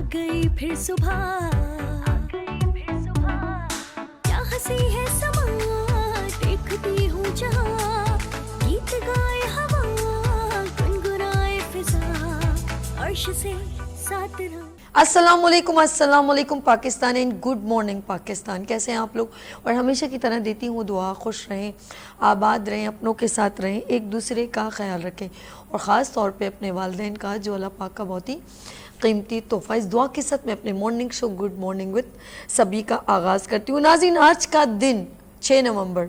गई फिर सुबह, क्या हंसी है समा, देखती हूँ जहाँ, गीत गाए हवा, गुनगुनाए फिजा, अर्श से साथ रहा। अस्सलामुअलैकुम Pakistan and good morning Pakistan. कैसे हैं आप लोग? और हमेशा की तरह देती हूँ दुआ, खुश रहें, आबाद रहें, अपनों के साथ रहें, एक दूसरे का ख्याल रखें और ख़ास तौर पे अपने वालिदैन का, जो अल्लाह पाक का बहुत ही कीमती तोहफ़ा। इस दुआ के साथ मैं अपने morning show good morning with सभी का आगाज़ करती हूँ। नाज़रीन, आज का दिन 6 नवंबर,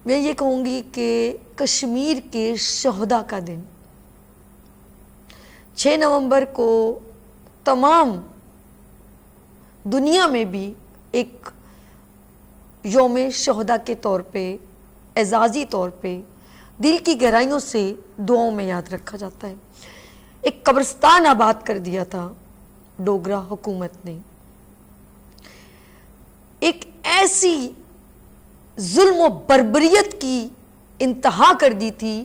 मैं ये कहूँगी कि कश्मीर के शहदा का दिन। 6 नवंबर को तमाम दुनिया में भी एक यौम शहदा के तौर पे, एजाज़ी तौर पे, दिल की गहराइयों से दुआओं में याद रखा जाता है। एक कब्रिस्तान आबाद कर दिया था डोगरा हुकूमत ने, एक ऐसी जुल्म व बर्बरियत की इंतहा कर दी थी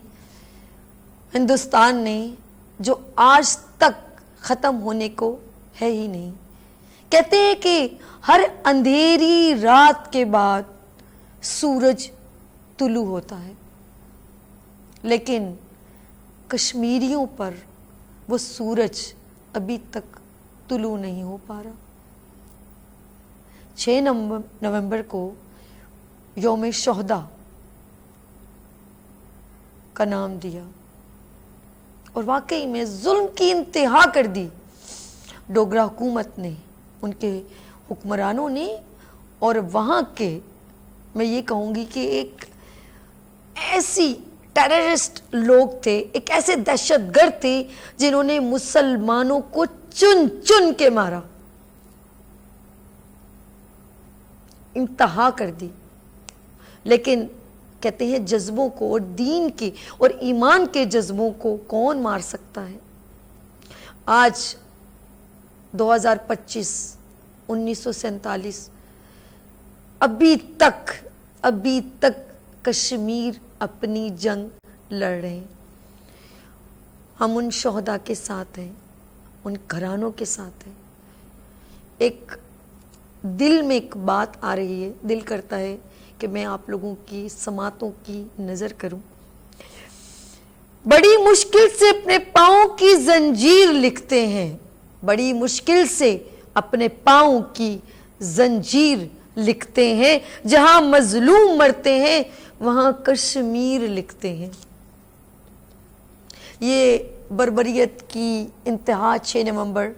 हिंदुस्तान ने, जो आज तक ख़त्म होने को है ही नहीं। कहते हैं कि हर अंधेरी रात के बाद सूरज तुलू होता है, लेकिन कश्मीरियों पर वो सूरज अभी तक तुलू नहीं हो पा रहा। 6 नवंबर को यौम शहदा का नाम दिया और वाकई में जुल्म की इंतहा कर दी डोगरा हुकूमत ने, उनके हुक्मरानों ने। और वहाँ के, मैं ये कहूँगी कि एक ऐसी टेररिस्ट लोग थे, एक ऐसे दहशतगर्द थे जिन्होंने मुसलमानों को चुन चुन के मारा, इंतहा कर दी। लेकिन कहते हैं जज्बों को और दीन के और ईमान के जज्बों को कौन मार सकता है। आज 2025, 1947, अभी तक कश्मीर अपनी जंग लड़ रहे हैं। हम उन शहदा के साथ हैं, उन घरानों के साथ हैं। एक दिल में एक बात आ रही है, दिल करता है कि मैं आप लोगों की समातों की नज़र करूं। बड़ी मुश्किल से अपने पाँव की जंजीर लिखते हैं, बड़ी मुश्किल से अपने पाँव की जंजीर लिखते हैं, जहां मजलूम मरते हैं वहां कश्मीर लिखते हैं। ये बर्बरियत की इंतहा 6 नवंबर,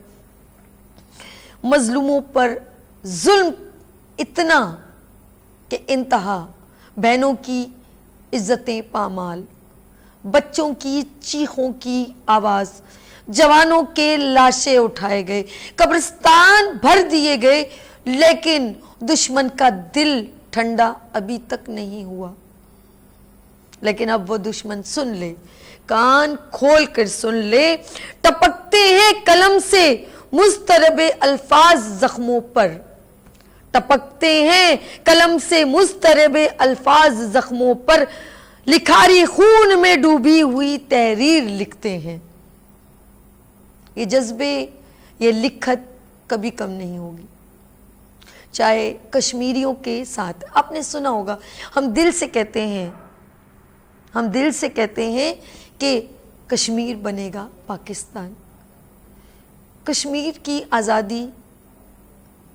मजलूमों पर जुल्म इतना कि इंतहा, बहनों की इज्जतें पामाल, बच्चों की चीखों की आवाज़, जवानों के लाशें उठाए गए, कब्रिस्तान भर दिए गए, लेकिन दुश्मन का दिल ठंडा अभी तक नहीं हुआ। लेकिन अब वो दुश्मन सुन ले, कान खोल कर सुन ले, टपकते हैं कलम से मुस्तरबे अल्फाज जख्मों पर, टपकते हैं कलम से मुस्तरबे अल्फाज जख्मों पर, लिखारी खून में डूबी हुई तहरीर लिखते हैं। ये जज्बे, ये लिखत कभी कम नहीं होगी, चाहे कश्मीरियों के साथ। आपने सुना होगा, हम दिल से कहते हैं कि कश्मीर बनेगा पाकिस्तान। कश्मीर की आज़ादी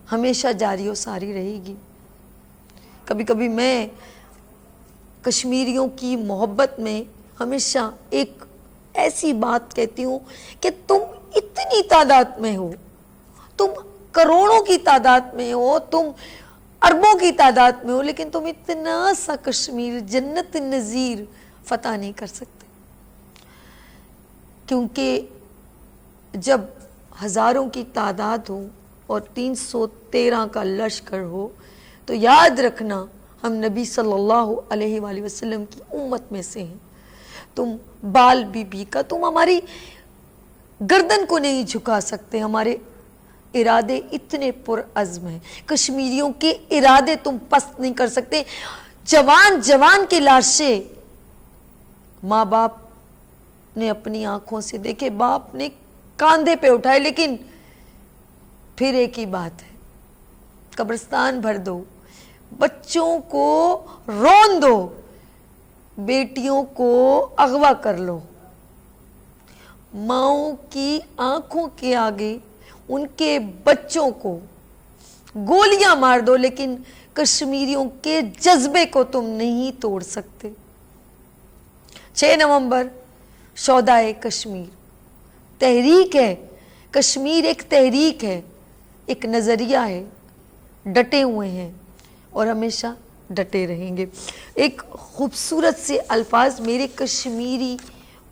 हमेशा जारी और सारी रहेगी। कभी कभी मैं कश्मीरियों की मोहब्बत में हमेशा एक ऐसी बात कहती हूँ कि तुम इतनी तादाद में हो, तुम करोड़ों की तादाद में हो, तुम अरबों की तादाद में हो, लेकिन तुम इतना सा कश्मीर, जन्नत नज़ीर फतह नहीं कर सकते। क्योंकि जब हज़ारों की तादाद हो और 313 का लश्कर हो, तो याद रखना हम नबी सल्लल्लाहु अलैहि वसल्लम की उम्मत में से हैं। तुम बाल बीबी का, तुम हमारी गर्दन को नहीं झुका सकते। हमारे इरादे इतने पुरअज़्म हैं, कश्मीरियों के इरादे तुम पस्त नहीं कर सकते। जवान जवान की लाशें माँ बाप ने अपनी आंखों से देखे, बाप ने कांधे पे उठाए, लेकिन फिर एक ही बात है, कब्रिस्तान भर दो, बच्चों को रौंद दो, बेटियों को अगवा कर लो, माओं की आंखों के आगे उनके बच्चों को गोलियां मार दो, लेकिन कश्मीरियों के जज्बे को तुम नहीं तोड़ सकते। 6 नवंबर शोधाए कश्मीर तहरीक है, कश्मीर एक तहरीक है, एक नजरिया है, डटे हुए हैं और हमेशा डटे रहेंगे। एक खूबसूरत से अल्फाज मेरे कश्मीरी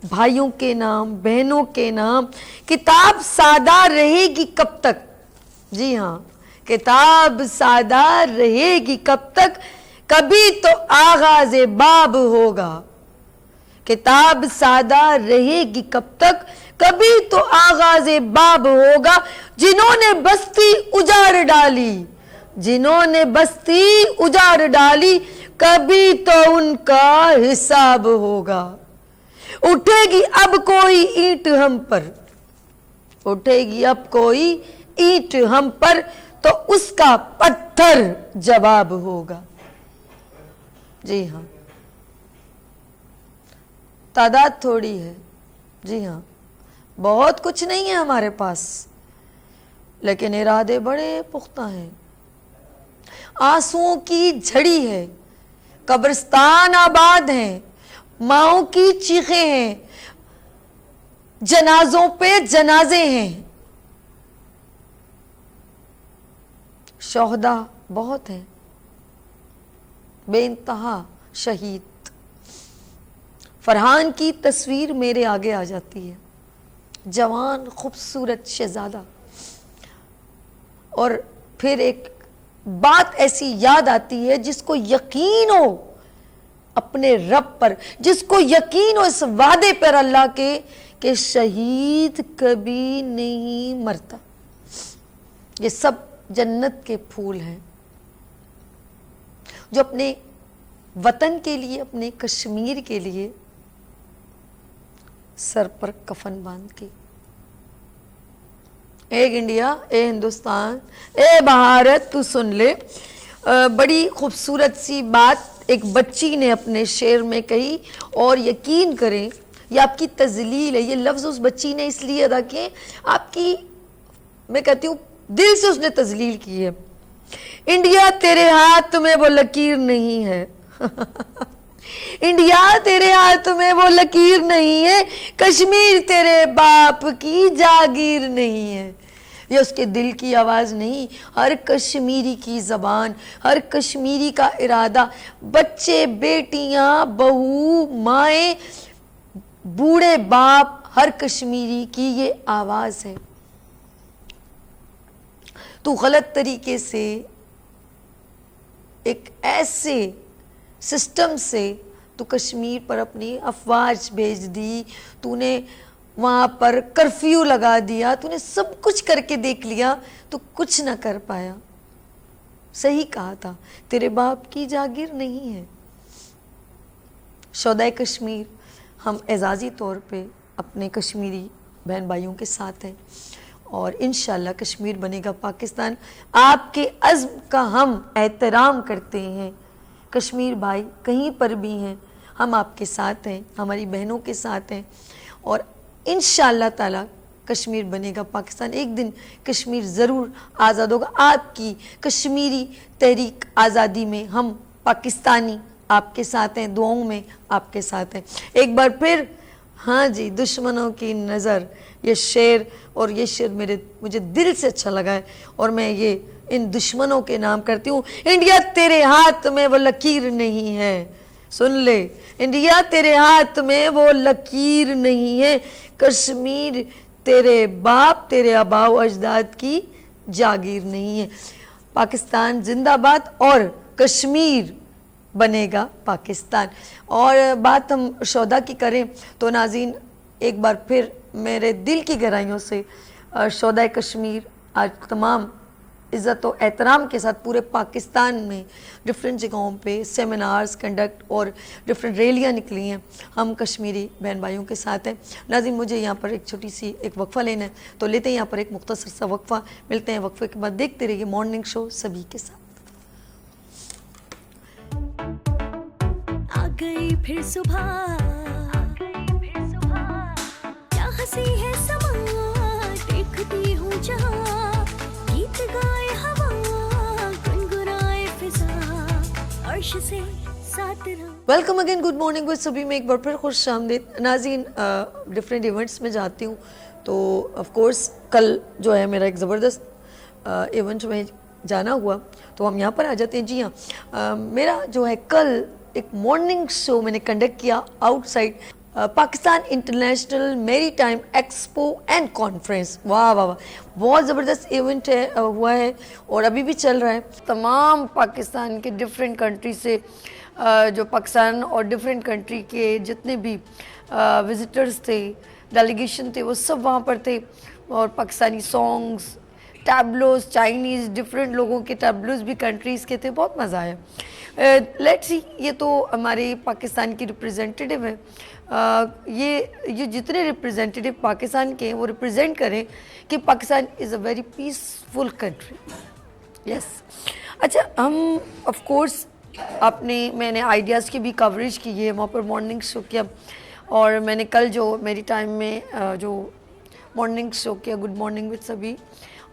भाइयों के नाम, बहनों के नाम, किताब सादा रहेगी कब तक, जी हाँ, किताब सादा रहेगी कब तक, कभी तो आगाज बाब होगा। किताब सादा रहेगी कब तक, कभी तो आगाज बाब होगा। जिन्होंने बस्ती उजाड़ डाली, जिन्होंने बस्ती उजाड़ डाली, कभी तो उनका हिसाब होगा। उठेगी अब कोई ईंट हम पर, उठेगी अब कोई ईंट हम पर, तो उसका पत्थर जवाब होगा। जी हाँ, तादाद थोड़ी है, जी हाँ, बहुत कुछ नहीं है हमारे पास, लेकिन इरादे बड़े पुख्ता हैं। आंसुओं की झड़ी है, कब्रिस्तान आबाद हैं, माओं की चीखें हैं, जनाजों पे जनाजे हैं, शोहदा बहुत हैं, बेइंतहा शहीद। फरहान की तस्वीर मेरे आगे आ जाती है, जवान खूबसूरत शहजादा, और फिर एक बात ऐसी याद आती है जिसको यकीन हो अपने रब पर, जिसको यकीन हो इस वादे पर अल्लाह के कि शहीद कभी नहीं मरता। ये सब जन्नत के फूल हैं जो अपने वतन के लिए, अपने कश्मीर के लिए सर पर कफन बांध के, एक इंडिया, ए हिंदुस्तान, ए भारत तू सुन ले। बड़ी खूबसूरत सी बात एक बच्ची ने अपने शेर में कही, और यकीन करें ये आपकी तजलील है, ये लफ्ज़ उस बच्ची ने इसलिए अदा किए, आपकी, मैं कहती हूँ दिल से उसने तजलील की है। इंडिया तेरे हाथ में वो लकीर नहीं है इंडिया तेरे हाथ में वो लकीर नहीं है, कश्मीर तेरे बाप की जागीर नहीं है। ये उसके दिल की आवाज़ नहीं, हर कश्मीरी की ज़बान, हर कश्मीरी का इरादा, बच्चे, बेटियां, बहू, माएँ, बूढ़े बाप, हर कश्मीरी की ये आवाज़ है। तो गलत तरीके से एक ऐसे सिस्टम से तो कश्मीर पर अपनी अफवाज भेज दी, तूने वहाँ पर कर्फ्यू लगा दिया, तूने सब कुछ करके देख लिया तो कुछ ना कर पाया। सही कहा था, तेरे बाप की जागीर नहीं है। शोधाए कश्मीर हम एजाज़ी तौर पे अपने कश्मीरी बहन भाइयों के साथ हैं, और इंशाल्लाह कश्मीर बनेगा पाकिस्तान। आपके अज़्म का हम एहतराम करते हैं। कश्मीर भाई कहीं पर भी हैं, हम आपके साथ हैं, हमारी बहनों के साथ हैं, और इंशाअल्लाह ताला कश्मीर बनेगा पाकिस्तान। एक दिन कश्मीर ज़रूर आज़ाद होगा। आपकी कश्मीरी तहरीक आज़ादी में हम पाकिस्तानी आपके साथ हैं, दुआओं में आपके साथ हैं। एक बार फिर हाँ जी, दुश्मनों की नज़र, ये शेर, और ये शेर मुझे दिल से अच्छा लगा है, और मैं ये इन दुश्मनों के नाम करती हूँ। इंडिया तेरे हाथ में वो लकीर नहीं है, सुन ले, इंडिया तेरे हाथ में वो लकीर नहीं है, कश्मीर तेरे बाप, तेरे आबाओ अजदाद की जागीर नहीं है। पाकिस्तान जिंदाबाद, और कश्मीर बनेगा पाकिस्तान। और बात हम शोधा की करें तो नाज़रीन, एक बार फिर मेरे दिल की गहराइयों से शोधा कश्मीर आज तमाम इज़्ज़त और एहतराम के साथ पूरे पाकिस्तान में डिफरेंट जगहों पे सेमिनार्स कंडक्ट और डिफरेंट रैलियाँ निकली हैं। हम कश्मीरी बहन भाइयों के साथ हैं। नाज़रीन, मुझे यहाँ पर एक छोटी सी एक वक्फ़ा लेना है, तो लेते हैं यहाँ पर एक मुख्तसर सा वक्फ़ा। मिलते हैं वक्फ़े के बाद, देखते रहिए मॉर्निंग शो सभी के साथ। आ गई फिर सुबह, क्या हंसी है समा, देखती हूँ जहाँ, गीत गाए हवा, गुनगुनाए फिजा, अर्श से साथ रहा। Welcome again, good morning with सभी में एक बार फिर खुश आमदीद। नाज़रीन, डिफरेंट इवेंट्स में जाती हूँ, तो ऑफ कोर्स कल जो है मेरा एक ज़बरदस्त इवेंट में जाना हुआ, तो हम यहाँ पर आ जाते हैं। जी हाँ, मेरा जो है कल एक मॉर्निंग शो मैंने कंडक्ट किया आउटसाइड पाकिस्तान इंटरनेशनल मेरी टाइम एक्सपो एंड कॉन्फ्रेंस। वाह वाह वाह, बहुत ज़बरदस्त इवेंट है, हुआ है और अभी भी चल रहा है। तमाम पाकिस्तान के डिफरेंट कंट्री से जो पाकिस्तान और डिफरेंट कंट्री के जितने भी विजिटर्स थे, डेलीगेशन थे, वो सब वहाँ पर थे। और Pakistani songs, tableaux, Chinese different लोगों के टैबलोज भी कंट्रीज़ के थे, बहुत मज़ा आया। लेट्स सी, ये तो हमारे पाकिस्तान की रिप्रेजेंटेटिव है। ये जितने रिप्रेजेंटेटिव पाकिस्तान के हैं वो रिप्रेजेंट करें कि Pakistan is a very peaceful country. Yes, अच्छा, हम ऑफ कोर्स मैंने आइडियाज़ की भी कवरेज की है, वहाँ पर मॉर्निंग शो किया। और मैंने कल जो मेरी टाइम में जो मॉर्निंग शो किया, गुड मॉर्निंग विद सभी,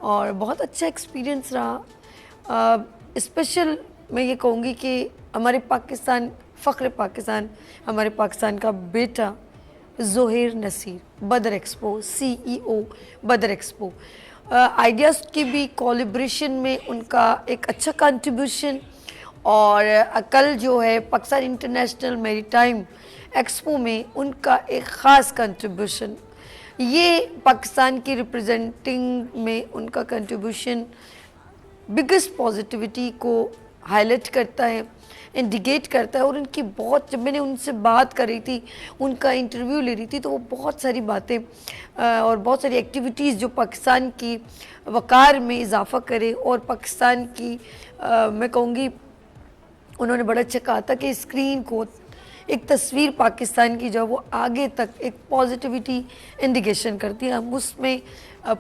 और बहुत अच्छा एक्सपीरियंस रहा। स्पेशल मैं ये कहूँगी कि हमारे पाकिस्तान, फ़ख्र पाकिस्तान, हमारे पाकिस्तान का बेटा ज़ोहेर नसीर, बदर एक्सपो CEO बदर एक्सपो, आइडियाज़ की भी कोलैबोरेशन में उनका एक अच्छा कंट्रीब्यूशन। और कल जो है पाकिस्तान इंटरनेशनल मैरीटाइम एक्सपो में उनका एक ख़ास कंट्रीब्यूशन, ये पाकिस्तान की रिप्रेजेंटिंग में उनका कंट्रीब्यूशन बिगेस्ट पॉजिटिविटी को हाईलाइट करता है, इंडिकेट करता है। और उनकी बहुत, जब मैंने उनसे बात कर रही थी, उनका इंटरव्यू ले रही थी, तो वो बहुत सारी बातें और बहुत सारी एक्टिविटीज़ जो पाकिस्तान की वक़ार में इजाफ़ा करे और पाकिस्तान की मैं कहूँगी, उन्होंने बड़ा अच्छा कहा था कि स्क्रीन को एक तस्वीर पाकिस्तान की जो वो आगे तक एक पॉजिटिविटी इंडिकेशन करती है, हम उसमें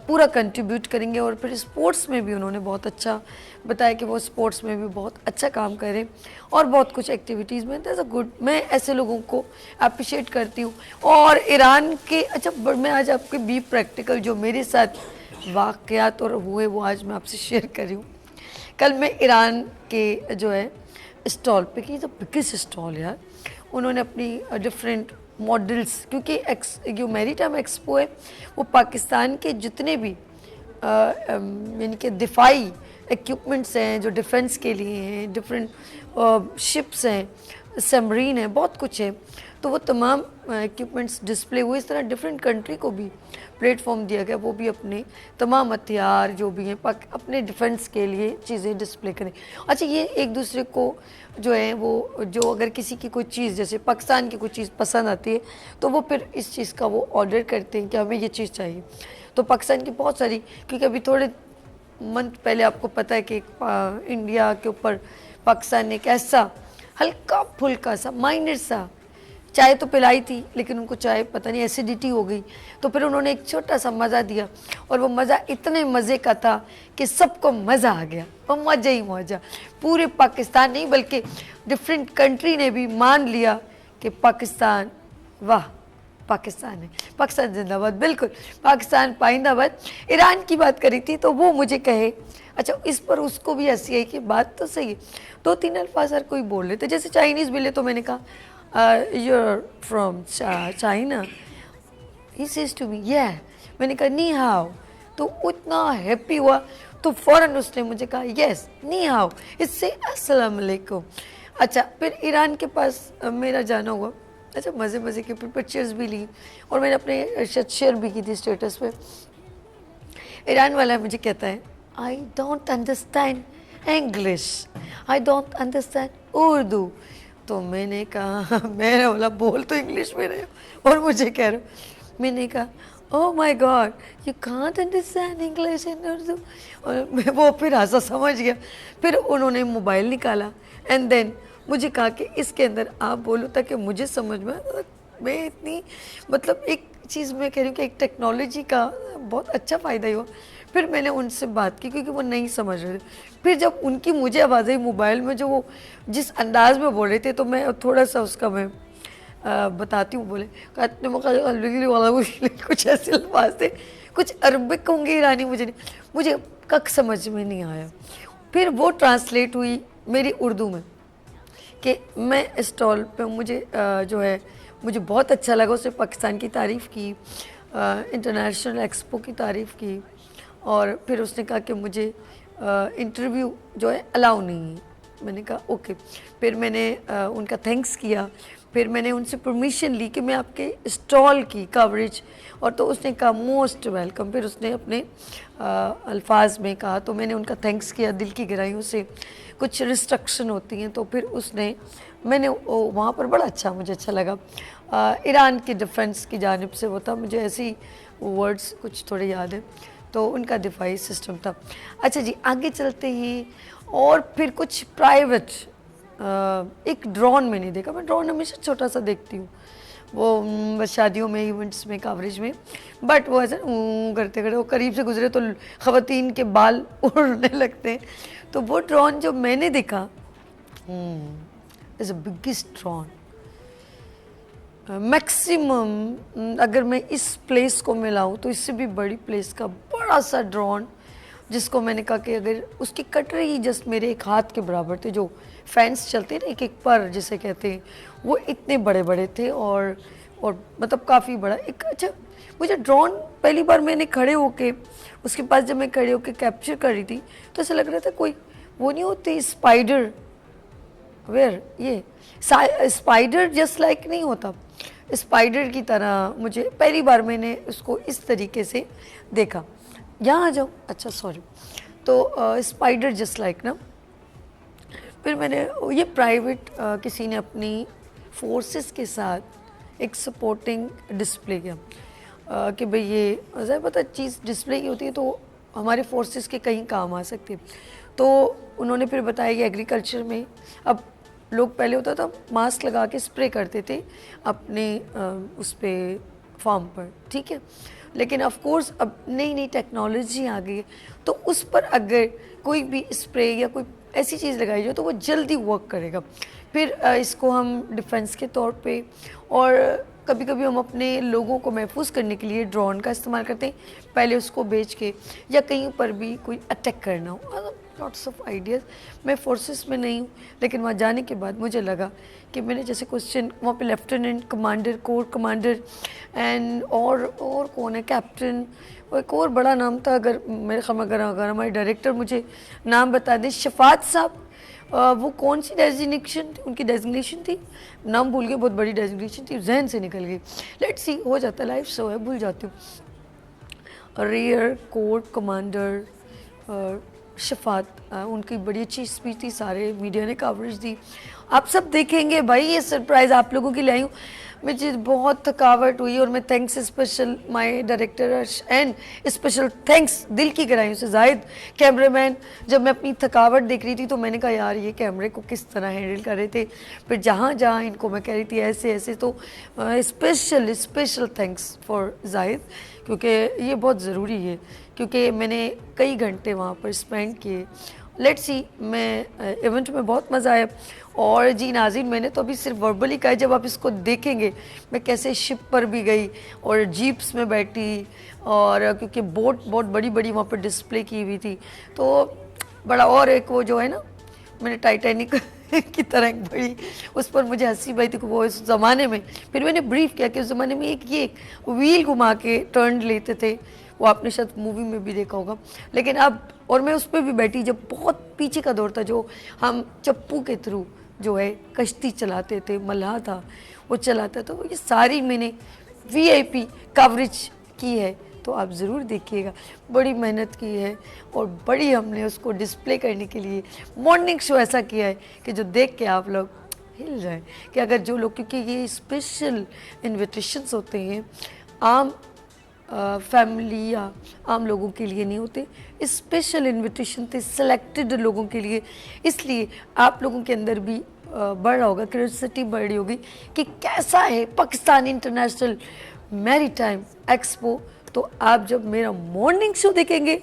पूरा कंट्रीब्यूट करेंगे। और फिर स्पोर्ट्स में भी उन्होंने बहुत अच्छा बताया कि वो स्पोर्ट्स में भी बहुत अच्छा काम करें और बहुत कुछ एक्टिविटीज़ में। दैट्स अ गुड, मैं ऐसे लोगों को अप्रिशिएट करती हूँ। और ईरान के, अच्छा, मैं आज आपके बी प्रैक्टिकल जो मेरे साथ वाक़यात और हुए वो आज मैं आपसे शेयर कर रही हूँ। कल मैं ईरान के जो है स्टॉल पे की, तो बिगेस्ट स्टॉल यार, उन्होंने अपनी डिफरेंट मॉडल्स, क्योंकि जो मैरीटाइम एक्सपो है वो पाकिस्तान के जितने भी यानी कि दिफाई इक्विपमेंट्स हैं जो डिफेंस के लिए हैं, डिफरेंट शिप्स हैं, सबमरीन है, बहुत कुछ है, तो वो तमाम इक्विपमेंट्स डिस्प्ले हुए। इस तरह डिफरेंट कंट्री को भी प्लेटफॉर्म दिया गया, वो भी अपने तमाम हथियार जो भी हैं अपने डिफेंस के लिए चीज़ें डिस्प्ले करें। अच्छा, ये एक दूसरे को जो है वो, जो अगर किसी की कोई चीज़, जैसे पाकिस्तान की कोई चीज़ पसंद आती है, तो वो फिर इस चीज़ का वो ऑर्डर करते हैं कि हमें ये चीज़ चाहिए। तो पाकिस्तान की बहुत सारी, क्योंकि अभी थोड़े मंथ पहले आपको पता है कि इंडिया के ऊपर पाकिस्तान ने एक ऐसा हल्का फुल्का सा माइनर सा चाय तो पिलाई थी, लेकिन उनको चाय पता नहीं एसिडिटी हो गई, तो फिर उन्होंने एक छोटा सा मज़ा दिया, और वो मज़ा इतने मज़े का था कि सबको मज़ा आ गया, और मज़ा ही मज़ा। पूरे पाकिस्तान नहीं बल्कि डिफरेंट कंट्री ने भी मान लिया कि पाकिस्तान, वाह पाकिस्तान है, पाकिस्तान जिंदाबाद, बिल्कुल पाकिस्तान पाइंदाबाद। ईरान की बात करी थी, तो वो मुझे कहे, अच्छा, इस पर उसको भी हंसी आई कि बात तो सही है, 2-3 अल्फाज हर कोई बोल लेते, जैसे चाइनीज़ मिले तो मैंने कहा you're from China, he says to me yeah, मैंने कहा नी हाउ, तो उतना हैप्पी हुआ, तो फ़ौरन उसने मुझे कहा यस नी हाउ, इससे अस्सलाम वालेकुम। अच्छा, फिर ईरान के पास मेरा जाना हुआ, अच्छा, मज़े मज़े के फिर पिक्चर्स भी ली, और मैंने अपने शेयर भी की थी स्टेटस पे। ईरान वाला मुझे कहता है I don't understand English, I don't understand Urdu. तो मैंने कहा, मैंने बोला बोल तो इंग्लिश में रहे हो और मुझे कह रहे हो। मैंने कहा oh my God, you can't understand English in Urdu. और मैं वो फिर हंसा, समझ गया। फिर उन्होंने मोबाइल निकाला एंड देन मुझे कहा कि इसके अंदर आप बोलो ताकि मुझे समझ में आए। मैं इतनी मतलब एक चीज़ मैं कह रही हूँ कि एक टेक्नोलॉजी का बहुत अच्छा फ़ायदा ही हुआ। फिर मैंने उनसे बात की क्योंकि वो नहीं समझ रहे थे। फिर जब उनकी मुझे आवाज़ आई मोबाइल में, जो वो जिस अंदाज में बोल रहे थे, तो मैं थोड़ा सा उसका मैं बताती हूँ। बोले कुछ ऐसे अल्फाज थे, कुछ अरबिक होंगे, ईरानी, मुझे कख समझ में नहीं आया। फिर वो ट्रांसलेट हुई मेरी उर्दू में कि मैं स्टॉल पे मुझे जो है मुझे बहुत अच्छा लगा। उसने पाकिस्तान की तारीफ़ की, इंटरनेशनल एक्सपो की तारीफ़ की, और फिर उसने कहा कि मुझे इंटरव्यू जो है अलाउ नहीं है। मैंने कहा ओके। फिर मैंने उनका थैंक्स किया। फिर मैंने उनसे परमिशन ली कि मैं आपके स्टॉल की कवरेज, और तो उसने कहा मोस्ट वेलकम। फिर उसने अपने अल्फाज में कहा, तो मैंने उनका थैंक्स किया दिल की गहराइयों से। कुछ रिस्ट्रक्शन होती हैं, तो फिर मैंने वहाँ पर बड़ा अच्छा, मुझे अच्छा लगा। ईरान के डिफेंस की जानिब से वो था, मुझे ऐसी वर्ड्स कुछ थोड़े याद है, तो उनका दिफाई सिस्टम था। अच्छा जी, आगे चलते हैं। और फिर कुछ प्राइवेट, एक ड्रोन मैंने देखा। मैं ड्रोन हमेशा छोटा सा देखती हूँ, वो बस शादियों में, इवेंट्स में, कवरेज में, बट वो ऐसे करते करते वो करीब से गुजरे तो ख़वातीन के बाल उड़ने लगते हैं। तो वो ड्रोन जो मैंने देखा is a biggest drone. Maximum अगर मैं इस प्लेस को मिलाऊँ तो इससे भी बड़ी प्लेस का बड़ा सा ड्रोन, जिसको मैंने कहा कि अगर उसकी कटरे ही जस्ट मेरे एक हाथ के बराबर थे, जो फैंस चलते हैं ना, एक पर जिसे कहते हैं, वो इतने बड़े बड़े थे, और मतलब काफ़ी बड़ा एक। अच्छा, मुझे ड्रोन पहली बार मैंने खड़े होके उसके पास जब मैं खड़े होके कैप्चर कर रही थी, तो ऐसा लग रहा था कोई वो नहीं होती स्पाइडर, वेयर ये स्पाइडर जस्ट लाइक नहीं होता, स्पाइडर की तरह मुझे पहली बार मैंने उसको इस तरीके से देखा। यहाँ आ जाओ, अच्छा सॉरी। तो स्पाइडर जस्ट लाइक ना। फिर मैंने ये प्राइवेट किसी ने अपनी फोर्सेस के साथ एक सपोर्टिंग डिस्प्ले किया कि भाई ये ज़रा पता चीज़ डिस्प्ले की होती है तो हमारे फोर्सेस के कहीं काम आ सकती है। तो उन्होंने फिर बताया कि एग्रीकल्चर में अब लोग पहले होता था मास्क लगा के स्प्रे करते थे अपने उस पे फार्म पर, ठीक है, लेकिन ऑफ कोर्स अब नई नई टेक्नोलॉजी आ गई है, तो उस पर अगर कोई भी स्प्रे या कोई ऐसी चीज़ लगाई जाए तो वो जल्दी वर्क करेगा। फिर इसको हम डिफेंस के तौर पे, और कभी कभी हम अपने लोगों को महफूज करने के लिए ड्रोन का इस्तेमाल करते हैं, पहले उसको बेच के, या कहीं पर भी कोई अटैक करना हो। Lots of ideas. मैं फोर्सेस में नहीं हूँ, लेकिन वहाँ जाने के बाद मुझे लगा कि मैंने जैसे क्वेश्चन वहाँ पे lieutenant commander, core commander and और कौन है, कैप्टन, और एक और बड़ा नाम था, अगर मेरे ख्याल में अगर हमारे डायरेक्टर मुझे नाम बता दें, शफात साहब, वो कौन सी डेजिग्नेशन थी, उनकी डेजिग्नेशन थी, नाम भूल गई, बहुत बड़ी डेजिग्नेशन थी, जहन से निकल गई। लेट्स सी, हो जाता है, लाइफ सो है, भूल जाती हूँ। रियर कोर कमांडर शफात, उनकी बड़ी अच्छी स्पीच थी, सारे मीडिया ने कवरेज दी, आप सब देखेंगे भाई, ये सरप्राइज़ आप लोगों के लिए आई हूँ। मुझे बहुत थकावट हुई, और मैं thanks special my director and special thanks दिल की गहराइयों से जाहिद कैमरामैन। जब मैं अपनी थकावट देख रही थी तो मैंने कहा यार ये कैमरे को किस तरह हैंडल कर रहे थे, फिर जहाँ जहाँ इनको मैं कह रही थी ऐसे ऐसे, तो स्पेशल थैंक्स फॉर जाहिद, क्योंकि ये बहुत ज़रूरी है, क्योंकि मैंने कई घंटे वहाँ पर स्पेंड किए। लेट्स सी, मैं इवेंट में बहुत मज़ा आया। और जी नाज़रीन, मैंने तो अभी सिर्फ वर्बली कहा है, जब आप इसको देखेंगे मैं कैसे शिप पर भी गई और जीप्स में बैठी, और क्योंकि बोट बहुत बड़ी बड़ी वहाँ पर डिस्प्ले की हुई थी, तो बड़ा, और एक वो जो है ना, मैंने टाइटैनिक की तरह एक बड़ी, उस पर मुझे हंसी पाई थी कि वो इस ज़माने में, फिर मैंने ब्रीफ किया कि उस ज़माने में एक ये व्हील घुमा के टर्न लेते थे, वो आपने शायद मूवी में भी देखा होगा, लेकिन अब, और मैं उस पर भी बैठी जब बहुत पीछे का दौर था, जो हम चप्पू के थ्रू जो है कश्ती चलाते थे, मल्लाह था वो चलाता, तो ये सारी मैंने VIP कवरेज की है, तो आप ज़रूर देखिएगा। बड़ी मेहनत की है, और बड़ी हमने उसको डिस्प्ले करने के लिए मॉर्निंग शो ऐसा किया है कि जो देख के आप लोग हिल जाए, कि अगर जो लोग, क्योंकि ये स्पेशल इन्विटेशंस होते हैं, आम फैमिली या आम लोगों के लिए नहीं होते, स्पेशल इनविटेशन थे सेलेक्टेड लोगों के लिए। इसलिए आप लोगों के अंदर भी बढ़ रहा होगा, क्यूरियोसिटी बढ़ रही होगी कि कैसा है पाकिस्तान इंटरनेशनल मैरीटाइम एक्सपो। तो आप जब मेरा मॉर्निंग शो देखेंगे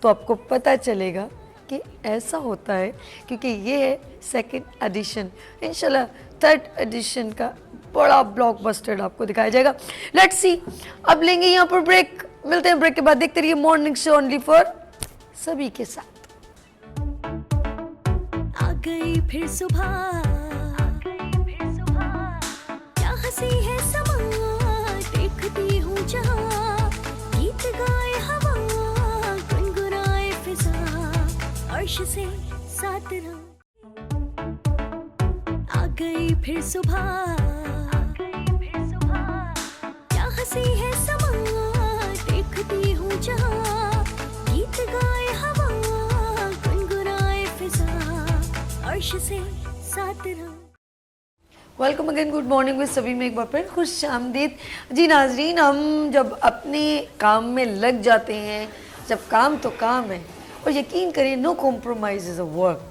तो आपको पता चलेगा कि ऐसा होता है, क्योंकि ये है सेकंड एडिशन। इंशाल्लाह थर्ड एडिशन का बड़ा ब्लॉकबस्टर आपको दिखाया जाएगा। लेट्स सी, अब लेंगे यहाँ पर ब्रेक, मिलते हैं ब्रेक के बाद। देखते रहिए मॉर्निंग शो ओनली फॉर सभी के साथ। आ गई फिर सुबह, क्या हंसी है समा, देखती हूँ जहाँ, गीत गाए हवा, गुनगुनाए फिजा, अर्श से साथ रहा। आ गई फिर सुबह, क्या हंसी है समा, देखती हूँ जहाँ, गीत गाए हवा, गुनगुनाए फिजा, अर्श से साथ रहा। Welcome again, good morning with सभी में एक बार फिर खुश आमदीद। जी नाजरीन, हम जब अपने काम में लग जाते हैं, जब काम तो काम है, और यकीन करिए no compromise is a work.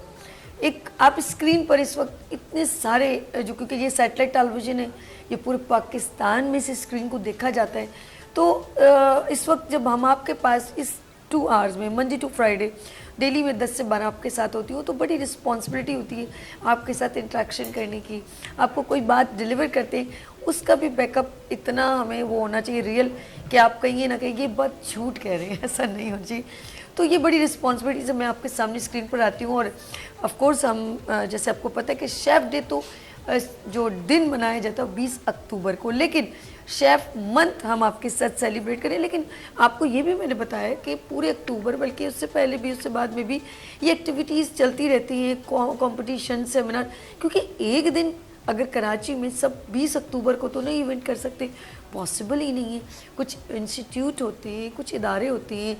एक आप स्क्रीन पर इस वक्त इतने सारे जो, क्योंकि ये सैटेलाइट टेलीविज़न है, ये पूरे पाकिस्तान में से स्क्रीन को देखा जाता है। तो इस वक्त जब हम आपके पास इस 2 आवर्स में मंडे टू फ्राइडे डेली में 10 से 12 आपके साथ होती हो, तो बड़ी रिस्पॉन्सिबिलिटी होती है आपके साथ इंटरेक्शन करने की। आपको कोई बात डिलीवर करते हैं, उसका भी बैकअप इतना हमें वो होना चाहिए रियल, कि आप कहिए ना कहिए ये बात झूठ कह रहे हैं, ऐसा नहीं होना चाहिए। तो ये बड़ी रिस्पॉन्सिबिलिटी से मैं आपके सामने स्क्रीन पर आती हूँ। और ऑफ कोर्स हम जैसे आपको पता है कि शेफ़ डे तो जो दिन मनाया जाता है 20 अक्टूबर को, लेकिन शेफ़ मंथ हम आपके साथ सेलिब्रेट करें। लेकिन आपको ये भी मैंने बताया कि पूरे अक्टूबर, बल्कि उससे पहले भी उससे बाद में भी ये एक्टिविटीज़ चलती रहती हैं, कंपटीशन, सेमिनार। क्योंकि एक दिन अगर कराची में सब 20 अक्टूबर को तो नहीं इवेंट कर सकते, पॉसिबल ही नहीं है। कुछ इंस्टीट्यूट होते हैं, कुछ इदारे होते हैं,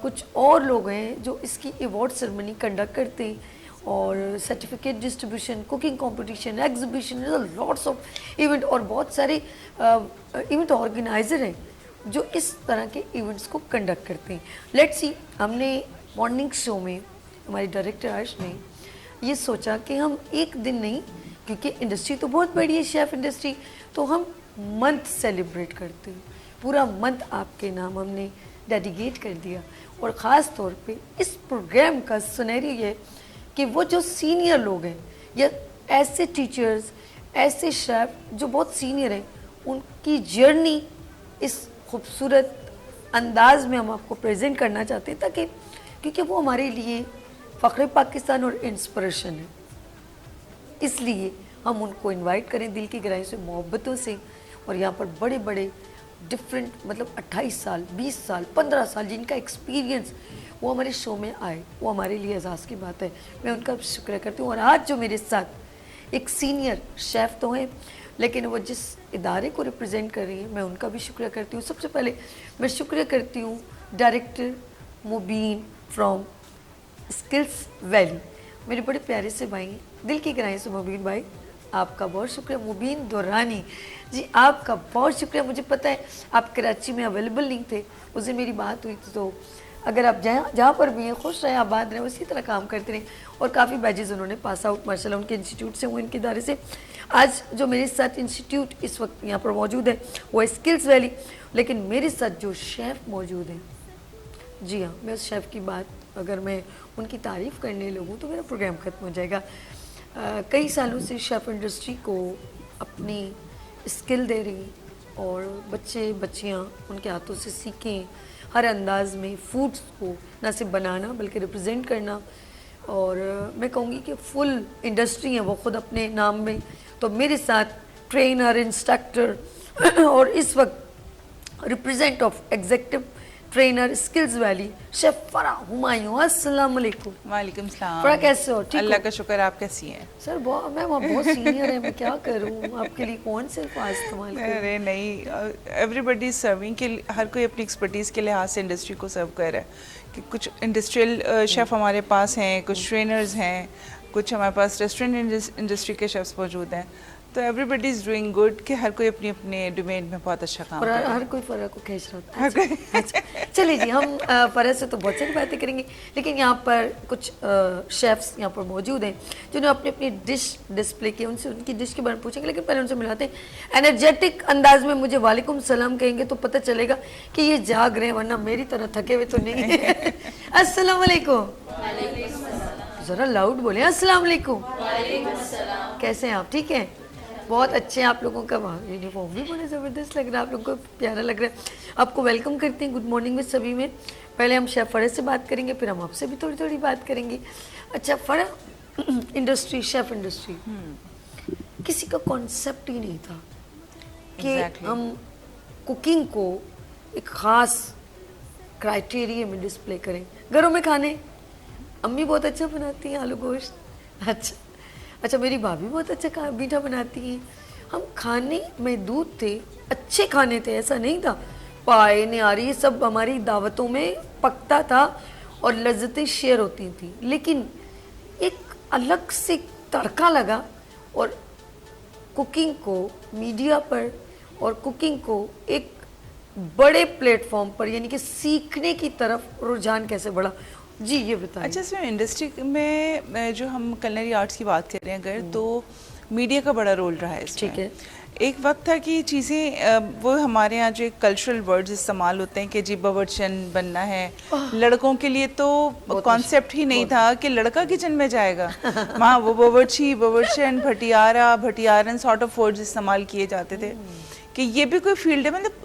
कुछ और लोग हैं जो इसकी अवार्ड सेरेमनी कंडक्ट करते हैं, और certificate distribution, cooking competition, exhibition, lots of event, और बहुत सारे इवेंट ऑर्गेनाइज़र हैं जो इस तरह के इवेंट्स को कंडक्ट करते हैं। लेट्स सी, हमने मॉर्निंग शो में हमारी डायरेक्टर आयश ने ये सोचा कि हम एक दिन नहीं, क्योंकि इंडस्ट्री तो बहुत बड़ी है शेफ़ इंडस्ट्री, तो हम मंथ सेलिब्रेट करते हैं। पूरा मंथ आपके नाम हमने डेडिकेट कर दिया। और ख़ास तौर पे इस प्रोग्राम का सुनहरी ये कि वो जो सीनियर लोग हैं, या ऐसे टीचर्स, ऐसे शेफ़ जो बहुत सीनियर हैं, उनकी जर्नी इस खूबसूरत अंदाज में हम आपको प्रेजेंट करना चाहते हैं, ताकि क्योंकि वो हमारे लिए फ़ख्र पाकिस्तान और इंस्पिरेशन है। इसलिए हम उनको इनवाइट करें दिल की गहराई से, मोहब्बतों से। और यहाँ पर बड़े बड़े डिफरेंट, मतलब 28 साल, 20 साल, 15 साल जिनका एक्सपीरियंस वो हमारे शो में आए, वो हमारे लिए एजाज़ की बात है। मैं उनका शुक्र करती हूँ। और आज जो मेरे साथ एक सीनियर शेफ़ तो हैं, लेकिन वो जिस इदारे को रिप्रेजेंट कर रही है, मैं उनका भी शुक्र करती हूँ। सबसे पहले मैं शुक्र करती हूँ director Mubeen from Skills Valley, मेरे बड़े प्यारे से भाई हैं, दिल की गहराई से मुबीन भाई, आपका बहुत शुक्रिया। मुबीन दुरानी जी, आपका बहुत शुक्रिया। मुझे पता है आप कराची में अवेलेबल नहीं थे, उस दिन मेरी बात हुई थी, तो अगर आप जहाँ पर भी हैं खुश रहें, आबाद रहें, उसी तरह काम करते रहें। और काफ़ी बैजेस उन्होंने पास आउट माशाल्लाह उनके इंस्टीट्यूट से हुए, इनके इदारे से। आज जो मेरे साथ इंस्टीट्यूट इस वक्त यहाँ पर मौजूद है वो है स्किल्स वैली, लेकिन मेरे साथ जो शेफ़ मौजूद हैं, जी हाँ, मैं उस शेफ़ की बात अगर मैं उनकी तारीफ़ करने लगूँ तो मेरा प्रोग्राम ख़त्म हो जाएगा। कई सालों से शेफ़ इंडस्ट्री को अपनी स्किल दे रही, और बच्चे बच्चियाँ उनके हाथों से सीखें हर अंदाज में फूड्स को ना सिर्फ बनाना बल्कि रिप्रेजेंट करना। और मैं कहूँगी कि फुल इंडस्ट्री है वो खुद अपने नाम में। तो मेरे साथ ट्रेनर, इंस्ट्रक्टर और इस वक्त represent of executive trainer skills valley chef फरा हुमायूं। अस्सलाम वालेकुम। वालेकुम सलाम। फरा कैसे हो? ठीक अल्लाह हो? का शुक्र, आप कैसी हैं? सर मैं बहुत सीनियर है, मैं क्या करूँ आपके लिए कौन से अल्फाज इस्तेमाल करूँ? अरे नहीं, एवरीबडी सर्विंग के हर कोई अपनी एक्सपर्टीज़ के लिहाज से इंडस्ट्री को सर्व कर रहा है। कि कुछ इंडस्ट्रियल शेफ़ हमारे पास हैं, कुछ ट्रेनर्स हैं, कुछ हमारे पास रेस्टोरेंट इंडस्ट्री के शेफ्स मौजूद हैं। तो एवरीबडी इज डूइंग गुड कि हर कोई अपनी अपने डोमेन में बहुत अच्छा काम और कर रहा है। हर कोई फरह को खींच रहा होता है। अच्छा, चलिए जी, हम फरह से तो बहुत सारी बातें करेंगे, लेकिन यहाँ पर कुछ शेफ्स यहाँ पर मौजूद हैं जिन्होंने अपनी अपनी डिश डिस्प्ले की, उनसे उनकी डिश के बारे में पूछेंगे, लेकिन पहले उनसे मिलाते हैं। एनर्जेटिक अंदाज में मुझे वालेकुम सलाम कहेंगे तो पता चलेगा कि ये जाग रहे हैं, वरना मेरी तरह थके हुए तो नहीं है। अस्सलाम वालेकुम। जरा लाउड बोले, अस्सलाम वालेकुम। कैसे हैं आप? ठीक हैं? बहुत अच्छे हैं आप लोगों का। यूनिफॉर्म भी बड़ा ज़बरदस्त लग रहा है, आप लोगों को प्यारा लग रहा है। आपको वेलकम करते हैं गुड मॉर्निंग में सभी में। पहले हम शेफ़ फरह से बात करेंगे, फिर हम आपसे भी थोड़ी थोड़ी बात करेंगे। अच्छा फरह, इंडस्ट्री, शेफ़ इंडस्ट्री, किसी का कॉन्सेप्ट ही नहीं था कि Exactly. हम कुकिंग को एक ख़ास क्राइटेरिया में डिस्प्ले करें। घरों में खाने अम्मी बहुत अच्छा बनाती हैं आलू गोश्त, अच्छा मेरी भाभी बहुत अच्छा मीठा बनाती हैं। हम खाने में दूध थे, अच्छे खाने थे, ऐसा नहीं था पाए निहारी सब हमारी दावतों में पकता था और लज्जतें शेयर होती थी। लेकिन एक अलग से तड़का लगा और कुकिंग को मीडिया पर और कुकिंग को एक बड़े प्लेटफॉर्म पर यानी कि सीखने की तरफ रुझान कैसे बढ़ा? जी ये बताइए। अच्छा, इसमें इंडस्ट्री में जो हम कलनरी आर्ट्स की बात कर रहे हैं अगर, तो मीडिया का बड़ा रोल रहा है इसमें। ठीक है। एक वक्त था कि चीज़ें वो हमारे यहाँ जो एक कल्चरल वर्ड्स इस्तेमाल होते हैं कि जी बावर्चन बनना है, लड़कों के लिए तो कॉन्सेप्ट ही नहीं था कि लड़का किचन में जाएगा। वहाँ वो बावर्ची, बावर्चन, भटियारा, भटियारन सॉर्ट ऑफ वर्ड्स इस्तेमाल किए जाते थे कि ये भी कोई फील्ड है। मतलब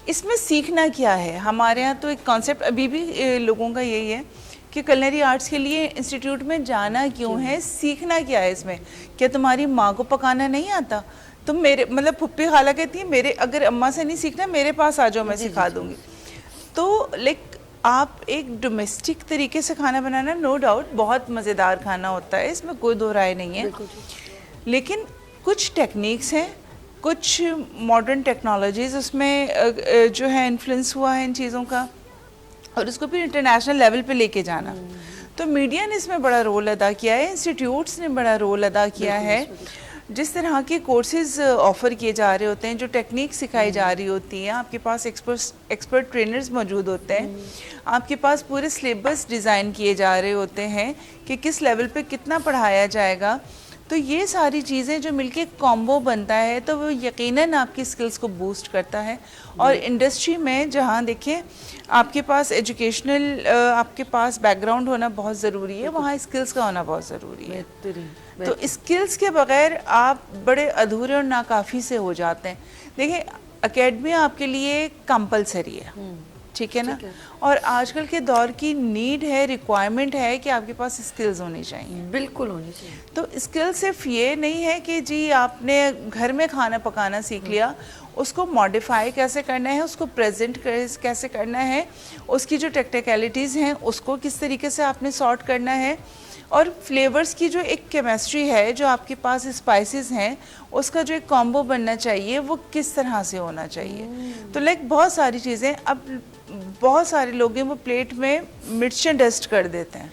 इसमें सीखना क्या है? हमारे यहाँ तो एक कॉन्सेप्ट अभी भी लोगों का यही है कि कलनरी आर्ट्स के लिए इंस्टीट्यूट में जाना क्यों है, सीखना क्या है इसमें? क्या तुम्हारी माँ को पकाना नहीं आता? तुम मेरे मतलब फुप्पी खाला कहती है मेरे, अगर अम्मा से नहीं सीखना मेरे पास आ जाओ, मैं सिखा दूंगी। तो लाइक आप एक डोमेस्टिक तरीके से खाना बनाना, नो डाउट बहुत मज़ेदार खाना होता है, इसमें कोई दो राय नहीं है। लेकिन कुछ टेक्निक्स हैं, कुछ मॉडर्न टेक्नोलॉजीज़ उसमें जो है इन्फ्लुएंस हुआ है इन चीज़ों का, और उसको फिर इंटरनेशनल लेवल पे लेके जाना। तो मीडिया ने इसमें बड़ा रोल अदा किया है, इंस्टीट्यूट्स ने बड़ा रोल अदा किया है। जिस तरह के कोर्सेज ऑफ़र किए जा रहे होते हैं, जो टेक्निक सिखाई जा रही होती हैं, आपके पास एक्सपर्ट ट्रेनर्स मौजूद होते हैं, आपके पास पूरे सिलेबस डिज़ाइन किए जा रहे होते हैं कि किस लेवल पे कितना पढ़ाया जाएगा। तो ये सारी चीज़ें जो मिलके कॉम्बो बनता है तो वो यकीनन आपकी स्किल्स को बूस्ट करता है। और इंडस्ट्री में जहाँ देखिए आपके पास एजुकेशनल आपके पास बैकग्राउंड होना बहुत ज़रूरी है, वहाँ स्किल्स का होना बहुत ज़रूरी है। तो स्किल्स के बगैर आप बड़े अधूरे और नाकाफ़ी से हो जाते हैं। देखिए एकेडमी आपके लिए कंपलसरी है, ठीक है ना? और आजकल के दौर की नीड है, रिक्वायरमेंट है कि आपके पास स्किल्स होनी चाहिए। बिल्कुल होनी चाहिए। तो स्किल सिर्फ ये नहीं है कि जी आपने घर में खाना पकाना सीख लिया, उसको मॉडिफाई कैसे करना है, उसको प्रेजेंट कैसे करना है, उसकी जो टेक्निकलिटीज़ हैं उसको किस तरीके से आपने सॉर्ट करना है, और फ्लेवर्स की जो एक केमिस्ट्री है, जो आपके पास स्पाइसेस हैं उसका जो एक कॉम्बो बनना चाहिए वो किस तरह से होना चाहिए। तो लाइक बहुत सारी चीज़ें, अब बहुत सारे लोग हैं वो प्लेट में मिर्चें डस्ट कर देते हैं।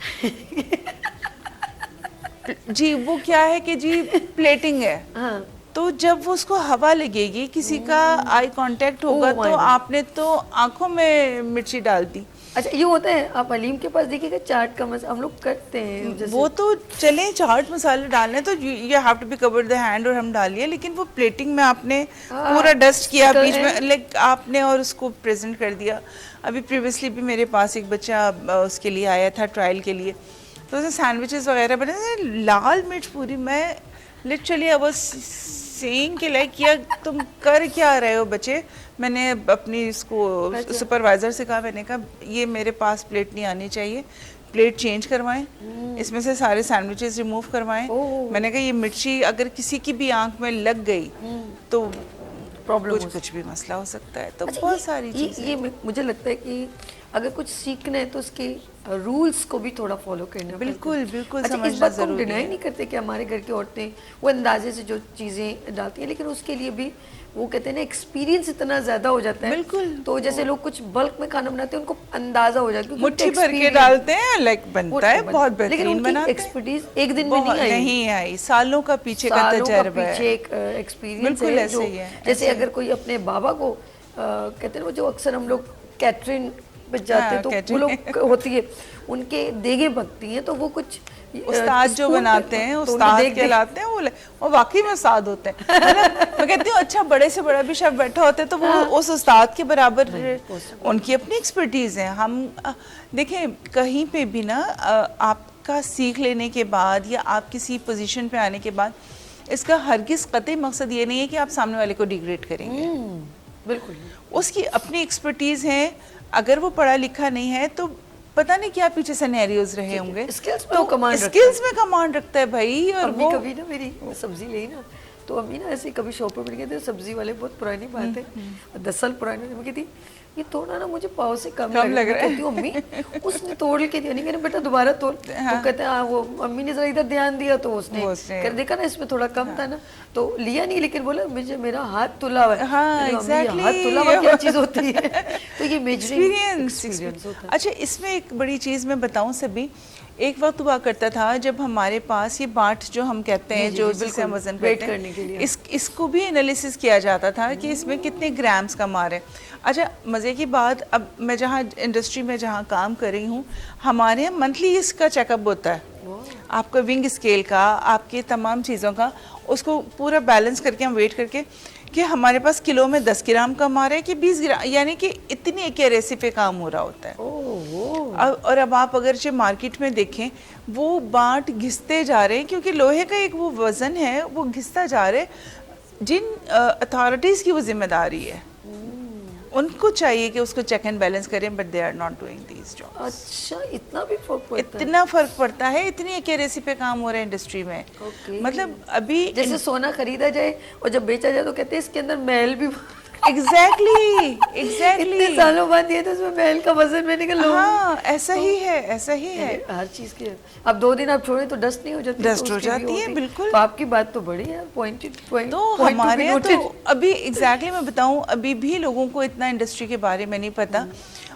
जी वो क्या है कि जी प्लेटिंग है, हाँ। तो जब वो उसको हवा लगेगी, किसी का आई कांटेक्ट होगा Oh my तो God. आपने तो आंखों में मिर्ची डाल दी। अच्छा ये होता है, आप अलीम के पास देखिएगा चाट का मसाला हम लोग करते हैं जैसे वो तो चलें चाट मसाले डालने तो you have to be covered the hand, और हम डालिए, लेकिन वो प्लेटिंग में आपने पूरा डस्ट किया बीच में, लाइक आपने और उसको प्रेजेंट कर दिया। अभी प्रीवियसली भी मेरे पास एक बच्चा उसके लिए आया था ट्रायल के लिए, तो उसने सैंडविचेस वगैरह बने, लाल मिर्च पूरी। मैं लिटरली आई वाज सेइंग कि लाइक यार तुम कर क्या रहे हो बच्चे। मैंने अपनी इसको सुपरवाइज़र से कहा, मैंने कहा ये मेरे पास प्लेट नहीं आनी चाहिए, प्लेट चेंज करवाएं, इसमें से सारे सैंडविचेस रिमूव करवाएं। मैंने कहा ये मिर्ची अगर किसी की भी आंख में लग गई तो प्रॉब्लम, कुछ भी मसला हो सकता है। तो बहुत सारी चीज़ें ये मुझे लगता है कि अगर कुछ सीखना है तो उसके रूल्स को भी थोड़ा फॉलो करना। बिल्कुल बिल्कुल अच्छा, इस समझना बात को हम ज़रूरी डिनाई है। नहीं करते कि हमारे घर की औरतें वो अंदाजे से जो चीज़ें डालती हैं, लेकिन उसके लिए भी वो कहते हैं ना एक्सपीरियंस इतना ज्यादा हो जाता है। बिल्कुल। तो जैसे लोग कुछ बल्क में खाना बनाते हैं उनको अंदाजा हो जाता है, मुट्ठी भर के डालते हैं, लाइक बनता है, बहुत लेकिन बेहतरीन उनकी बनाते हैं। एक्सपर्टीज एक दिन में नहीं आई, नहीं आई, सालों का पीछे का सालों का तजर्बा पीछे है। एक एक्सपीरियंस बिल्कुल है। ऐसे ही है, जैसे अगर कोई अपने बाबा को कहते हैं वो जो अक्सर हम लोग कैटरिंग पे जाते हैं तो वो catering। लोग होती है उनके देगे पकती हैं, तो वो कुछ उस्ताद जो स्पून बनाते पे- हैं, तो उनको उस्ताद देख- कहलाते हैं वो वाकई में उस्ताद होते हैं। मतलब मैं कहती हूँ अच्छा बड़े से बड़ा भी शेफ बैठा होता है तो वो उस उस्ताद के बराबर उनकी अपनी एक्सपर्टीज है। हम देखें कहीं पे भी ना आपका सीख लेने के बाद या आप किसी पोजीशन पे आने के बाद इसका हरगिज कतई मकसद ये नहीं है कि आप सामने वाले को डिग्रेड करेंगे। बिल्कुल उसकी अपनी एक्सपर्टीज है, अगर वो पढ़ा लिखा नहीं है तो पता नहीं क्या पीछे सिनेरियोज रहे होंगे। स्किल्स में वो कमांड स्किल्स में कमांड रखता है भाई। और अम्मी वो कभी ना मेरी सब्जी ली ना तो अम्मी ना ऐसे कभी शॉप पर मिल गए थे, सब्जी वाले बहुत पुरानी बात है 10 साल पुरानी, मैं कहती ये तोड़ा ना मुझे पाव से कम लग रहा है। कहती हूँ अम्मी उसने तोड़ के दिया नहीं, मैंने बेटा दोबारा तोड़। तो कहते हैं वो अम्मी ने जरा इधर ध्यान दिया तो उसने कर देखा ना इसमें थोड़ा कम था ना, तो लिया नहीं, लेकिन बोला मुझे मेरा हाथ तुला हुआ है। हाँ, मैंने कहा, अम्मी, exactly। हाथ तुला हुआ क्या चीज होती है? तो ये मेजरिंग एक्सपीरियंस होता है। अच्छा इसमें एक बड़ी चीज़ मैं बताऊं सभी, एक वक्त हुआ करता था जब हमारे पास ये बाट जो हम कहते हैं जो जिसे हम वजन करते हैं इसको भी एनालिसिस किया जाता था कि इसमें कितने ग्राम्स कम आ रहे हैं। अच्छा मज़े की बात, अब मैं जहाँ इंडस्ट्री में जहाँ काम कर रही हूँ हमारे यहाँ मंथली इसका चेकअप होता है, आपका विंग स्केल का, आपके तमाम चीज़ों का, उसको पूरा बैलेंस करके हम वेट करके कि हमारे पास किलो में 10 ग्राम कम आ रहा है कि 20 ग्राम, यानी कि इतनी एक्यूरेसी पे काम हो रहा होता है। और अब आप अगर जो मार्केट में देखें वो बाट घिसते जा रहे हैं क्योंकि लोहे का एक वो वजन है वो घिसता जा रहे हैं। जिन अथॉरिटीज़ की वो जिम्मेदारी है उनको चाहिए कि उसको चेक एंड बैलेंस करें, but they are not doing these jobs. अच्छा इतना भी फर्क पड़ता है? इतना फर्क पड़ता है, इतनी एक्यूरेसी पे काम हो रहा है इंडस्ट्री में। मतलब अभी जैसे सोना खरीदा जाए और जब बेचा जाए तो कहते हैं इसके अंदर महल भी एग्जैक्टली इतने सालों बाद ये तो उसमें महल का वजन मैंने कहा हाँ ऐसा ही है, ऐसा ही है। हर चीज के अब 2 दिन आप छोड़े तो डस्ट नहीं हो जाती, डस्ट हो जाती है बिल्कुल। तो आपकी बात तो बड़ी है, पॉइंटेड तो हमारे यहाँ तो अभी एग्जैक्टली मैं बताऊँ अभी भी लोगों को इतना इंडस्ट्री के बारे में नहीं पता।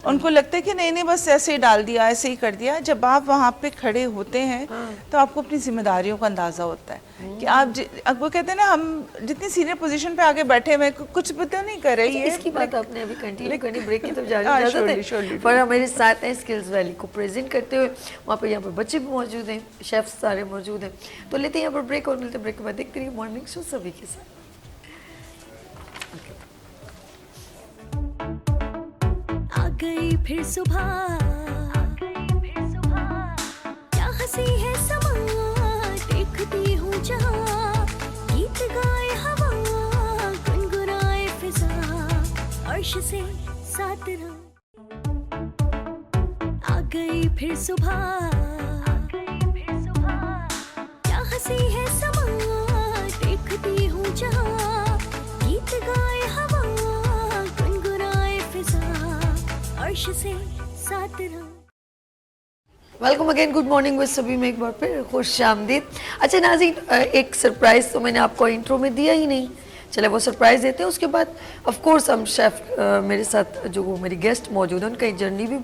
उनको लगता है कि नहीं बस ऐसे ही डाल दिया, ऐसे ही कर दिया। जब आप वहाँ पे खड़े होते हैं तो आपको अपनी जिम्मेदारियों का अंदाजा होता है कि आप वो कहते हैं ना हम जितनी सीनियर पोजीशन पे आगे बैठे हुए कुछ पता नहीं कर रही है। इसकी बात आपने अभी कंटिन्यू करनी, ब्रेक की तरफ जाने पर हमारे साथ हैं स्किल्स वैली को प्रेजेंट करते हुए, वहाँ पे यहाँ पर बच्चे भी मौजूद हैं, शेफ्स सारे मौजूद हैं। तो लेते हैं यहाँ पर ब्रेक और मिलते हैं ब्रेक के बाद। देखते रहिए मॉर्निंग शो सभी के साथ। आ गई फिर सुबह, क्या हंसी है समा, देखती हूँ जहाँ, गीत गाए हवा, गुनगुनाए फिजा, अर्श से साथ रंग। आ गई फिर सुबह, क्या हंसी है समा, देखती हूँ जहाँ, गीत गाए हवा, गुनगुनाए फिजा, अर्श से साथ रंग। Welcome again, good morning with सभी में एक बार फिर खुश आमदीद। अच्छा नाज़रीन, एक सरप्राइज़ तो मैंने आपको इंट्रो में दिया ही नहीं, चले वो सरप्राइज़ देते हैं। उसके बाद ऑफ कोर्स हम शेफ़ मेरे साथ जो वो मेरी गेस्ट मौजूद है उनका जर्नी भी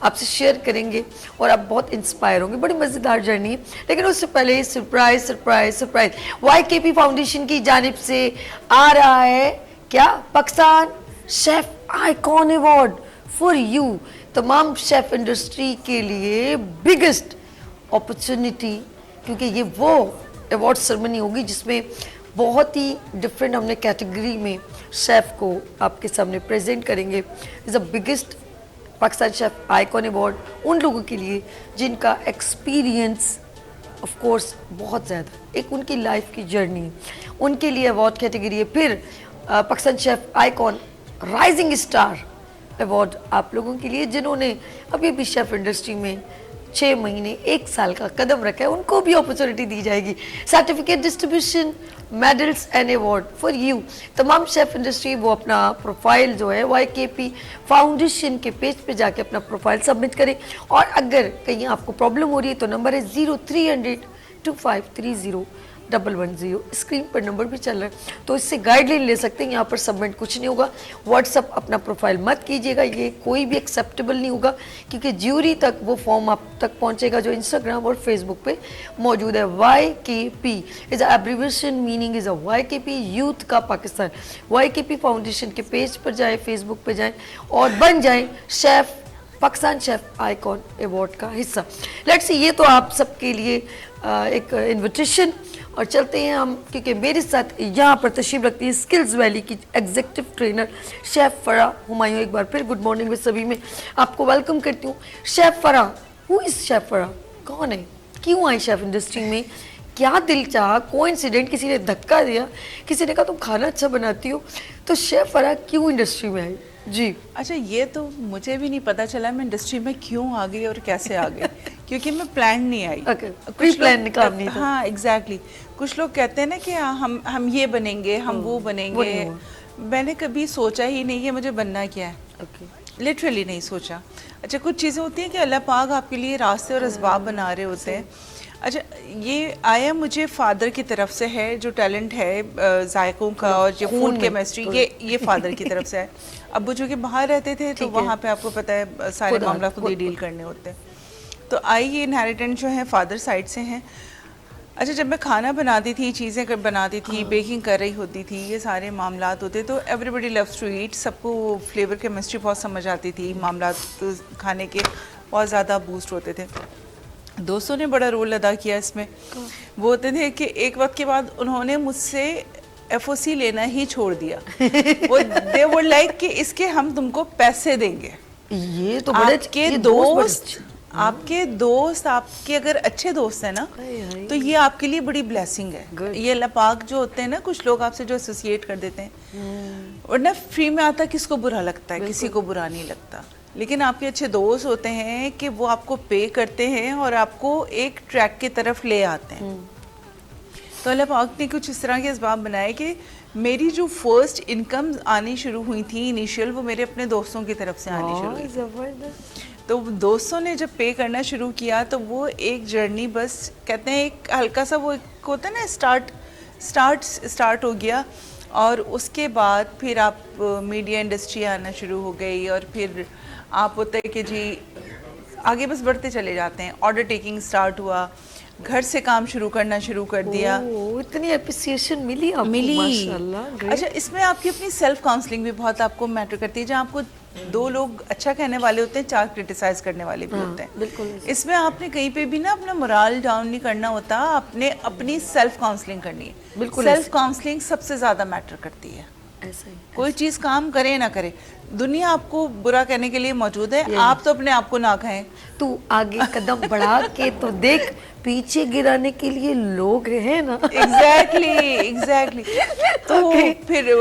आपसे शेयर करेंगे और आप बहुत इंस्पायर होंगे। बड़ी मज़ेदार जर्नी है, लेकिन उससे पहले surprise surprise surprise YKP foundation की जानिब से आ रहा है क्या, Pakistan chef icon award for you. तमाम शेफ़ इंडस्ट्री के लिए बिगेस्ट अपॉर्चुनिटी, क्योंकि ये वो अवार्ड सेरेमनी होगी जिसमें बहुत ही डिफरेंट हमने कैटेगरी में शेफ़ को आपके सामने प्रेजेंट करेंगे। Is the biggest Pakistan chef icon award उन लोगों के लिए जिनका एक्सपीरियंस ऑफ कोर्स बहुत ज़्यादा, एक उनकी लाइफ की जर्नी, उनके लिए अवार्ड कैटेगरी है। फिर Pakistan chef icon rising star award आप लोगों के लिए जिन्होंने अभी भी शेफ़ इंडस्ट्री में 6 महीने 1 साल का कदम रखा है, उनको भी अपॉर्चुनिटी दी जाएगी। Certificate distribution, medals and award for you. तमाम शेफ़ इंडस्ट्री वो अपना प्रोफाइल जो है YKP फाउंडेशन के पेज पे जाके अपना प्रोफाइल सबमिट करें। और अगर कहीं आपको प्रॉब्लम हो रही है तो नंबर है 0300 2530 9110 स्क्रीन पर नंबर भी चल रहा है, तो इससे गाइडलाइन ले सकते हैं। यहाँ पर सबमिट कुछ नहीं होगा, व्हाट्सअप अपना प्रोफाइल मत कीजिएगा, ये कोई भी एक्सेप्टेबल नहीं होगा, क्योंकि ज्यूरी तक वो फॉर्म आप तक पहुँचेगा जो इंस्टाग्राम और फेसबुक पे मौजूद है। YKP is abbreviation meaning is YKP youth का पाकिस्तान। YKP फाउंडेशन के पेज पर जाएं, फेसबुक पे जाएं और बन जाएं chef, Pakistan chef icon award का हिस्सा। लेट्स सी, ये तो आप सबके लिए एक इनविटेशन। और चलते हैं हम, क्योंकि मेरे साथ यहाँ पर तशरीफ रखती है स्किल्स वैली की एग्जीक्यूटिव ट्रेनर शेफ फरा हुमायूं। एक बार फिर गुड मॉर्निंग में सभी में आपको वेलकम करती हूँ। शेफ फरा, हु इज शेफ फरा, कौन है, क्यों आई शेफ इंडस्ट्री में, क्या दिल चाहा, कोइंसिडेंट, किसी ने धक्का दिया, किसी ने कहा तुम खाना अच्छा बनाती हो, तो शेफ फरा क्यों इंडस्ट्री में आई जी? अच्छा, ये तो मुझे भी नहीं पता चला मैं इंडस्ट्री में क्यों आ गई और कैसे आ गई, क्योंकि मैं प्लान नहीं आई। प्री प्लान काम नहीं था। हाँ एग्जैक्टली, कुछ लोग कहते हैं ना कि हम ये बनेंगे, हम वो बनेंगे, मैंने कभी सोचा ही नहीं कि मुझे बनना क्या है, लिटरली नहीं सोचा। अच्छा, कुछ चीज़ें होती हैं कि अल्लाह पाक आपके लिए रास्ते और असबाब बना रहे होते हैं। अच्छा, ये आया मुझे फादर की तरफ से है, जो टैलेंट है जायकों का और ये फूड केमिस्ट्री, ये फादर की तरफ से है। अब्बू जो कि बाहर रहते थे तो वहाँ पे आपको पता है सारे मामला खुद ही डील करने होते हैं, तो आई ये इनहेरिटेंस जो है फादर साइड से हैं। अच्छा, जब मैं खाना बनाती थी, चीज़ें बनाती थी, बेकिंग कर रही होती थी, ये सारे मामलात होते, तो एवरीबडी लव्स टू ईट, सबको फ्लेवर केमिस्ट्री बहुत समझ आती थी, मामलात खाने के बहुत ज़्यादा बूस्ट होते थे। दोस्तों ने बड़ा रोल अदा किया इसमें। वो होते थे कि एक वक्त के बाद उन्होंने मुझसे FOC लेना ही छोड़ दिया। वो दे वर लाइक कि इसके हम तुमको पैसे देंगे। ये तो बड़े आपके दोस्त, आपके दोस्त आपके अगर अच्छे दोस्त हैं ना, तो ये आपके लिए बड़ी ब्लेसिंग है। ये अल्लाह पाक जो होते हैं ना, कुछ लोग आपसे जो एसोसिएट कर देते हैं, वरना फ्री में आता किसको बुरा लगता है, किसी को बुरा नहीं लगता, लेकिन आपके अच्छे दोस्त होते हैं कि वो आपको पे करते हैं और आपको एक ट्रैक की तरफ ले आते हैं। तो अल्लाह पाक ने कुछ इस तरह के असबाब बनाए कि मेरी जो फर्स्ट इनकम आनी शुरू हुई थी इनिशियल, वो मेरे अपने दोस्तों की तरफ से आनी शुरू हुई। जबरदस्त। तो दोस्तों ने जब पे करना शुरू किया तो वो एक जर्नी, बस कहते हैं एक हल्का सा वो एक होता है ना स्टार्ट हो गया, और उसके बाद फिर आप मीडिया इंडस्ट्री आना शुरू हो गई, और फिर आप होता है कि जी आगे बस बढ़ते चले जाते हैं। ऑर्डर टेकिंग स्टार्ट हुआ, घर से काम शुरू करना शुरू कर दिया। इतनी एप्रिसिएशन मिली आपको, मिली माशाल्लाह। अच्छा, इसमें आपकी अपनी सेल्फ काउंसलिंग भी बहुत आपको मैटर करती है, जहाँ आपको 2 लोग अच्छा कहने वाले होते हैं, 4 क्रिटिसाइज करने वाले भी होते हैं। बिल्कुल। इसमें आपने कहीं पे भी ना अपना मोराल डाउन नहीं करना होता, आपने अपनी सेल्फ काउंसलिंग करनी है। बिल्कुल, सेल्फ काउंसलिंग सबसे ज्यादा मैटर करती है। ऐसा ही। कोई चीज काम करे ना करे, दुनिया आपको बुरा कहने के लिए मौजूद है, आप तो अपने आप को ना कहें। तू आगे कदम बढ़ा के तो देख, पीछे गिराने के लिए लोग हैं ना। एग्जैक्टली। तो फिर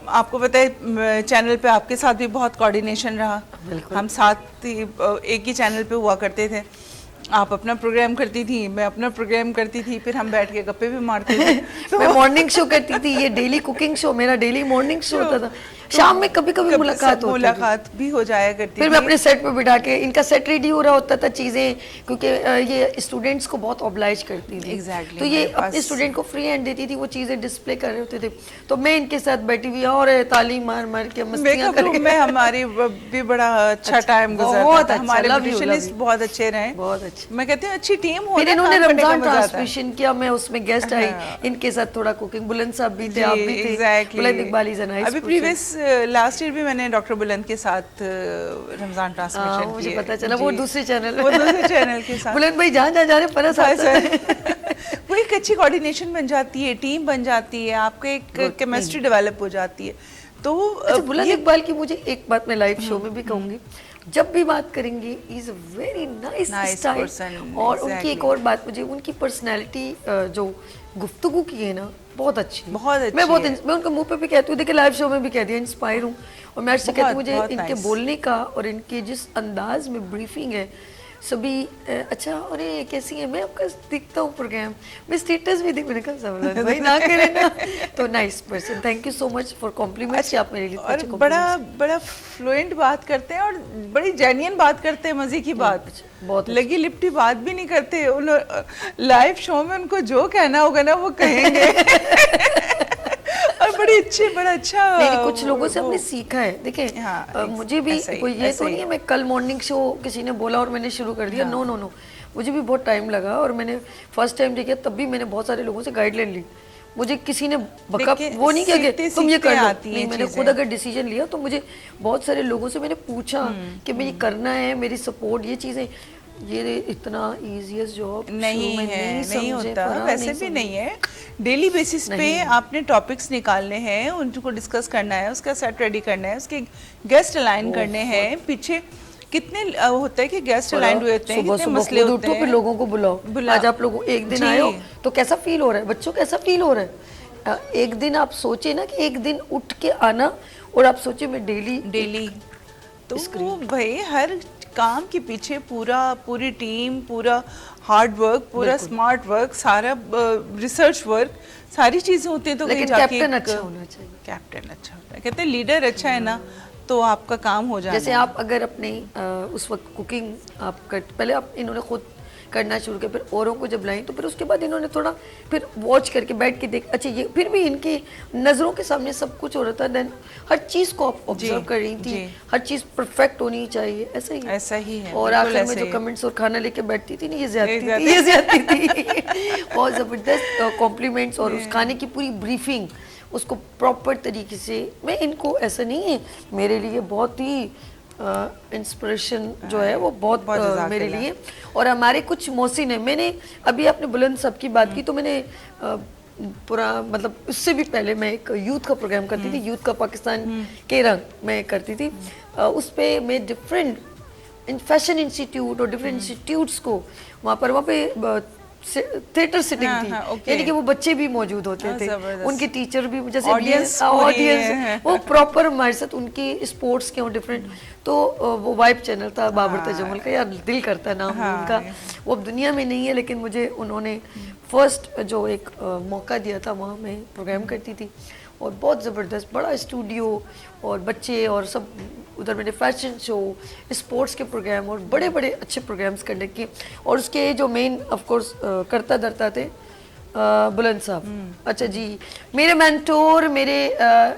आपको पता है चैनल पे आपके साथ भी बहुत कोऑर्डिनेशन रहा, हम साथ ही एक ही चैनल पे हुआ करते थे। आप अपना प्रोग्राम करती थी, मैं अपना प्रोग्राम करती थी, फिर हम बैठ के गप्पे भी मारते थे। तो मैं मॉर्निंग शो करती थी, ये डेली कुकिंग शो, मेरा डेली मॉर्निंग शो होता था। शाम में कभी कभी मुलाकात भी हो जाया करती फिर मैं अपने सेट पे बिठा के, इनका सेट रेडी हो रहा होता था, चीजें, क्योंकि ये स्टूडेंट्स को बहुत ऑब्लाइज करती थी। Exactly, तो ये अपने स्टूडेंट को फ्री हैंड देती थी, वो चीजें डिस्प्ले कर रहे होते थे, तो मैं इनके साथ बैठी हुई और ताली मार मार के मस्तियां करके। मैं हमारी भी बड़ा अच्छा टाइम गुजरा था। हमारे ब्यूटिशियनिस्ट बहुत अच्छे रहे, बहुत अच्छे। मैं कहती हूँ अच्छी टीम हो। फिर इन्होंने रमजान ट्रांसमिशन किया, मैं उसमें गेस्ट आई, इनके साथ थोड़ा कुकिंग, बुलंद साहब भी थे, आप भी थे, बुलंद इकबाली जनाई। अभी प्रीवियस लास्ट ईयर भी मैंने डॉक्टर बुलंद के साथ रमजान ट्रांसमिशन किया, मुझे पता चला, वो दूसरे चैनल के साथ। बुलंद भाई जहाँ जहाँ जा रहे परस आता है। वो एक अच्छी कोऑर्डिनेशन बन जाती है, टीम बन जाती है, आपके एक केमिस्ट्री डेवलप हो जाती है। तो बुलंद इकबाल की मुझे एक बात मैं लाइव शो में भी कहूंगी, जब भी बात करेंगे, is a very nice person. और उनकी एक और बात, मुझे उनकी पर्सनैलिटी जो गुफ्तगू की है ना, बहुत अच्छी, मैं उनके मुंह पे भी कहती हूँ, देखिए लाइव शो में भी कहती हूँ, इंस्पायर हूँ। और मैं कहती हूँ मुझे इनके बोलने का और इनके जिस अंदाज में ब्रीफिंग है, सभी अच्छा और ये कैसी है, मैं आपका दिखता हूँ प्रोग्राम, मैं स्टेटस भी देख, मैंने कहा जबरदस्त भाई ना करे ना। तो nice person, thank you so much for compliments, आप मेरे लिए इतने और अच्छे बड़ा compliments। बड़ा फ्लुएंट बात करते हैं और बड़ी जेन्युइन बात करते हैं, मजे की बात, बहुत लगी लिपटी बात भी नहीं करते। लाइव शो में उनको जो कहना होगा ना वो कहेंगे। और बड़ी अच्छी, बड़ा अच्छा। नहीं, कुछ लोगों से हमने सीखा है, देखिए हाँ, मुझे भी ऐसा ही, कोई ये ऐसा तो ही। नहीं है मैं कल मॉर्निंग शो किसी ने बोला और मैंने शुरू कर दिया, नो नो नो, मुझे भी बहुत टाइम लगा और मैंने फर्स्ट टाइम देखा तब भी मैंने बहुत सारे लोगों से गाइडलाइन ली, मुझे किसी ने बकअप देखिए, वो नहीं किया कि सीखते तुम ये कर सीखते लो, आती हैं नहीं, मैंने चीजें। खुद अगर डिसीजन लिया तो मुझे बहुत सारे लोगों से मैंने पूछा कि मैं ये करना है, मेरी सपोर्ट, ये चीजें, ये इतना इजीएस्ट जॉब नहीं है, नहीं होता, वैसे भी नहीं है। डेली बेसिस पे आपने टॉपिक्स निकालने हैं, उनको डिस्कस करना है, उसका सेट रेडी करना है, उसके गेस्ट अलाइन करने हैं, पीछे कितने होता है कि गेस्ट अलाइन हुए होते हैं, सुबह कितने सुबह मसले खुद होते उठो, फिर हैं। लोगों को बुलाओ, आज आप लोग एक दिन जी। आए हो तो कैसा फील हो रहा है, बच्चों कैसा फील हो रहा है, एक दिन आप सोचे ना कि एक दिन उठ के आना, और आप सोचे मैं डेली तो वो भाई हर काम के पीछे पूरी टीम, पूरा हार्ड वर्क, पूरा स्मार्ट वर्क, सारा रिसर्च वर्क, सारी चीजें होती हैं। तो लेकिन कहीं जाके कैप्टन अच्छा होना चाहिए, कैप्टन अच्छा होता है, कहते हैं लीडर अच्छा है ना तो आपका काम हो जाना जैसे है। आप अगर अपने उस वक्त कुकिंग आप पहले आप इन्होंने खुद करना शुरू किया, फिर औरों को जब लाई तो फिर उसके बाद इन्होंने थोड़ा फिर वॉच करके बैठ के देख, अच्छा ये फिर भी इनकी नज़रों के सामने सब कुछ हो रहा था, देन हर चीज़ को आप ऑब्जर्व कर रही थी, हर चीज़ परफेक्ट होनी चाहिए, ऐसा ही है। और आखिर में जो कमेंट्स और खाना लेके बैठती थी ना, ये ज्यादती थी। बहुत ज़बरदस्त कॉम्प्लीमेंट्स और उस खाने की पूरी ब्रीफिंग, उसको प्रॉपर तरीके से, मैं इनको ऐसा नहीं है, मेरे लिए बहुत ही इंस्पिरेशन जो है वो बहुत मेरे लिए, और हमारे कुछ मोहसिन है, मैंने अभी आपने बुलंद साहब की बात की तो मैंने पूरा मतलब उससे भी पहले मैं एक यूथ का प्रोग्राम करती थी, यूथ का पाकिस्तान के रंग मैं करती थी, उस पर मैं डिफरेंट फैशन इंस्टीट्यूट और डिफरेंट इंस्टीट्यूट्स को वहाँ पे थिएटर सिटिंग थी, यानी कि वो बच्चे भी मौजूद होते थे, उनके टीचर भी, जैसे ऑडियंस वो प्रॉपर हमारे साथ, उनकी स्पोर्ट्स के डिफरेंट, तो वो वाइब चैनल था बाबर तजम्मुल का, यार दिल करता है नाम उनका, वो अब दुनिया में नहीं है, लेकिन मुझे उन्होंने फर्स्ट जो एक मौका दिया था, वहाँ मैं प्रोग्राम करती थी, और बहुत ज़बरदस्त बड़ा स्टूडियो और बच्चे और सब उधर, मैंने फैशन शो, स्पोर्ट्स के प्रोग्राम और बड़े बड़े अच्छे प्रोग्राम्स करने किए, और उसके जो मेन ऑफ कोर्स करता धरता थे बुलंद साहब। अच्छा जी, मेरे मेंटोर, मेरे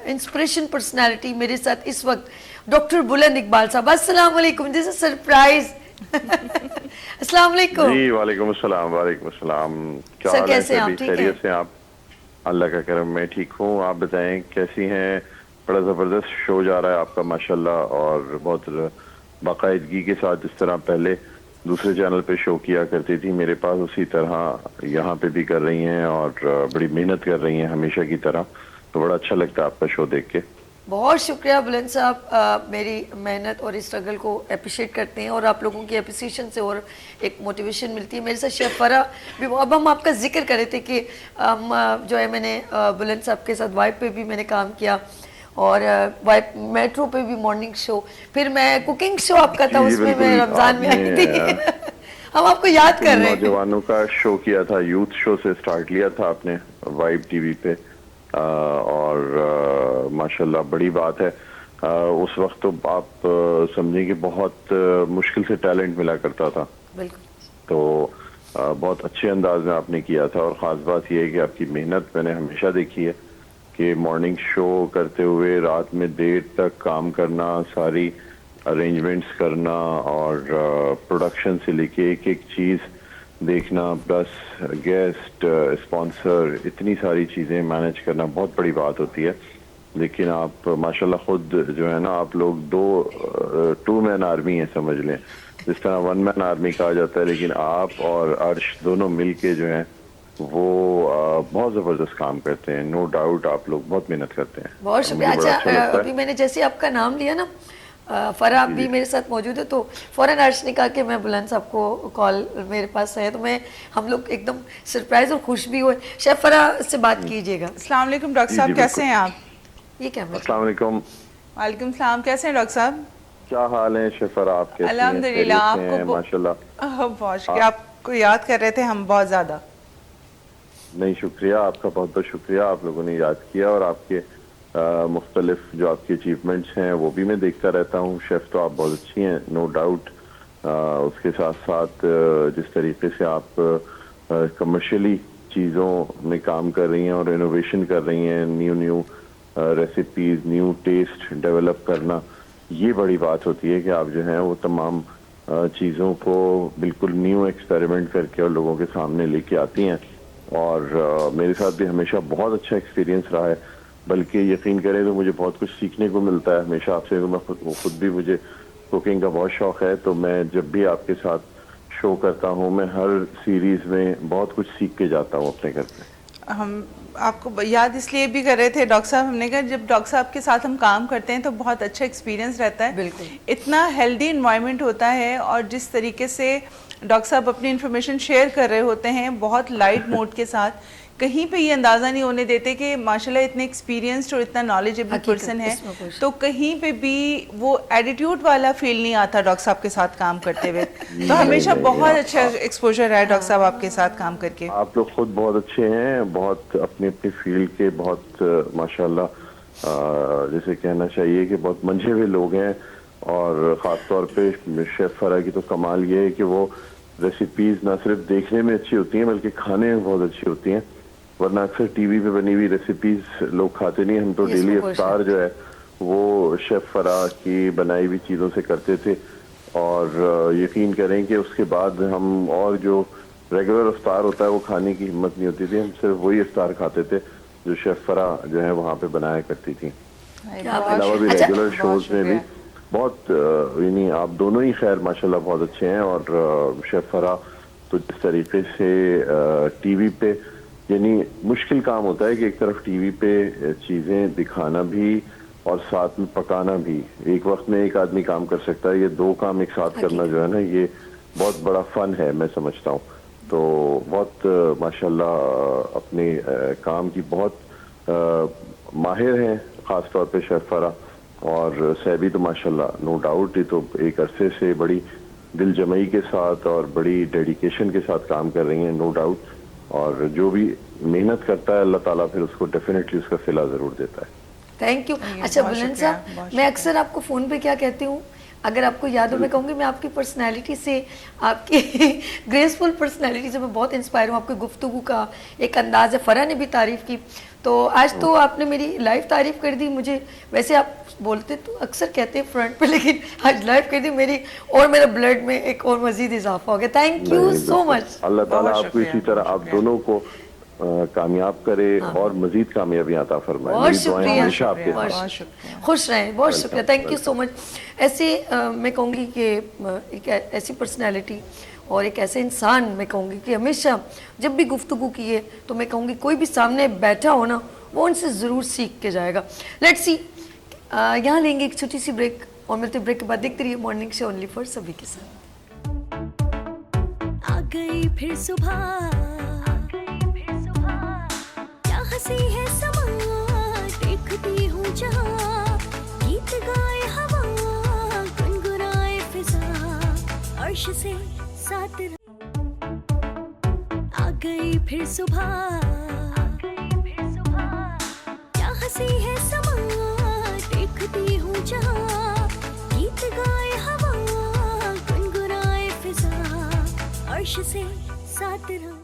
इंस्पिरेशन पर्सनालिटी मेरे साथ इस वक्त डॉक्टर बुलंद इकबाल साहब। अस्सलाम वालेकुम, दिस इज सरप्राइज। अस्सलाम वालेकुम जी। वालेकुम अस्सलाम, वालेकुम अस्सलाम। क्या सर हाल है? कैसे हैं आप? सभी ठीक है खैरियत से? आप? अल्लाह का करम, मैं ठीक हूँ, आप बताएं कैसी हैं? बड़ा ज़बरदस्त शो जा रहा है आपका माशाल्लाह, और बहुत बाकायदगी के साथ जिस तरह पहले दूसरे चैनल पे शो किया करती थी मेरे पास, उसी तरह यहाँ पे भी कर रही हैं, और बड़ी मेहनत कर रही हैं हमेशा की तरह, तो बड़ा अच्छा लगता है आपका शो देख के। बहुत शुक्रिया बुलंद साहब, मेरी मेहनत और स्ट्रगल को अप्रिशिएट करते हैं, और आप लोगों की अप्रिसिएशन से और एक मोटिवेशन मिलती है। मेरे साथ शेफ फरा भी, अब हम आपका जिक्र कर रहे थे कि जो है मैंने बुलंद साहब के साथ वाइब पे भी मैंने काम किया, और वाइब मेट्रो पे भी मॉर्निंग शो, फिर मैं कुकिंग शो आपका था, उसमें मैं रमज़ान में आई थी। हम आपको याद कर रहे हैं। नौजवानों का शो किया था, यूथ शो से स्टार्ट लिया था आपने वाइब टीवी पे, और माशाल्लाह बड़ी बात है। उस वक्त तो आप समझें कि बहुत मुश्किल से टैलेंट मिला करता था, तो बहुत अच्छे अंदाज में आपने किया था, और ख़ास बात यह है कि आपकी मेहनत मैंने हमेशा देखी है कि मॉर्निंग शो करते हुए रात में देर तक काम करना, सारी अरेंजमेंट्स करना, और प्रोडक्शन से लेके एक एक चीज़ देखना, प्लस गेस्ट, स्पॉन्सर, इतनी सारी चीज़ें मैनेज करना बहुत बड़ी बात होती है। लेकिन आप माशाल्लाह खुद जो है ना, आप लोग टू मैन आर्मी है समझ लें, जिस तरह वन मैन आर्मी कहा जाता है, लेकिन आप और अर्श दोनों मिलके जो हैं वो बहुत ज़बरदस्त काम करते हैं। नो डाउट आप लोग बहुत मेहनत करते हैं। बहुत शुक्रिया। अच्छा, अभी मैंने जैसे आपका नाम लिया ना, फरा भी मेरे साथ मौजूद है, तो फौरन अर्श ने कहा कि मैं बुलंद साहब को कॉल मेरे पास है, तो हम लोग एकदम सरप्राइज और खुश भी हुए। शेफ फरा से बात कीजिएगा। अस्सलाम वालेकुम डॉक्टर साहब, कैसे हैं आप? ये क्या? अस्सलाम वालेकुम। वालेकुम सलाम, कैसे हैं डॉक्टर साहब? क्या हाल है शेफर, आप कैसे हैं? अल्हम्दुलिल्लाह, खैरियत से हैं? आपको माशाल्लाह। बहुत शुक्रिया, आपको याद कर रहे थे हम बहुत ज्यादा। नहीं, शुक्रिया आपका, बहुत बहुत शुक्रिया, आप लोगों ने याद किया। और आपके मुख्तलिफ जो आपकी अचीवमेंट्स हैं वो भी मैं देखता रहता हूँ। शेफ तो आप बहुत अच्छी हैं, नो डाउट। उसके साथ साथ जिस तरीके से आप कमर्शियली चीज़ों में काम कर रही हैं और इनोवेशन कर रही हैं, new recipes, new taste develop करना, ये बड़ी बात होती है कि आप जो हैं वो तमाम चीज़ों को बिल्कुल न्यू एक्सपेरिमेंट करके और लोगों के सामने लेके आती हैं। और मेरे साथ भी हमेशा बहुत अच्छा एक्सपीरियंस रहा है, बल्कि यकीन करें तो मुझे बहुत कुछ सीखने को मिलता है हमेशा आपसे। तो मैं खुद भी, मुझे कुकिंग का बहुत शौक है, तो मैं जब भी आपके साथ शो करता हूँ मैं हर सीरीज में बहुत कुछ सीख के जाता हूँ अपने घर पे। हम आपको याद इसलिए भी कर रहे थे डॉक्टर साहब, हमने कहा जब डॉक्टर साहब के साथ हम काम करते हैं तो बहुत अच्छा एक्सपीरियंस रहता है। बिल्कुल। इतना हेल्दी इन्वायरमेंट होता है और जिस तरीके से डॉक्टर साहब अपनी इन्फॉर्मेशन शेयर कर रहे होते हैं बहुत लाइट मोड के साथ, कहीं पे ये अंदाज़ा नहीं होने देते कि माशाल्लाह इतने एक्सपीरियंस्ड और इतना नॉलेजेबल पर्सन है, तो कहीं पे भी वो एटीट्यूड वाला फील नहीं आता डॉक्टर साहब के साथ काम करते हुए। तो हमेशा बहुत अच्छा एक्सपोजर है डॉक्टर साहब आपके साथ काम करके। आप लोग खुद बहुत अच्छे हैं, बहुत अपनी अपनी फील्ड के बहुत माशाल्लाह जैसे कहना चाहिए कि बहुत मंझे हुए लोग हैं। और ख़ास तौर पे शेफ फरा की तो कमाल ये है कि वो रेसिपीज़ ना सिर्फ देखने में अच्छी होती हैं बल्कि खाने में बहुत अच्छी होती हैं। वरना अक्सर टीवी पे बनी हुई रेसिपीज़ लोग खाते नहीं। हम तो डेली इफ्तार जो है वो शेफ फरा की बनाई हुई चीज़ों से करते थे। और यकीन करें कि उसके बाद हम और जो रेगुलर इफ्तार होता है वो खाने की हिम्मत नहीं होती थी, हम सिर्फ वही इफ्तार खाते थे जो शेफ फरा जो है वहाँ पे बनाया करती थी। अलावा भी रेगुलर शोज में भी बहुत यानी आप दोनों ही खैर माशाल्लाह बहुत अच्छे हैं। और शेफ फरा तो जिस तरीके से टीवी पे, यानी मुश्किल काम होता है कि एक तरफ टीवी पे चीज़ें दिखाना भी और साथ में पकाना भी। एक वक्त में एक आदमी काम कर सकता है, ये दो काम एक साथ करना जो है ना, ये बहुत बड़ा फन है मैं समझता हूँ। तो बहुत माशाल्लाह अपने काम की बहुत माहिर हैं, ख़ास तौर पे शेफ फरा। और सैबी तो माशाल्लाह नो डाउट, ये तो एक अरसे से बड़ी दिल जमई के साथ और बड़ी डेडिकेशन के साथ काम कर रही हैं, नो डाउट। और जो भी मेहनत करता है अल्लाह ताला फिर उसको डेफिनेटली उसका सिला ज़रूर देता है। Thank you. अच्छा बुलंद साहब, मैं अक्सर आपको फ़ोन पे क्या कहती हूँ, अगर आपको याद हो मैं कहूँगी मैं आपकी पर्सनैलिटी से, आपकी ग्रेसफुल पर्सनैलिटी से मैं बहुत इंस्पायर हूँ। आपकी गुफ्तगू का एक अंदाज़ है, फ़रा ने भी तारीफ़ की, तो आज तो आपने मेरी लाइव तारीफ़ कर दी। मुझे वैसे आप बोलते तो अक्सर कहते हैं फ्रंट पे, लेकिन आज लाइव कर दी मेरी, और मेरे ब्लड में एक और मज़ीद इजाफा हो गया। Thank you so much. Allah ताला आपको इसी तरह आप दोनों को कामयाब करे और मजीद कामयाबियां अता फरमाए। बहुत मेरी दुआएं शुक्रिया, हमेशा आपके बहुत साथ। शुक्रिया, खुश रहें, बहुत शुक्रिया, थैंक यू सो मच। ऐसे मैं कहूँगी कि एक ऐसी पर्सनैलिटी और एक ऐसे इंसान मैं कहूँगी कि हमेशा जब भी गुफ्तगू की है तो मैं कहूँगी कोई भी सामने बैठा हो ना वो उनसे ज़रूर सीख के जाएगा। लेट्स सी, यहाँ लेंगे एक छोटी सी ब्रेक और मिलते ब्रेक के बाद देखते रहिए मॉर्निंग शो ओनली फॉर सभी के साथ। आ गई फिर सुबह, क्या हंसी है समा, देखती हूँ जहाँ, गीत गाए हवा, गुनगुनाए फिजा, अर्श से साथ आ गई फिर सुबह, क्या हंसी है समा, देखती हूँ जहाँ, गीत गाए हवा, गुनगुनाए फिजा, अर्श से साथ रहा।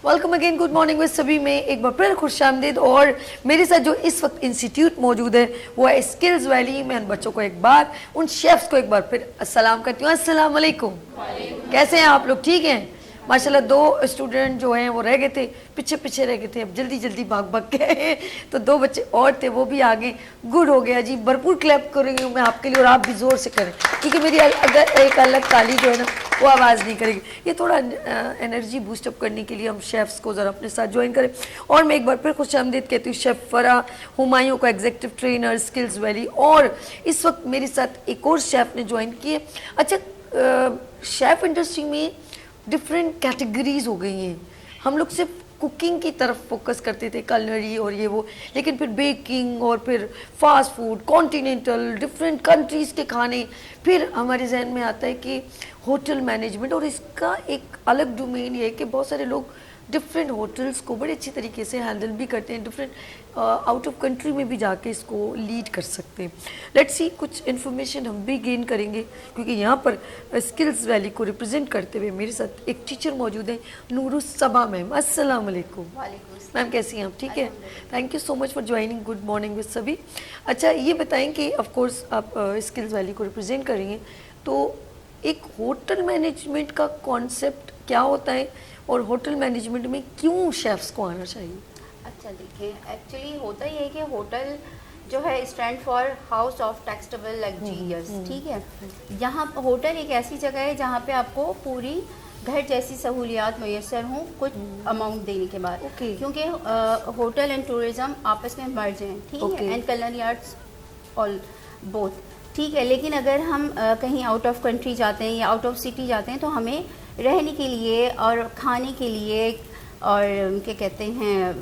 Welcome again, good morning with सभी में एक बार फिर खुशामदीद। और मेरे साथ जो इस वक्त इंस्टीट्यूट मौजूद है वो है स्किल्स वैली। मैं उन बच्चों को एक बार, उन शेफ्स को एक बार फिर अस्सलाम करती हूँ। अस्सलाम वालेकुम, कैसे हैं आप लोग? ठीक हैं माशाल्लाह। दो स्टूडेंट जो हैं वो रह गए थे, पीछे पीछे रह गए थे, अब जल्दी जल्दी भाग भाग के तो दो बच्चे और थे वो भी आगे, गुड हो गया जी। भरपूर क्लैप करेंगे मैं आपके लिए और आप भी ज़ोर से करें, क्योंकि मेरी अगर एक अलग ताली जो है ना वो आवाज़ नहीं करेगी। ये थोड़ा एनर्जी बूस्टअप करने के लिए हम शेफ़्स को ज़रा अपने साथ ज्वाइन करें। और मैं एक बार फिर खुशामदीद कहती हूँ शेफ़ फरा हुमायूं को, एग्जीक्यूटिव ट्रेनर स्किल्स वैली। और इस वक्त मेरे साथ एक और शेफ़ ने ज्वाइन की है। अच्छा, शेफ़ इंडस्ट्री में डिफरेंट कैटेगरीज हो गई हैं। हम लोग सिर्फ कुकिंग की तरफ फोकस करते थे, कलनरी और ये वो, लेकिन फिर बेकिंग और फिर fast food, continental, different countries के खाने, फिर हमारे जहन में आता है कि होटल मैनेजमेंट, और इसका एक अलग डोमेन ये है कि बहुत सारे लोग डिफरेंट होटल्स को बड़े अच्छी तरीके से हैंडल भी करते हैं, डिफरेंट आउट ऑफ कंट्री में भी जाके इसको लीड कर सकते हैं। लेट्स सी, कुछ इन्फॉर्मेशन हम भी गेन करेंगे, क्योंकि यहाँ पर स्किल्स वैली को रिप्रेजेंट करते हुए मेरे साथ एक टीचर मौजूद हैं, नूरुस्सबा मैम। अस्सलाम वालेकुम मैम, कैसी हैं आप? ठीक है, thank you so much for joining. Good morning with सभी। अच्छा, ये बताएं कि ऑफ कोर्स आप स्किल्स वैली को रिप्रेजेंट कर रही हैं, तो एक होटल मैनेजमेंट का कॉन्सेप्ट क्या होता है और होटल मैनेजमेंट में क्यों शेफ्स को आना चाहिए? अच्छा, देखिए, एक्चुअली होता ये है कि होटल जो है stand for house of taxable luxurious, ठीक है। यहाँ होटल एक ऐसी जगह है जहाँ पे आपको पूरी घर जैसी सहूलियात मैसर हों कुछ अमाउंट देने के बाद, क्योंकि होटल एंड टूरिज्म आपस में मर्ज हैं, ठीक है, and culinary arts all both, ठीक है। लेकिन अगर हम कहीं आउट ऑफ कंट्री जाते हैं या आउट ऑफ सिटी जाते हैं तो हमें रहने के लिए और खाने के लिए और क्या कहते हैं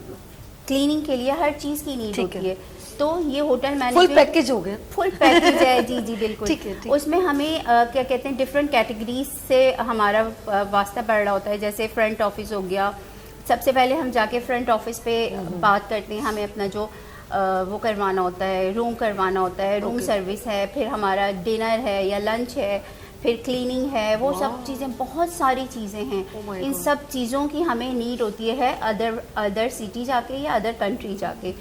क्लीनिंग के लिए हर चीज़ की नीड होती है। तो ये होटल मैनेजमेंट फुल पैकेज हो गया, फुल पैकेज है। जी जी बिल्कुल, ठीक है। उसमें हमें क्या कहते हैं डिफरेंट कैटेगरीज से हमारा वास्ता पड़ रहा होता है। जैसे फ्रंट ऑफिस हो गया, सबसे पहले हम जाके फ्रंट ऑफिस पे बात करते हैं, हमें अपना जो वो करवाना होता है, रूम करवाना होता है, रूम सर्विस है, फिर हमारा डिनर है या लंच है, फिर क्लीनिंग है, वो सब चीज़ें, बहुत सारी चीज़ें हैं। इन सब चीज़ों की हमें नीड होती है अदर सिटी जाके या अदर कंट्री जाके।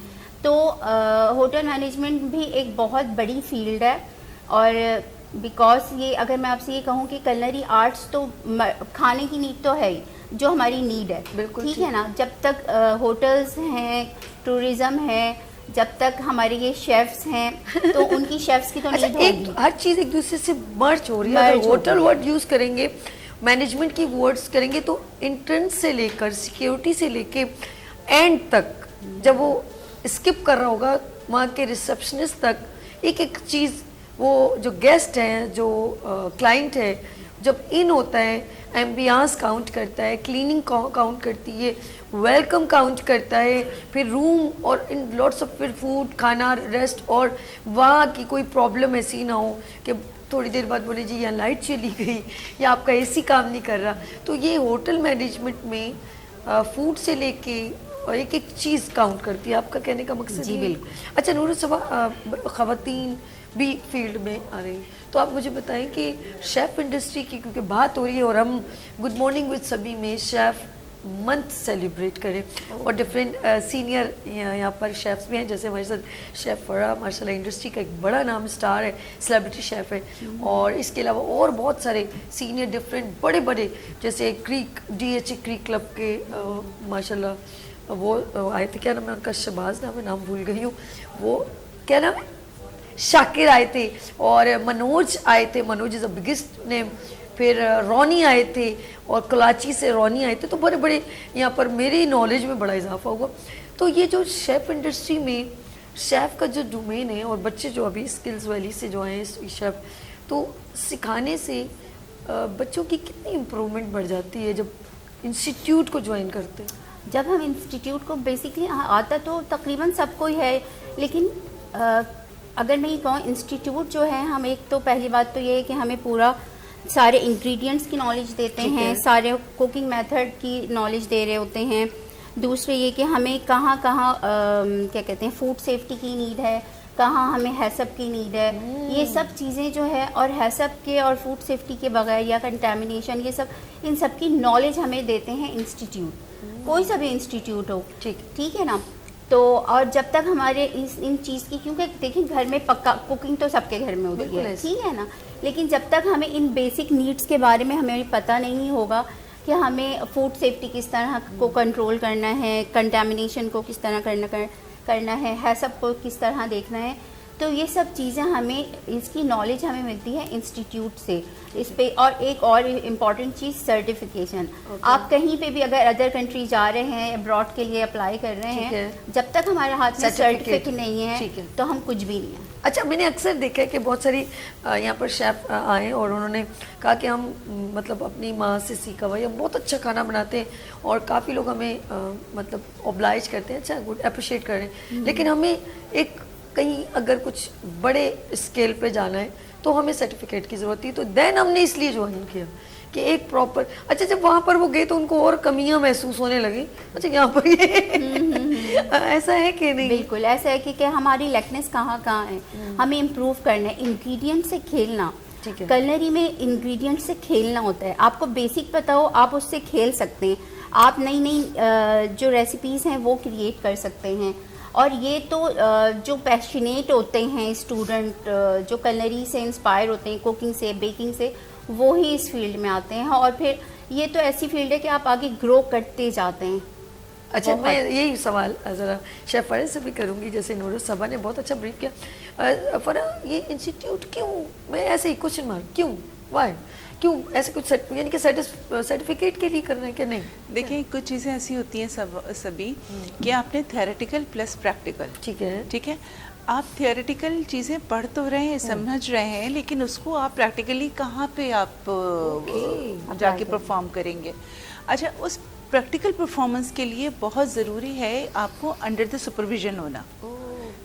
तो होटल मैनेजमेंट भी एक बहुत बड़ी फील्ड है, और बिकॉज ये अगर मैं आपसे ये कहूँ कि culinary आर्ट्स तो खाने की नीड तो है ही, जो हमारी नीड है, ठीक है ना। जब तक होटल्स हैं, टूरिज़्म है, जब तक हमारे ये शेफ्स हैं तो उनकी शेफ्स की तो नीड होगी। हर चीज़ एक दूसरे से मर्ज हो रही है। अगर होटल वर्ड यूज़ करेंगे, मैनेजमेंट की वर्ड्स करेंगे, तो एंट्रेंस से लेकर सिक्योरिटी से लेके एंड तक, जब वो स्किप कर रहा होगा वहाँ के रिसेप्शनिस्ट तक, एक एक चीज़, वो जो गेस्ट हैं, जो क्लाइंट है, जब इन होता है, एम्बियंस काउंट करता है, क्लीनिंग काउंट करती है, वेलकम काउंट करता है, फिर रूम और इन लॉट्स ऑफ फिर फूड, खाना, रेस्ट, और वहाँ की कोई प्रॉब्लम ऐसी ना हो कि थोड़ी देर बाद बोले जी यहाँ लाइट चली गई या आपका एसी काम नहीं कर रहा। तो ये होटल मैनेजमेंट में फूड से लेके और एक एक चीज़ काउंट करती है। आपका कहने का मकसद जी बिल्कुल। अच्छा नूरुस्सबा, ख़वातीन भी फील्ड में आ रही, तो आप मुझे बताएं कि शेफ़ इंडस्ट्री की क्योंकि बात हो रही है, और हम गुड मॉर्निंग विद सभी में शेफ़ मंथ सेलिब्रेट करें, और डिफरेंट सीनियर यहाँ पर शेफ्स भी हैं, जैसे हमारे साथ शेफ़ फरा माशाल्लाह इंडस्ट्री का एक बड़ा नाम स्टार है, सेलिब्रिटी शेफ़ है, और इसके अलावा और बहुत सारे सीनियर डिफरेंट बड़े बड़े, जैसे क्रीक DHA क्रीक क्लब के माशाल्लाह वो आए थे, क्या नाम है उनका, शहबाज नाम है, नाम भूल गई हूँ, वो क्या नाम है, शाकिर आए थे, और मनोज आए थे, Manoj is the biggest name, फिर रोनी आए थे, और कराची से रोनी आए थे। तो बड़े बड़े यहाँ पर मेरी नॉलेज में बड़ा इजाफा हुआ। तो ये जो शेफ़ इंडस्ट्री में शेफ़ का जो डोमेन है, और बच्चे जो अभी स्किल्स वैली से जो आए हैं शेफ़, तो सिखाने से बच्चों की कितनी इम्प्रूवमेंट बढ़ जाती है जब इंस्टीट्यूट को ज्वाइन करते हैं? जब हम इंस्टीट्यूट को बेसिकली आता तो तकरीबन सबको ही है, लेकिन अगर मैं ये कहूँ इंस्टीट्यूट जो है, हम एक तो पहली बात तो ये है कि हमें पूरा सारे इंग्रेडिएंट्स की नॉलेज देते हैं, सारे कुकिंग मेथड की नॉलेज दे रहे होते हैं। दूसरे ये कि हमें कहाँ कहाँ क्या कहते हैं फूड सेफ्टी की नीड है, कहाँ हमें हैसब की नीड है, ये सब चीज़ें जो है, और हैसब के और फूड सेफ्टी के बगैर या कंटामिनेशन, ये सब, इन सब की नॉलेज हमें देते हैं इंस्टीट्यूट, कोई सा भी इंस्टीट्यूट हो, ठीक है ना। तो और जब तक हमारे इन चीज़ की, क्योंकि देखिए घर में पक्का कुकिंग तो सबके घर में होती है, ठीक है ना, लेकिन जब तक हमें इन बेसिक नीड्स के बारे में हमें पता नहीं होगा कि हमें फूड सेफ्टी किस तरह को कंट्रोल करना है, कंटामिनेशन को किस तरह करना है, हैसब को किस तरह देखना है, तो ये सब चीज़ें हमें, इसकी नॉलेज हमें मिलती है इंस्टीट्यूट से इस पे। और एक और इम्पॉर्टेंट चीज़ सर्टिफिकेशन। आप कहीं पे भी अगर अदर कंट्री जा रहे हैं, अब्रॉड के लिए अप्लाई कर रहे हैं, जब तक हमारे हाथ में सर्टिफिकेट नहीं है तो हम कुछ भी नहीं है। अच्छा, मैंने अक्सर देखा है कि बहुत सारी यहाँ पर शेफ आए और उन्होंने कहा कि हम मतलब अपनी माँ से सीखा हुआ या बहुत अच्छा खाना बनाते हैं और काफ़ी लोग हमें मतलब ऑब्लाइज करते हैं, अच्छा गुड अप्रिशिएट कर रहे हैं, लेकिन हमें एक कहीं अगर कुछ बड़े स्केल पे जाना है तो हमें सर्टिफिकेट की ज़रूरत थी। तो देन हमने इसलिए ज्वाइन किया कि एक प्रॉपर, अच्छा जब वहाँ पर वो गए तो उनको और कमियां महसूस होने लगी, अच्छा यहाँ पर ये ऐसा है कि नहीं? बिल्कुल ऐसा है कि हमारी लेकनेस कहाँ कहाँ है, हमें इम्प्रूव करना है। इंग्रेडिएंट से खेलना, कलनरी में इंग्रेडिएंट से खेलना होता है। आपको बेसिक पता हो, आप उससे खेल सकते हैं, आप नई नई जो रेसिपीज़ हैं वो क्रिएट कर सकते हैं। और ये तो जो पैशनेट होते हैं स्टूडेंट, जो कलनरी से इंस्पायर होते हैं, कुकिंग से, बेकिंग से, वो ही इस फील्ड में आते हैं। और फिर ये तो ऐसी फील्ड है कि आप आगे ग्रो करते जाते हैं। अच्छा, मैं यही सवाल ज़रा शेफ फरह से भी करूँगी, जैसे नूरुल सबा ने बहुत अच्छा ब्रीफ किया। फरह, ये इंस्टीट्यूट क्यों, मैं ऐसे ही क्वेश्चन मार्क, क्यों, वाई, क्यों ऐसे कुछ यानी कि सर्टिफिकेट के लिए करना है कि नहीं? देखिए, कुछ चीज़ें ऐसी होती हैं सभी कि आपने थेरेटिकल प्लस प्रैक्टिकल, ठीक है, आप थियोरेटिकल चीज़ें पढ़ तो रहे हैं, समझ रहे हैं, लेकिन उसको आप प्रैक्टिकली कहाँ पे आप जाके परफॉर्म करेंगे। अच्छा, उस प्रैक्टिकल परफॉर्मेंस के लिए बहुत ज़रूरी है आपको अंडर द सुपरविजन होना,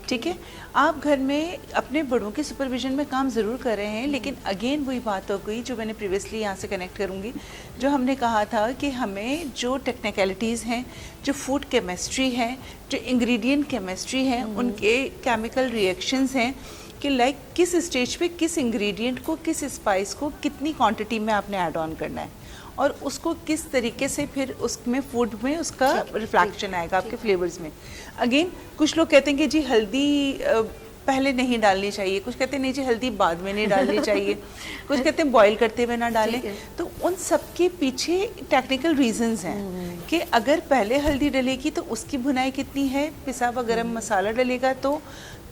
ठीक है। आप घर में अपने बड़ों के सुपरविजन में काम ज़रूर कर रहे हैं, लेकिन अगेन वही बात हो गई जो मैंने प्रीवियसली यहाँ से कनेक्ट करूँगी, जो हमने कहा था कि हमें जो टेक्निकलिटीज़ हैं, जो फूड केमिस्ट्री है, जो इंग्रेडिएंट केमिस्ट्री है, उनके केमिकल रिएक्शंस हैं कि लाइक किस स्टेज पे किस इंग्रेडिएंट को, किस स्पाइस को कितनी क्वांटिटी में आपने ऐड ऑन करना है और उसको किस तरीके से फिर उसमें फूड में उसका रिफ्लेक्शन आएगा आपके फ्लेवर्स में। अगेन कुछ लोग कहते हैं कि जी हल्दी पहले नहीं डालनी चाहिए, कुछ कहते हैं नहीं जी हल्दी बाद में नहीं डालनी चाहिए, कुछ कहते हैं बॉईल करते हुए ना डालें। तो उन सब के पीछे टेक्निकल रीजंस हैं कि अगर पहले हल्दी डलेगी तो उसकी भुनाई कितनी है, पिसा हुआ गरम मसाला डलेगा तो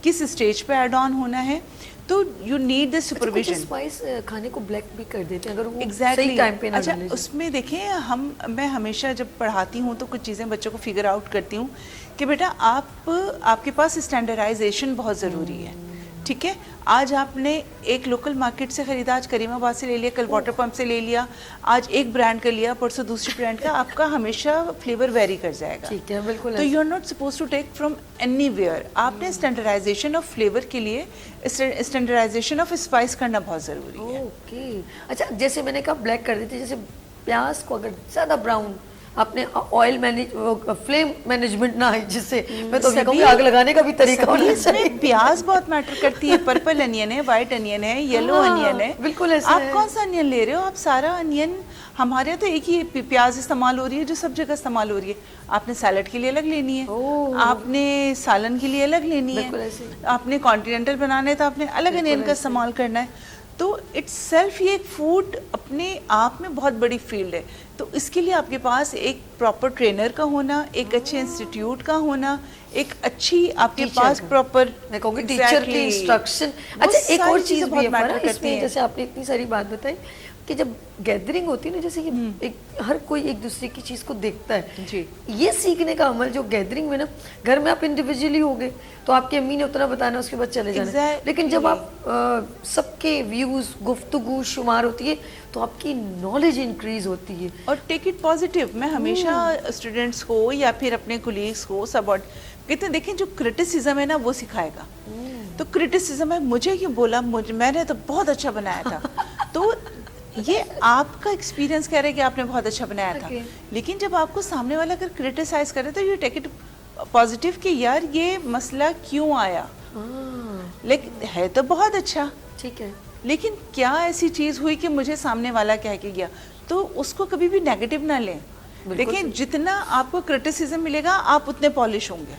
किस स्टेज पे ऐड ऑन होना है, तो you need the supervision. Spice खाने को ब्लैक भी कर देते हैं अगर वो exactly. सही टाइम पे ना अच्छा, डाले। उसमें देखें मैं हमेशा जब पढ़ाती हूँ तो कुछ चीज़ें बच्चों को फिगर आउट करती हूँ कि बेटा आपके पास स्टैंडर्डाइजेशन बहुत ज़रूरी है, ठीक है। आज आपने एक लोकल मार्केट से ख़रीदा, आज करीमाबाद से ले लिया, कल वाटर पंप से ले लिया, आज एक ब्रांड का लिया, परसों दूसरी ब्रांड का, आपका हमेशा फ्लेवर वेरी कर जाएगा, ठीक है, बिल्कुल। तो you are not suppose to take from anywhere. आपने स्टैंडर्डाइजेशन ऑफ फ्लेवर के लिए स्टैंडर्डाइजेशन ऑफ स्पाइस करना बहुत ज़रूरी है। ओके, अच्छा, जैसे मैंने कहा ब्लैक कर देते, जैसे प्याज को अगर ज़्यादा ब्राउन, आपने ऑयल फ्लेम मैनेजमेंट ना है, जिससे मैं तो कहूँगी आग लगाने का भी तरीका होना चाहिए। प्याज बहुत मैटर करती है, पर्पल अनियन है, वाइट अनियन है, येलो अनियन है, बिल्कुल ऐसा आप कौन सा अनियन ले रहे हो? आप सारा अनियन, हमारे यहाँ तो एक ही प्याज इस्तेमाल हो रही है जो सब जगह इस्तेमाल हो रही है। आपने सैलड के लिए अलग लेनी है, आपने सालन के लिए अलग लेनी है, आपने कॉन्टिनेंटल बनाना है तो आपने अलग अनियन का इस्तेमाल करना है। तो इट्स सेल्फ ये एक फूड अपने आप में बहुत बड़ी फील्ड है। तो इसके लिए आपके पास एक प्रॉपर ट्रेनर का होना, एक अच्छे इंस्टीट्यूट का होना, एक अच्छी आपके पास प्रॉपर, मैं कहूँगी टीचर की इंस्ट्रक्शन। अच्छा, एक और चीज़ भी है इसमें, जैसे आपने इतनी सारी बात बताई कि जब गैदरिंग होती है ना, जैसे कि हर कोई एक दूसरे की चीज़ को देखता है जी, ये सीखने का अमल जो गैदरिंग में ना, घर में आप इंडिविजुअली हो गए तो आपकी अम्मी ने उतना बताना, उसके बाद चले जाना, लेकिन जब आप सबके व्यूज़, गुफ्तगू शुमार होती है तो आपकी नॉलेज इंक्रीज होती है। और टेक इट पॉजिटिव। मैं हमेशा स्टूडेंट्स को या फिर अपने कोलीग्स को सब कहते हैं, देखें जो क्रिटिसिज्म है ना वो सिखाएगा। तो क्रिटिसिज्म है, मुझे क्यों बोला, मैंने तो बहुत अच्छा बनाया था। तो ये आपका एक्सपीरियंस कह रहे हैं कि आपने बहुत अच्छा बनाया था, लेकिन जब आपको सामने वाला अगर क्रिटिसाइज करे तो यू टेक इट पॉजिटिव कि यार ये मसला क्यों आया, लेकिन है तो बहुत अच्छा, ठीक है, लेकिन क्या ऐसी चीज़ हुई कि मुझे सामने वाला कह के गया, तो उसको कभी भी नेगेटिव ना लें। लेकिन जितना आपको क्रिटिसिज्म मिलेगा आप उतने पॉलिश होंगे।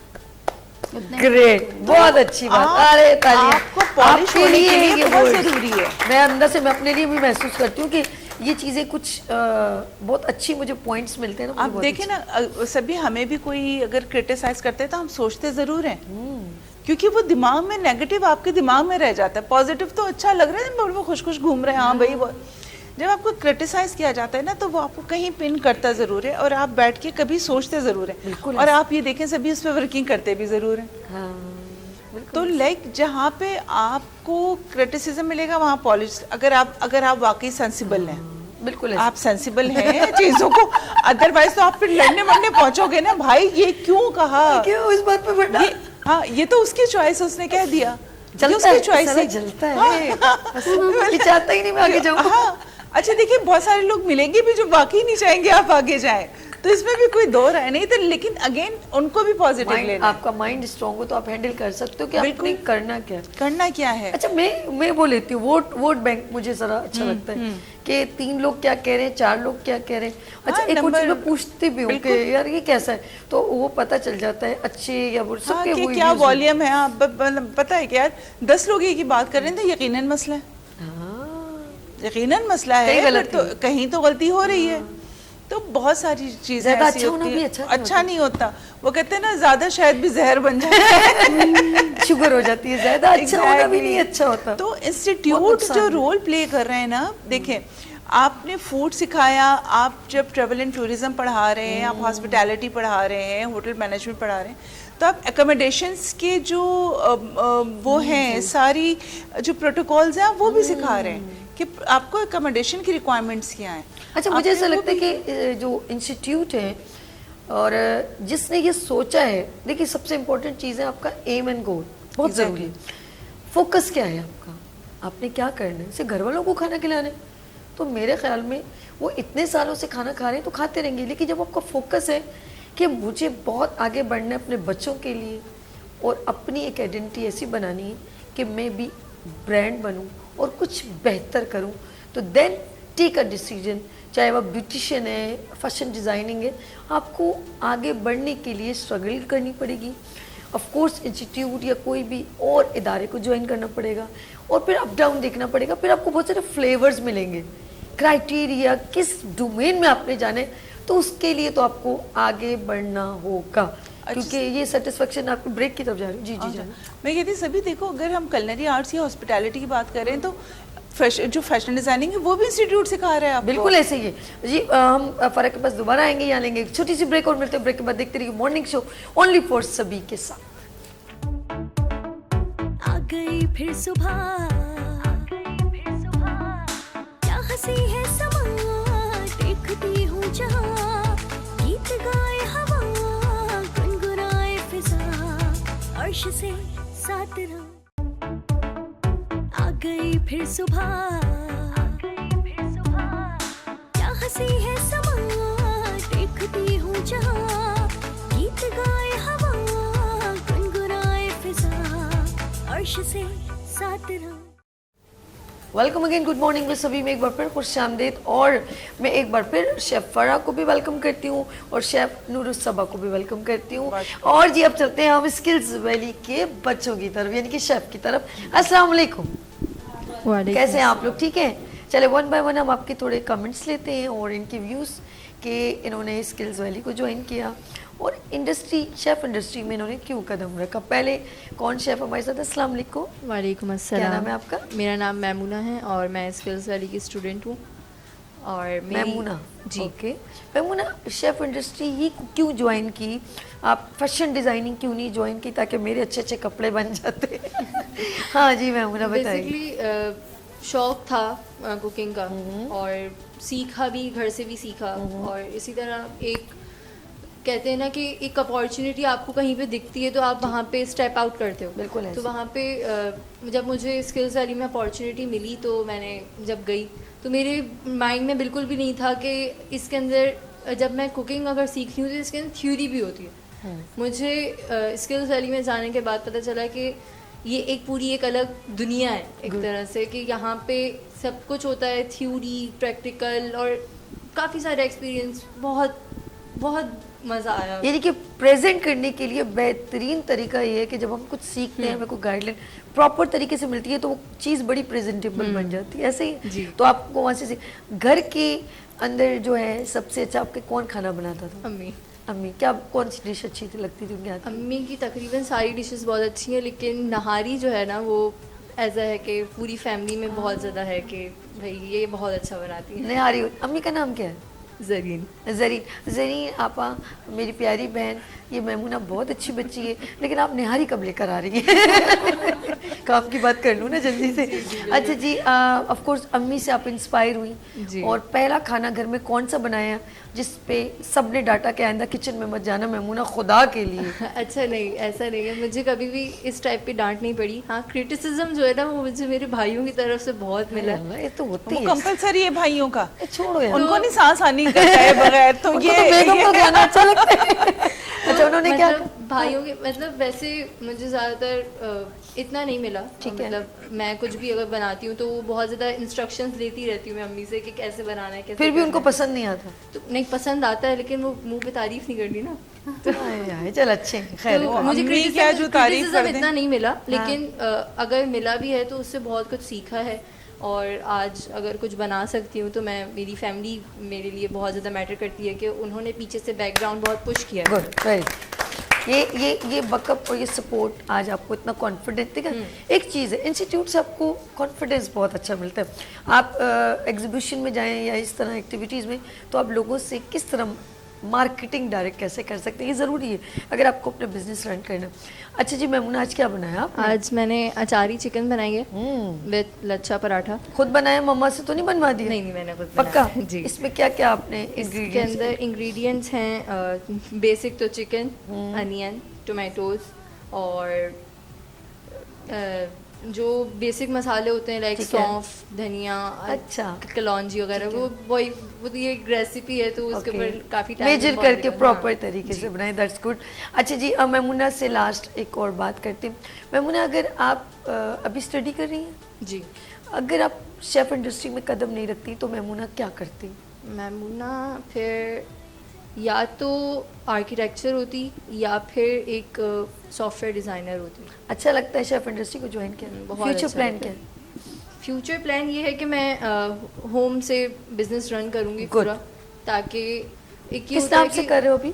ग्रेट, बहुत अच्छी बात। अरे तालियां, आपको पॉलिश होने के लिए बहुत जरूरी है। मैं अंदर से मैं अपने लिए भी महसूस करती हूँ कि ये चीज़ें कुछ बहुत अच्छी मुझे पॉइंट्स मिलते हैं ना। आप देखें ना, सभी हमें भी कोई अगर क्रिटिसाइज करते हैं तो हम सोचते ज़रूर हैं क्योंकि वो दिमाग में नेगेटिव आपके दिमाग में रह जाता है, पॉजिटिव तो अच्छा लग रहा है, वो खुश खुश घूम रहे हैं, हाँ भाई वो। जब आपको क्रिटिसाइज किया जाता है ना तो वो आपको कहीं पिन करता ज़रूर है, और आप बैठ के कभी सोचते ज़रूर है, और आप ये देखें सभी उस पर वर्किंग करते भी ज़रूर हैं। तो लाइक जहाँ पे आपको क्रिटिसिज्म मिलेगा वहाँ पॉलिश, अगर आप वाकई सेंसिबल हैं, बिल्कुल आप सेंसिबल हैं चीजों को, अदरवाइज तो आप फिर लड़ने मरने पहुंचोगे ना, भाई ये क्यों कहा, क्यों इस बात पे बढ़ना, हाँ ये तो उसकी चॉइस, उसने कह दिया, जलता उसकी है, चॉइस साला है, जलता है, ये चाहता ही नहीं मैं आगे जाऊँ। हाँ अच्छा देखिए, बहुत सारे लोग मिलेंगे भी जो वाकई नहीं चाहेंगे आप आगे जाएं, तो इसमें भी कोई दो राय नहीं, तो लेकिन अगेन उनको भी पॉजिटिव लेना। आपका माइंड स्ट्रांग हो तो आप हैंडल कर सकते हो कि आपने करना क्या है। अच्छा मैं वो लेती हूँ, वोट बैंक मुझे जरा अच्छा लगता है कि 3 लोग क्या कह रहे हैं, 4 लोग क्या कह रहे हैं। अच्छा एक और चीज मैं पूछती भी हूँ कि यार ये कैसा है, तो वो पता चल जाता है अच्छे या बुरे सबके कि क्या वॉल्यूम है। आप पता है कि यार 10 लोग एक ही बात कर रहे हैं तो यकीनन मसला है, यकीनन मसला है, तो कहीं तो गलती हो रही है। तो बहुत सारी चीजें ऐसी होती हैं, अच्छा नहीं होता। वो कहते हैं ना ज्यादा शायद भी जहर बन जाता है, शुगर हो जाती है, ज्यादा अच्छा होना भी नहीं अच्छा होता। तो इंस्टीट्यूट जो रोल प्ले कर रहे हैं ना, देखें आपने फूड सिखाया, आप जब ट्रेवल एंड टूरिज्म पढ़ा रहे हैं, आप हॉस्पिटैलिटी पढ़ा रहे हैं, होटल मैनेजमेंट पढ़ा रहे हैं, तो आप एकोमोडेशंस के जो वो हैं सारी जो प्रोटोकॉल्स हैं वो भी सिखा रहे हैं कि आपको एकोमोडेशन की रिक्वायरमेंट्स क्या हैं। अच्छा मुझे ऐसा लगता है कि जो इंस्टीट्यूट है और जिसने ये सोचा है, देखिए सबसे इम्पोर्टेंट चीज़ है आपका एम एंड गोल, बहुत ज़रूरी है। फोकस क्या है आपका, आपने क्या करना है, सिर्फ घर वालों को खाना खिलाना है, तो मेरे ख्याल में वो इतने सालों से खाना खा रहे हैं तो खाते रहेंगे। लेकिन जब आपका फोकस है कि मुझे बहुत आगे बढ़ना है अपने बच्चों के लिए और अपनी एक आइडेंटिटी ऐसी बनानी है कि मैं भी ब्रांड बनूं और कुछ बेहतर करूं, तो देन टेक अ डिसीजन। चाहे वह ब्यूटिशियन है, फैशन डिज़ाइनिंग है, आपको आगे बढ़ने के लिए स्ट्रगल करनी पड़ेगी। ऑफ कोर्स इंस्टीट्यूट या कोई भी और इदारे को ज्वाइन करना पड़ेगा और फिर अप डाउन देखना पड़ेगा। फिर आपको बहुत सारे फ्लेवर्स मिलेंगे, क्राइटेरिया किस डोमेन में आपने जाने, तो उसके लिए तो आपको आगे बढ़ना होगा। क्योंकि ये सेटिस्फेक्शन आपको ब्रेक की तरफ जा रही है। जी जी जी, मैं कहती सभी देखो, अगर हम कलनरी आर्ट्स या हॉस्पिटैलिटी की बात करें तो जो फैशन डिजाइनिंग है वो भी इंस्टीट्यूट सिखा रहे हैं आपको। बिल्कुल ऐसे ही है जी। हम फर्क के पास दोबारा आएंगे, यहाँ लेंगे एक छोटी सी ब्रेक और मिलते हैं ब्रेक के बाद देखते रहिए मॉर्निंग शो ओनली फॉर सभी के साथ। आ गई फिर सुबह, क्या हंसी है समा, देखती हूँ जहाँ, गीत गाए हवा, गुनगुनाए फिजा, अर्श से साथ रहा। आ गई फिर सुबह, क्या हंसी है समा, देखती हूँ जहाँ, गीत गाए हवा, गुनगुनाए फिजा, अर्श से साथ रहा। वेलकम अगेन, गुड मॉर्निंग में सभी में एक बार फिर खुश आमदीद। और मैं एक बार फिर शेफ़ फरा को भी वेलकम करती हूँ और शेफ़ नूरुस्सबा को भी वेलकम करती हूँ। और जी अब चलते हैं हम स्किल्स वैली के बच्चों की तरफ, यानी कि शेफ़ की तरफ। अस्सलाम वालेकुम, कैसे हैं आप लोग, ठीक हैं? चले वन बाय वन हम आपके थोड़े कमेंट्स लेते हैं और इनके व्यूज़ कि इन्होंने स्किल्स वैली को ज्वाइन किया और इंडस्ट्री, शेफ़ इंडस्ट्री में इन्होंने क्यों कदम रखा। पहले कौन शेफ़ हमारे साथ? अस्सलाम वालेकुम। वालेकुम अस्सलाम। क्या नाम है आपका? मेरा नाम मैमूना है और मैं स्किल्स वैली की स्टूडेंट हूँ। और मैमूना जी, ओके। मैमूना शेफ़ इंडस्ट्री ही क्यों ज्वाइन की, आप फैशन डिज़ाइनिंग क्यों नहीं ज्वाइन की ताकि मेरे अच्छे अच्छे कपड़े बन जाते? हाँ जी मैमूना बताइए। बेसिकली शौक था कुकिंग का और सीखा भी, घर से भी सीखा। और इसी तरह एक कहते हैं ना कि एक अपॉर्चुनिटी आपको कहीं पे दिखती है तो आप वहाँ पे स्टेप आउट करते हो। बिल्कुल तो वहाँ पे जब मुझे स्किल्स वैली में अपॉर्चुनिटी मिली तो मैंने जब गई तो मेरे माइंड में बिल्कुल भी नहीं था कि इसके अंदर जब मैं कुकिंग अगर सीख रही हूँ तो इसके अंदर थ्योरी भी होती है। मुझे स्किल्स वैली में जाने के बाद पता चला कि ये एक पूरी एक अलग दुनिया है एक तरह से, कि यहाँ पे सब कुछ होता है, थ्योरी, प्रैक्टिकल और काफ़ी सारे एक्सपीरियंस। बहुत बहुत मज़ा आया। यानी कि प्रेजेंट करने के लिए बेहतरीन तरीका ये है कि जब हम कुछ सीखते हैं, हमें कोई गाइडलाइन प्रॉपर तरीके से मिलती है तो वो चीज़ बड़ी प्रेजेंटेबल बन जाती है। ऐसे ही तो आपको वहाँ से घर के अंदर जो है सबसे अच्छा आपके कौन खाना बनाता था? अम्मी। अम्मी क्या कौन सी डिश अच्छी थी लगती थी उनके हाथ की? अम्मी की तकरीबन सारी डिशेस बहुत अच्छी हैं, लेकिन नहारी जो है ना वो ऐसा है कि पूरी फैमिली में बहुत ज़्यादा है कि भाई ये बहुत अच्छा बनाती है। निहारी। अम्मी का नाम क्या है? जरीन। जरीन। जरीन आपा मेरी प्यारी बहन, ये मैमूना बहुत अच्छी बच्ची है, लेकिन आप निहारी कब लेकर आ रही हैं? काम की बात कर लूँ ना जल्दी से। अच्छा जी, ऑफ कोर्स अम्मी से आप इंस्पायर हुई जी। और पहला खाना घर में कौन सा बनाया जिस पे सबने डांटा कि आइंदा किचन में मत जाना मैमूना खुदा के लिए? अच्छा नहीं, ऐसा नहीं है, मुझे कभी भी इस टाइप की डांट नहीं पड़ी। हाँ, क्रिटिसिज्म जो है ना वो मुझे मेरे भाइयों की तरफ से बहुत मिला। ये तो होती वो है। कंपलसरी है भाइयों का, छोड़ो यार, उनको नहीं सांस आनी करता है बगैर, तो उनको ये तो बेगम का गाना अच्छा लगता है। अच्छा उन्होंने क्या मतलब भाइयों के मतलब वैसे मुझे ज़्यादातर इतना नहीं मिला। ठीक है। मतलब मैं कुछ भी अगर बनाती हूँ तो वो बहुत ज़्यादा इंस्ट्रक्शंस लेती रहती हूँ मैं अम्मी से कि कैसे बनाना है, कैसे फिर भी करना उनको है। पसंद नहीं आता? तो नहीं, पसंद आता है लेकिन वो मुंह पे तारीफ नहीं करनी ना। आए, चल अच्छे हैं, खैर। तो मुझे अम्मी क्या जो तारीफ कर दें। इतना नहीं मिला, लेकिन अगर मिला भी है तो उससे बहुत कुछ सीखा है। और आज अगर कुछ बना सकती हूँ तो मैं, मेरी फैमिली मेरे लिए बहुत ज़्यादा मैटर करती है कि उन्होंने पीछे से बैकग्राउंड बहुत पुश किया है। Good, very. ये बकअप और ये सपोर्ट आज आपको इतना कॉन्फिडेंस देगा। एक चीज़ है, इंस्टीट्यूट से आपको कॉन्फिडेंस बहुत अच्छा मिलता है। आप एग्जीबिशन में जाएं या इस तरह एक्टिविटीज़ में तो आप लोगों से किस तरह मार्केटिंग डायरेक्ट कैसे कर सकते हैं, ये ज़रूरी है अगर आपको अपना बिजनेस रन करना। अच्छा जी मैमूना, आज क्या बनाया आपने? आज मैंने अचारी चिकन बनाई है विद लच्छा पराठा। खुद बनाया, मम्मा से तो नहीं बनवा दिया? नहीं, मैंने खुद पक्का? बनाया। जी। इसमें क्या क्या आपने इसके इंग्रेडिएंट्स? अंदर इंग्रेडिएंट्स हैं बेसिक तो चिकन, अनियन, टोमेटोज और जो बेसिक मसाले होते हैं लाइक ठीक है। सौंफ, धनिया, अच्छा। कलौंजी वगैरह, वो ये एक रेसिपी है तो उसके ऊपर काफ़ी टाइम मेजर करके प्रॉपर तरीके से बनाए, दैट्स गुड। अच्छा जी, मैमूना से लास्ट एक और बात करते हैं। मैमूना, अगर आप अभी स्टडी कर रही हैं, जी, अगर आप शेफ इंडस्ट्री में कदम नहीं रखती तो मैमूना क्या करती? मैमूना फिर या तो आर्किटेक्चर होती या फिर एक सॉफ्टवेयर डिज़ाइनर होती। अच्छा लगता है शेफ इंडस्ट्री को ज्वाइन किया? बहुत फ्यूचर अच्छा प्लान लगता क्या है। है? फ्यूचर प्लान ये है कि मैं होम से बिजनेस रन करूँगी Good. पूरा, ताकि एक ये किस होता है नाम से कि कर रहे हो अभी?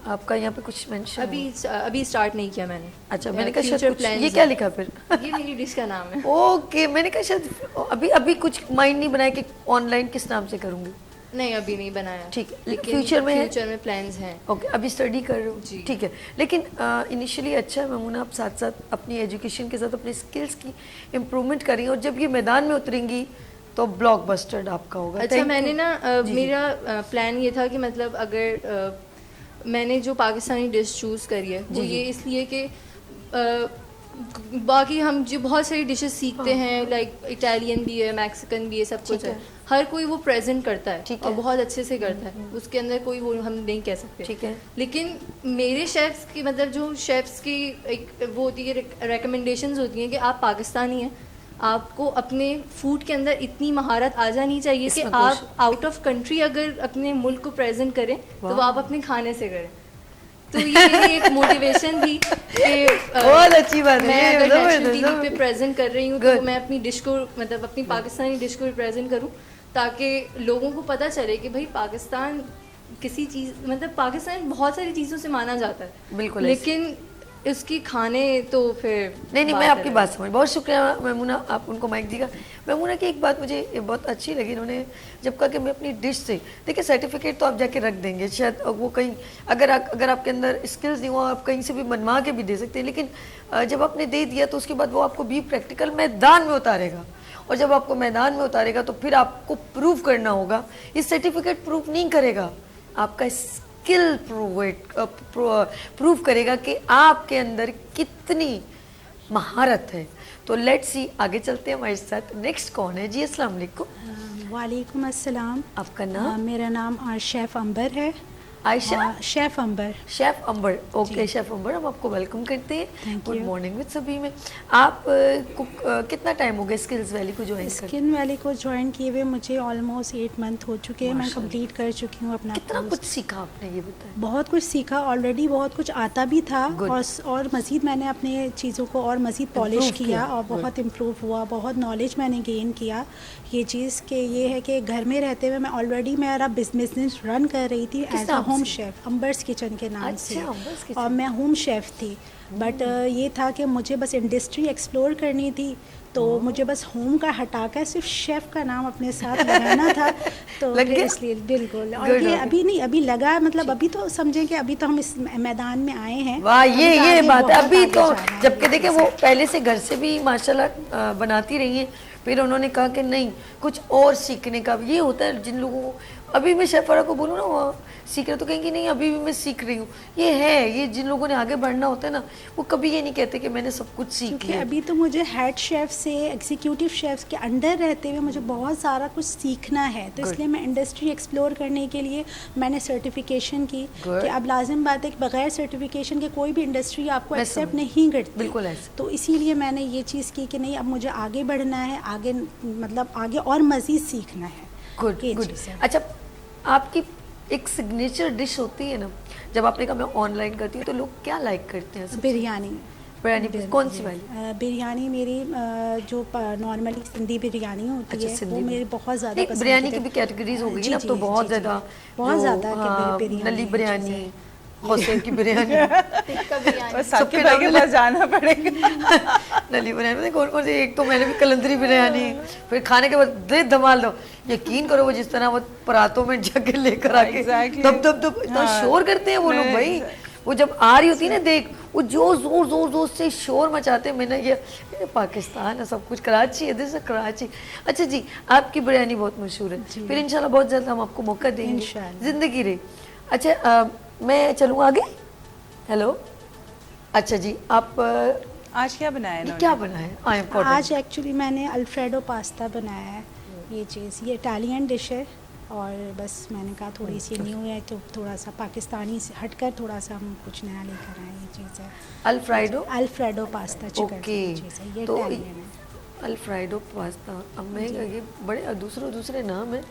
आपका यहाँ पे कुछ मेंशन? अभी स्टार्ट नहीं किया मैंने। अच्छा, मैंने कहा शायद फ्यूचर कुछ, प्लान ये क्या लिखा फिर? ये मेरी डिश का नाम है। ओके, मैंने कहा शायद अभी कुछ माइंड नहीं बनाया कि ऑनलाइन किस नाम से करूँगी। नहीं, अभी नहीं बनाया। ठीक है, लेकिन फ्यूचर में है? फ्यूचर में प्लान्स हैं। ओके, अभी स्टडी कर रहे हो? जी। ठीक है, लेकिन इनिशियली अच्छा है मैमूना, आप साथ साथ अपनी एजुकेशन के साथ अपनी स्किल्स की इम्प्रूवमेंट करेंगी और जब ये मैदान में उतरेंगी तो ब्लॉकबस्टर आपका होगा। अच्छा, Thank मैंने you. ना जी, मेरा प्लान ये था कि मतलब अगर मैंने जो पाकिस्तानी डिश चूज़ करी है वो ये इसलिए कि बाकी हम जो बहुत सारी डिशेस सीखते हैं, लाइक इटालियन भी है, मैक्सिकन भी है, सब कुछ है, हर कोई वो प्रेजेंट करता है ठीक और है। बहुत अच्छे से करता है, उसके अंदर कोई वो हम नहीं कह सकते। ठीक है। लेकिन मेरे शेफ्स की मतलब जो शेफ्स की एक वो होती है, रिकमेंडेशंस होती हैं कि आप पाकिस्तानी हैं, आपको अपने फूड के अंदर इतनी महारत आ जानी चाहिए कि इसमें आप आउट ऑफ कंट्री अगर अपने मुल्क को प्रेजेंट करें तो वो आप अपने खाने से करें। तो ये मेरी एक मोटिवेशन थी कि बहुत अच्छी बात है, मैं ये अगर जबरदस्त, नेशनल टीवी पे जबरदस्त। प्रेजेंट कर रही हूँ Good. तो मैं अपनी डिश को मतलब अपनी पाकिस्तानी डिश को रिप्रेजेंट करूँ, ताकि लोगों को पता चले कि भाई पाकिस्तान किसी चीज़ मतलब पाकिस्तान बहुत सारी चीज़ों से माना जाता है, बिल्कुल लेकिन उसकी खाने तो फिर नहीं, मैं आपकी बात समझ, बहुत शुक्रिया मैमूना, आप उनको माइक दीजिएगा। मैमूना की एक बात मुझे बहुत अच्छी लगी, उन्होंने जब कहा कि मैं अपनी डिश से, देखिए सर्टिफिकेट तो आप जाके रख देंगे शायद, वो कहीं अगर आपके अंदर स्किल्स नहीं हुआ आप कहीं से भी बनवा के भी दे सकते हैं, लेकिन जब आपने दे दिया तो उसके बाद वो आपको भी प्रैक्टिकल मैदान में उतारेगा, और जब आपको मैदान में उतारेगा तो फिर आपको प्रूव करना होगा। ये सर्टिफिकेट प्रूव नहीं करेगा, आपका स्किल प्रूव करेगा कि आपके अंदर कितनी महारत है। तो लेट्स सी, आगे चलते हैं, हमारे साथ नेक्स्ट कौन है जी? अस्सलाम वालेकुम। वालेकुम अस्सलाम। आपका नाम? मेरा नाम शेफ़ अंबर है। आयशा? शेफ़ अंबर। शेफ अंबर, ओके शेफ अंबर, हम आपको वेलकम करते हैं। Thank good you. Morning with सभी में। आप कुक कितना टाइम हो गया स्किल्स वैली को ज्वाइन करते? स्किन वैली को ज्वाइन किए हुए मुझे ऑलमोस्ट 8 मंथ हो चुके हैं। मैं माशाल्लाह। कंप्लीट कर चुकी हूँ अपना कितना कोर्स। कुछ सीखा आपने, ये बताएं। बहुत कुछ सीखा ऑलरेडी, बहुत कुछ आता भी था Good. और मज़ीद मैंने अपने चीज़ों को और मज़ीद पॉलिश Improve किया किया। और बहुत इम्प्रूव हुआ, बहुत नॉलेज मैंने गेन किया। ये चीज़ के ये है कि घर में रहते हुए मैं ऑलरेडी मेरा बिजनेस रन कर रही थी किस एज अ नाम से? होम से? शेफ़, अंबर्स किचन के नाम से। अच्छा, अंबर्स किचन। और मैं होम शेफ़ थी, बट ये था कि मुझे बस इंडस्ट्री एक्सप्लोर करनी थी, तो मुझे बस होम का हटाकर सिर्फ शेफ़ का नाम अपने साथ लगाना था। तो लग फिर गया? इसलिए बिल्कुल। और Good, ये okay. अभी नहीं, अभी लगा, मतलब अभी तो समझें कि अभी तो हम इस मैदान में आए हैं। वाह, अभी ये तो ये आगे बात है। बहुत अभी आगे तो जाना है जबकि ये देखें चीज़ें। वो पहले से घर से भी माशाल्लाह बनाती रही हैं, फिर उन्होंने कहा कि नहीं कुछ और सीखने का ये होता है। जिन लोगों को अभी मैं शेफारा को बोलूँ ना वो सीख रहे तो कहेंगे नहीं अभी भी मैं सीख रही हूँ। ये है, ये जिन लोगों ने आगे बढ़ना होता है ना, वो कभी ये नहीं कहते कि मैंने सब कुछ सीख क्योंकि लिया। अभी तो मुझे हेड शेफ़ से एग्जीक्यूटिव शेफ्स के अंडर रहते हुए मुझे बहुत सारा कुछ सीखना है, तो Good. इसलिए मैं इंडस्ट्री एक्सप्लोर करने के लिए मैंने सर्टिफिकेशन की Good. कि अब लाजिम बात है कि बगैर सर्टिफिकेशन के कोई भी इंडस्ट्री आपको मैं एक्सेप्ट समझ- नहीं करती। बिल्कुल ऐसे। तो इसीलिए मैंने ये चीज़ की कि नहीं, अब मुझे आगे बढ़ना है, आगे मतलब आगे और मज़ीद सीखना है। गुड ये गुड। चीज़ है। अच्छा, आपकी एक सिग्नेचर डिश होती है ना, जब आपने कहा मैं ऑनलाइन करती हूँ तो लोग क्या लाइक करते हैं? बिरयानी। बिरयानी कौन सी वाली? बिरयानी मेरी जो नॉर्मली सिंधी बिरयानी होती अच्छा, है सिंधी वो में। मेरी बहुत ज़्यादा नहीं, पसंद बिरयानी है। की भी कैटेगरीज हो गई जी, ना, अब जी, तो बहुत जी, जी। ज़्यादा बहुत जो, ज़्यादा हाँ, बिरयानी नली है, बिरयानी, चीज़ें। खौसे की बिरयानी, टिक्का बिरयानी। बस साकिब सबके भाई नाम के ले- पास जाना पड़ेगा। नली बिरयानी में कौन कौन सी? एक तो मैंने भी कलंदरी बिरयानी, फिर खाने के बाद दे धमाल दो। यकीन करो वो जिस तरह वो परातों में जगह लेकर आके Exactly. दब दब दब इतना हाँ। शोर करते हैं वो लोग भाई। वो जब आ रही होती है ना देख, वो जो जोर जोर जोर से शोर मचाते हैं। मैंने ये पाकिस्तान है, सब कुछ कराची है, दिस इज कराची। अच्छा जी, आपकी बिरयानी बहुत मशहूर है, फिर इंशाल्लाह बहुत जल्द हम आपको मौका देंगे, इंशाल्लाह। जिंदगी रहे। अच्छा मैं चलूँ आगे। हेलो, अच्छा जी, आप आज क्या बनाया ये इन्होंने? क्या बनाया? आज एक्चुअली मैंने अल्फ्रेडो पास्ता बनाया है। ये चीज़ ये इटालियन डिश है, और बस मैंने कहा थोड़ी सी न्यू है तो थोड़ा सा पाकिस्तानी से हटकर थोड़ा सा हम कुछ नया लेकर आए। ये चीज़ है अल्फ्राइडो। अल्फ्रेडो पास्ता चिकन ओके, की चीज़ है, ये तो इटालियन है। अल्फ्राइडो पास्ता। अब मैं ये बड़े दूसरे दूसरे नाम है,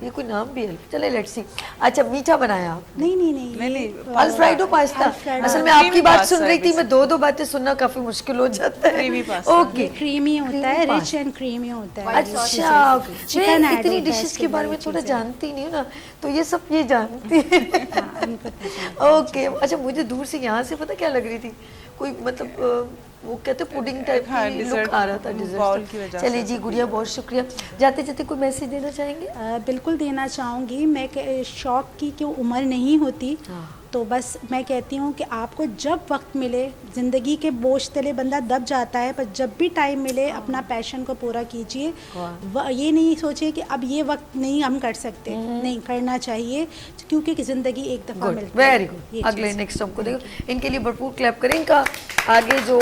ये कोई नाम भी है। चले लेट्स सी। अच्छा, मीठा बनाया आप? नहीं नहीं नहीं, ये नहीं, अल्फ्राइडो पास्ता। अल्फ्रेडो। असल में आपकी Creamy बात pasta सुन रही है थी मैं, दो बातें सुनना काफी मुश्किल हो जाता है। Creamy pasta। ओके, क्रीमी होता है, Creamy rich pasta। And creamy होता है। अच्छा, चिकन मैं ऐड इतनी होता है डिशेस इसके के बारे अंदर, में ये थोड़ा चीज़ है। जानती नहीं हूँ ना, तो ये सब ये जानती है। हाँ, इनको पता है। ओके। अच्छा, मुझे दूर से यहाँ से पता क्या लग रही थी, कोई मतलब वो कहते पुडिंग टाइप हाँ, की लुक dessert आ रहा था bowl डिजर्ट की वजह चलिए से। जी गुड़िया, बहुत शुक्रिया। जाते जाते कोई मैसेज देना चाहेंगे? बिल्कुल देना चाहूँगी मैं कि शौक़ की कोई उम्र नहीं होती। हाँ। तो बस मैं कहती हूँ कि आपको जब वक्त मिले, ज़िंदगी के बोझ तले बंदा दब जाता है, पर जब भी टाइम मिले अपना पैशन को पूरा कीजिए। ये नहीं सोचिए कि अब ये वक्त नहीं हम कर सकते, नहीं करना चाहिए, क्योंकि ज़िंदगी एक दफ़ा गुड, मिलती है। वेरी ये गुड। चीज़ अगले है। नेक्स्ट हमको देखो, इनके लिए भरपूर क्लैप करें। इनका आगे जो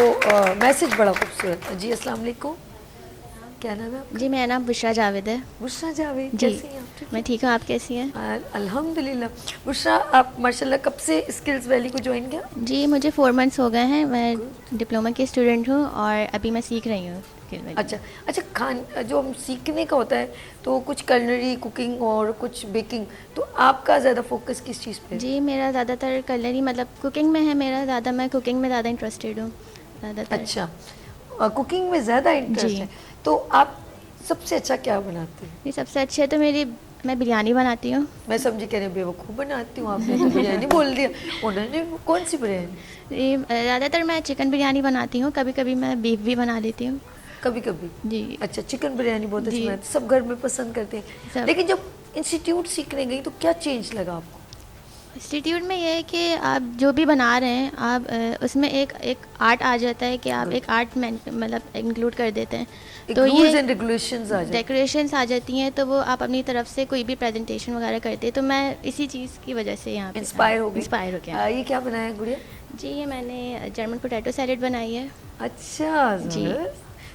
मैसेज बड़ा खूबसूरत है। जी अस्सलाम वालेकुम, क्या नाम है आपका? जी मेरा नाम बुशरा जावेद है। बुशरा जावेद, जी कैसी हैं आप? ठीक मैं ठीक हूँ, आप कैसी हैं? अल्हम्दुलिल्लाह। बुशरा, आप माशाल्लाह कब से स्किल्स वैली को ज्वाइन किया? जी मुझे 4 मंथ्स हो गए हैं, मैं डिप्लोमा की स्टूडेंट हूँ और अभी मैं सीख रही हूँ skill वैली। अच्छा अच्छा, जो हम सीखने का होता है तो कुछ कलनरी कुकिंग और कुछ बेकिंग, तो आपका ज़्यादा फोकस किस चीज़ पे है? जी मेरा ज़्यादातर कलरी मतलब कुकिंग में है मेरा ज़्यादा, मैं कुकिंग में ज़्यादा इंटरेस्टेड हूँ ज़्यादातर। अच्छा, कुकिंग में ज़्यादा इंटरेस्ट जी। है, तो आप सबसे अच्छा क्या बनाते हैं? जी सबसे अच्छी है तो मैं बिरयानी बनाती हूँ। मैं समझी कह रहे बेवकूफ़ बनाती हूँ, आपने तो बिरयानी बोल दिया। उन्होंने कौन सी बिरयानी? जी ज़्यादातर मैं चिकन बिरयानी बनाती हूँ, कभी कभी मैं बीफ भी बना लेती हूँ। कभी कभी। जी अच्छा, चिकन बिरयानी बहुत अच्छी जी। बनाती, सब घर में पसंद करते हैं। सब। लेकिन जब इंस्टीट्यूट सीखने गई तो क्या चेंज लगा आपको? इंस्टीट्यूट में ये है कि आप जो भी बना रहे हैं आप उसमें एक आर्ट आ जाता है कि आप एक आर्ट मतलब इंक्लूड कर देते हैं, तो रूल्स ये एंड रेगुलेशंस आ जाते हैं। डेकोरेशंस आ जाती हैं, तो वो आप अपनी तरफ से कोई भी प्रेजेंटेशन वगैरह करते हैं, तो मैं इसी चीज़ की वजह से यहाँ पे इंस्पायर हो गई? इंस्पायर हो गया। ये क्या बनाया है गुड़िया? जी ये मैंने जर्मन पोटैटो सैलेड बनाई है। अच्छा जी।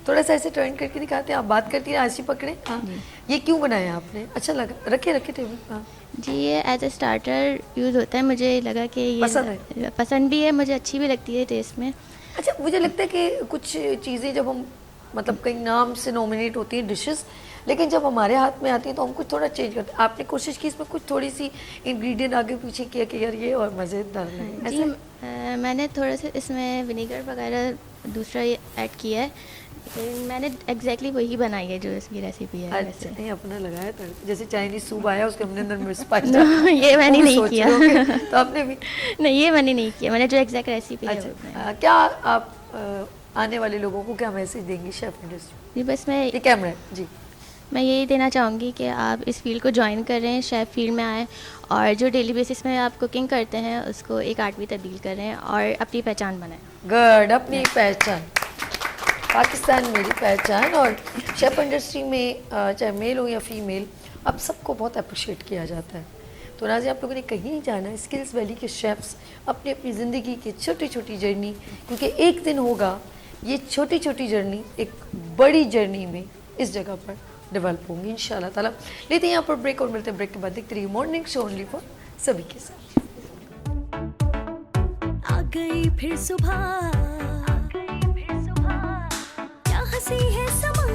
थोड़ा सा ऐसे टर्न करके दिखाते हैं, आप बात करती हैं, आशी पकड़े। हाँ, ये क्यों बनाया आपने? अच्छा लगा, रखे टेबल। हाँ, जी ये एज ए स्टार्टर यूज़ होता है, मुझे लगा कि ये पसंद भी है, मुझे अच्छी भी लगती है टेस्ट में। अच्छा, मुझे लगता है कि कुछ चीज़ें जब हम मतलब कई नाम से नॉमिनेट होती हैं डिशेस, लेकिन जब हमारे हाथ में आती है तो हम कुछ थोड़ा चेंज करते हैं। आपने कोशिश की इसमें कुछ थोड़ी सी इंग्रेडिएंट आगे पीछे किया कि यार ये और मज़ेदार लगे? जी मैंने थोड़ा सा इसमें विनेगर वगैरह दूसरा ऐड किया है, मैंने एग्जैक्टली वही बनाई है जो इसकी रेसिपी है अच्छा, वैसे। नहीं अपना लगाया था, जैसे चाइनीज सूप आया उसके हमने अंदर मिर्च पाई ये मैंने नहीं किया। तो आपने भी नहीं, ये मैंने नहीं किया, मैंने जो एग्जैक्ट रेसिपी है वो अच्छा बनाई। क्या आप आने वाले लोगों को क्या मैसेज देंगी शेफ इंडस्ट्री? जी बस मैं ये कैमरा है जी। मैं यही देना चाहूँगी कि आप इस फील्ड को ज्वाइन करें, शेफ़ फील्ड में आएँ और जो डेली बेसिस में आप कुकिंग करते हैं उसको एक आर्ट में तब्दील करें और अपनी पहचान बनाएं। गुड, अपनी पहचान, पाकिस्तान मेरी पहचान। और शेफ इंडस्ट्री में चाहे मेल हो या फीमेल, अब सबको बहुत अप्रिशिएट किया जाता है। तो नाज़ी आप लोगों ने कहीं नहीं जाना, स्किल्स वैली के शेफ्स अपनी अपनी ज़िंदगी की छोटी छोटी जर्नी, क्योंकि एक दिन होगा ये छोटी छोटी जर्नी एक बड़ी जर्नी में इस जगह पर डेवलप होंगी इंशाल्लाह ताला। लेते हैं यहाँ पर ब्रेक और मिलते हैं ब्रेक के बाद। देखते रहिए मॉर्निंग शो ओनली फॉर सभी के साथ। आ गई फिर सुबह, क्या हंसी है समा,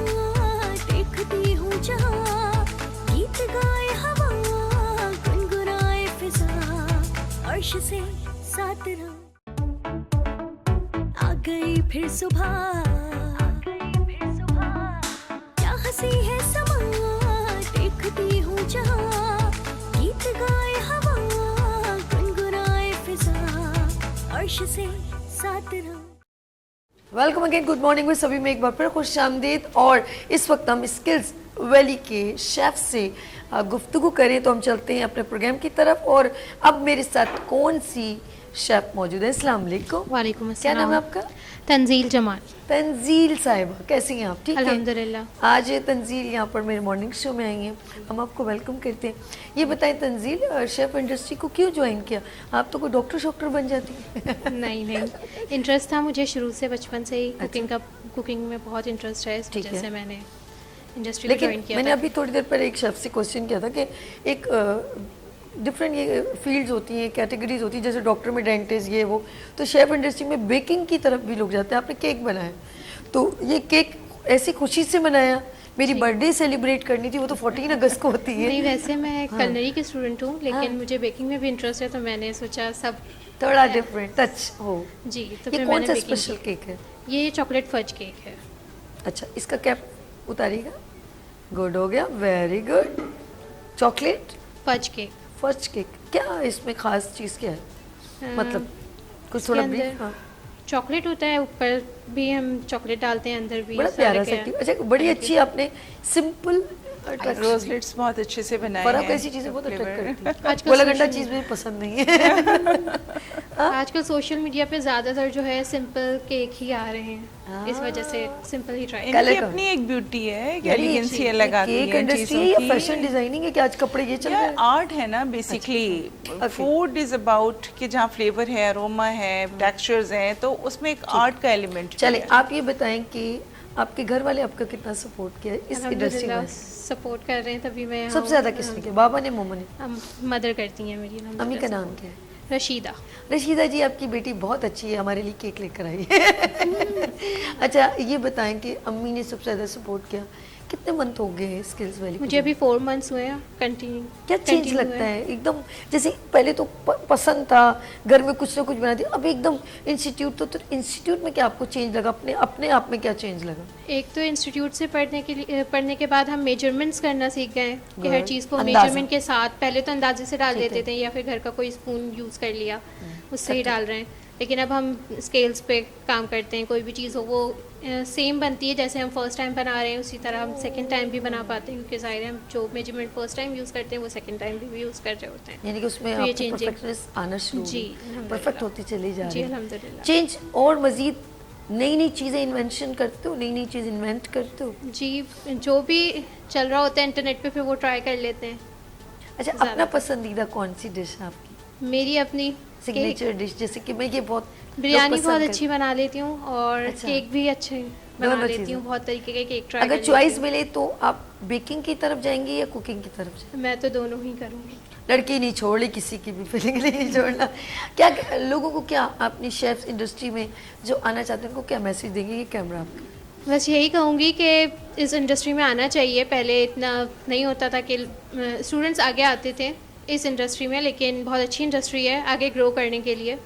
देखती हूँ जहाँ, गीत गाए हवा, गुनगुनाए फिजा, अर्श से साथ रहो। आ गई फिर सुबह, क्या हंसी है समा, देखती हूँ जहाँ, गीत गाए हवा, गुनगुनाए फिजा, अर्श से साथ रहो। वेलकम अगेन, गुड मॉर्निंग में सभी में एक बार फिर खुश आमदीद। और इस वक्त हम स्किल्स वैली के शेफ से गुफ्तगू करें तो हम चलते हैं अपने प्रोग्राम की तरफ। और अब मेरे साथ कौन सी शेफ मौजूद है? अस्सलाम वालेकुम। वालेकुम क्या अस्सलाम। नाम है आपका? तंजील जमाल। तंजील साहिबा, कैसी हैं आप? ठीक है अल्हम्दुलिल्लाह। आज तंजील यहाँ पर मेरे मॉर्निंग शो में आई हैं, हम आपको वेलकम करते हैं। ये बताएं तंजील, शेफ इंडस्ट्री को क्यों ज्वाइन किया? आप तो कोई डॉक्टर शॉक्टर बन जाती है। नहीं नहीं, इंटरेस्ट था मुझे शुरू से, बचपन से ही कुकिंग में बहुत इंटरेस्ट है, इस ठीक वजह है। से मैंने इंडस्ट्री में लेकिन ज्वाइन किया मैंने था। अभी थोड़ी देर पहले एक शेफ से क्वेश्चन किया था कि एक डिफरेंट ये फील्ड्स होती हैं, कैटेगरीज होती हैं, जैसे डॉक्टर में डेंटिस्ट ये वो, तो शेफ इंडस्ट्री में बेकिंग की तरफ भी लोग जाते हैं। आपने केक बनाया, तो ये केक ऐसी खुशी से बनाया, मेरी बर्थडे सेलिब्रेट करनी थी, वो तो 14 अगस्त को होती है। नहीं, वैसे मैं कलनरी की स्टूडेंट हूँ, लेकिन मुझे बेकिंग में भी इंटरेस्ट है, तो मैंने सोचा सब थोड़ा डिफरेंट टच हो। जी, तो ये फिर कौन मैंने सा बेकिंग स्पेशल केक है? की। ये चॉकलेट फज केक है। अच्छा, इसका कैप उतारिएगा। गुड हो गया, very good. Chocolate fudge cake. First cake, क्या इसमें खास चीज़ क्या है? मतलब कुछ इसके थोड़ा अंदर ब्रीफ। हाँ, चॉकलेट होता है, ऊपर भी हम चॉकलेट डालते हैं, अंदर भी बड़ा सारा प्यारा क्या सा केक। अच्छा, बड़ी अच्छी आपने सिंपल रोजलेट्स बहुत अच्छे से बनाए पर हैं। आप ऐसी चीजें बहुत अट्रैक्ट Flavor। करती हैं। आजकल गोला गंडा social चीज मुझे पसंद नहीं है। आजकल सोशल मीडिया पे ज़्यादातर जो है सिंपल केक ही आ रहे हैं, इस वजह से सिंपल ही ट्राई कलर इनकी का। अपनी एक ब्यूटी है कि यानी एलिगेंसी अलग आती केक है इंडस्ट्री चीजों या की। फैशन डिजाइनिंग है कि आज कपड़े ये चल रहे यार हैं? आर्ट है ना basically. Okay. Food is about कि जहाँ फ्लेवर है, अरोमा है, टेक्सचर्स हैं, तो उसमें एक आर्ट का एलिमेंट चले, आप ये बताएं कि आपके घर वाले आपका कितना सपोर्ट किया है इस इंडस्ट्री में? सपोर्ट कर रहे हैं, तभी मैं यहाँ सबसे ज्यादा किसने किया, बाबा ने, मम्मा ने? मदर करती हैं मेरी। अम्मी का नाम क्या है? रशीदा। रशीदा जी, आपकी बेटी बहुत अच्छी है, हमारे लिए केक लेकर आई है। अच्छा, ये बताएं कि अम्मी ने सबसे ज्यादा सपोर्ट किया। कितने मंथ हो गए स्किल्स वैली? मुझे अभी 4 मंथ्स हुए हैं कंटिन्यू। क्या चेंज लगता है एकदम? जैसे पहले तो पसंद था, घर में कुछ ना कुछ बना दिया, अब एकदम इंस्टीट्यूट, तो इंस्टीट्यूट में क्या आपको चेंज लगा? अपने आप में क्या चेंज लगा? एक तो इंस्टीट्यूट से पढ़ने के बाद हम मेजरमेंट्स करना सीख गए कि हर Good. चीज़ को अंदाज़ा। मेजरमेंट के साथ, पहले तो अंदाजे से डाल ठीक देते है। थे या फिर घर का कोई स्पून यूज़ कर लिया, उससे ही डाल रहे हैं। लेकिन अब हम स्केल्स पे काम करते हैं, कोई भी चीज़ हो वो सेम बनती है, जैसे हम फर्स्ट टाइम बना रहे हैं उसी तरह हम सेकंड टाइम भी बना पाते हैं, क्योंकि ज़ाहिर है हम जो मेजरमेंट फर्स्ट टाइम यूज़ करते हैं वो सेकंड टाइम भी यूज़ कर रहे होते हैं। यानी कि उसमें तो ये आपको changing- परफेक्टनेस आना शुरू जी, हुई, अल्हम्दुलिल्लाह। परफेक्ट होती चली जा जी रही है। अल्हम्दुलिल्लाह। चेंज और मजीद नई नई चीज़ें इन्वेंशन करते हो, नई नई चीज़ इन्वेंट करते हो? जी, जो भी चल रहा होता है इंटरनेट पे फिर वो ट्राई कर लेते हैं। अच्छा, ज़्यादा। अपना पसंदीदा कौन सी डिश है आपकी, मेरी अपनी सिग्नेचर डिश? जैसे कि मैं ये बहुत बिरयानी लोग बहुत पसंद अच्छी बना लेती हूँ और अच्छा। केक भी अच्छे बना दोनों लेती चीज़ें। हूँ, बहुत तरीके के केक ट्राई अगर चॉइस मिले तो आप बेकिंग की तरफ जाएंगी या कुकिंग की तरफ जाएंगी? मैं तो दोनों ही करूँगी। लड़की नहीं छोड़ रही, किसी की भी फीलिंग नहीं छोड़ना। क्या लोगों को, क्या अपनी शेफ इंडस्ट्री में जो आना चाहते हैं उनको क्या मैसेज देंगे? ये कैमरा आपका। बस यही कहूँगी कि इस इंडस्ट्री में आना चाहिए। पहले इतना नहीं होता था कि स्टूडेंट्स आगे आते थे इस इंडस्ट्री में, लेकिन बहुत अच्छी इंडस्ट्री है आगे ग्रो करने के लिए।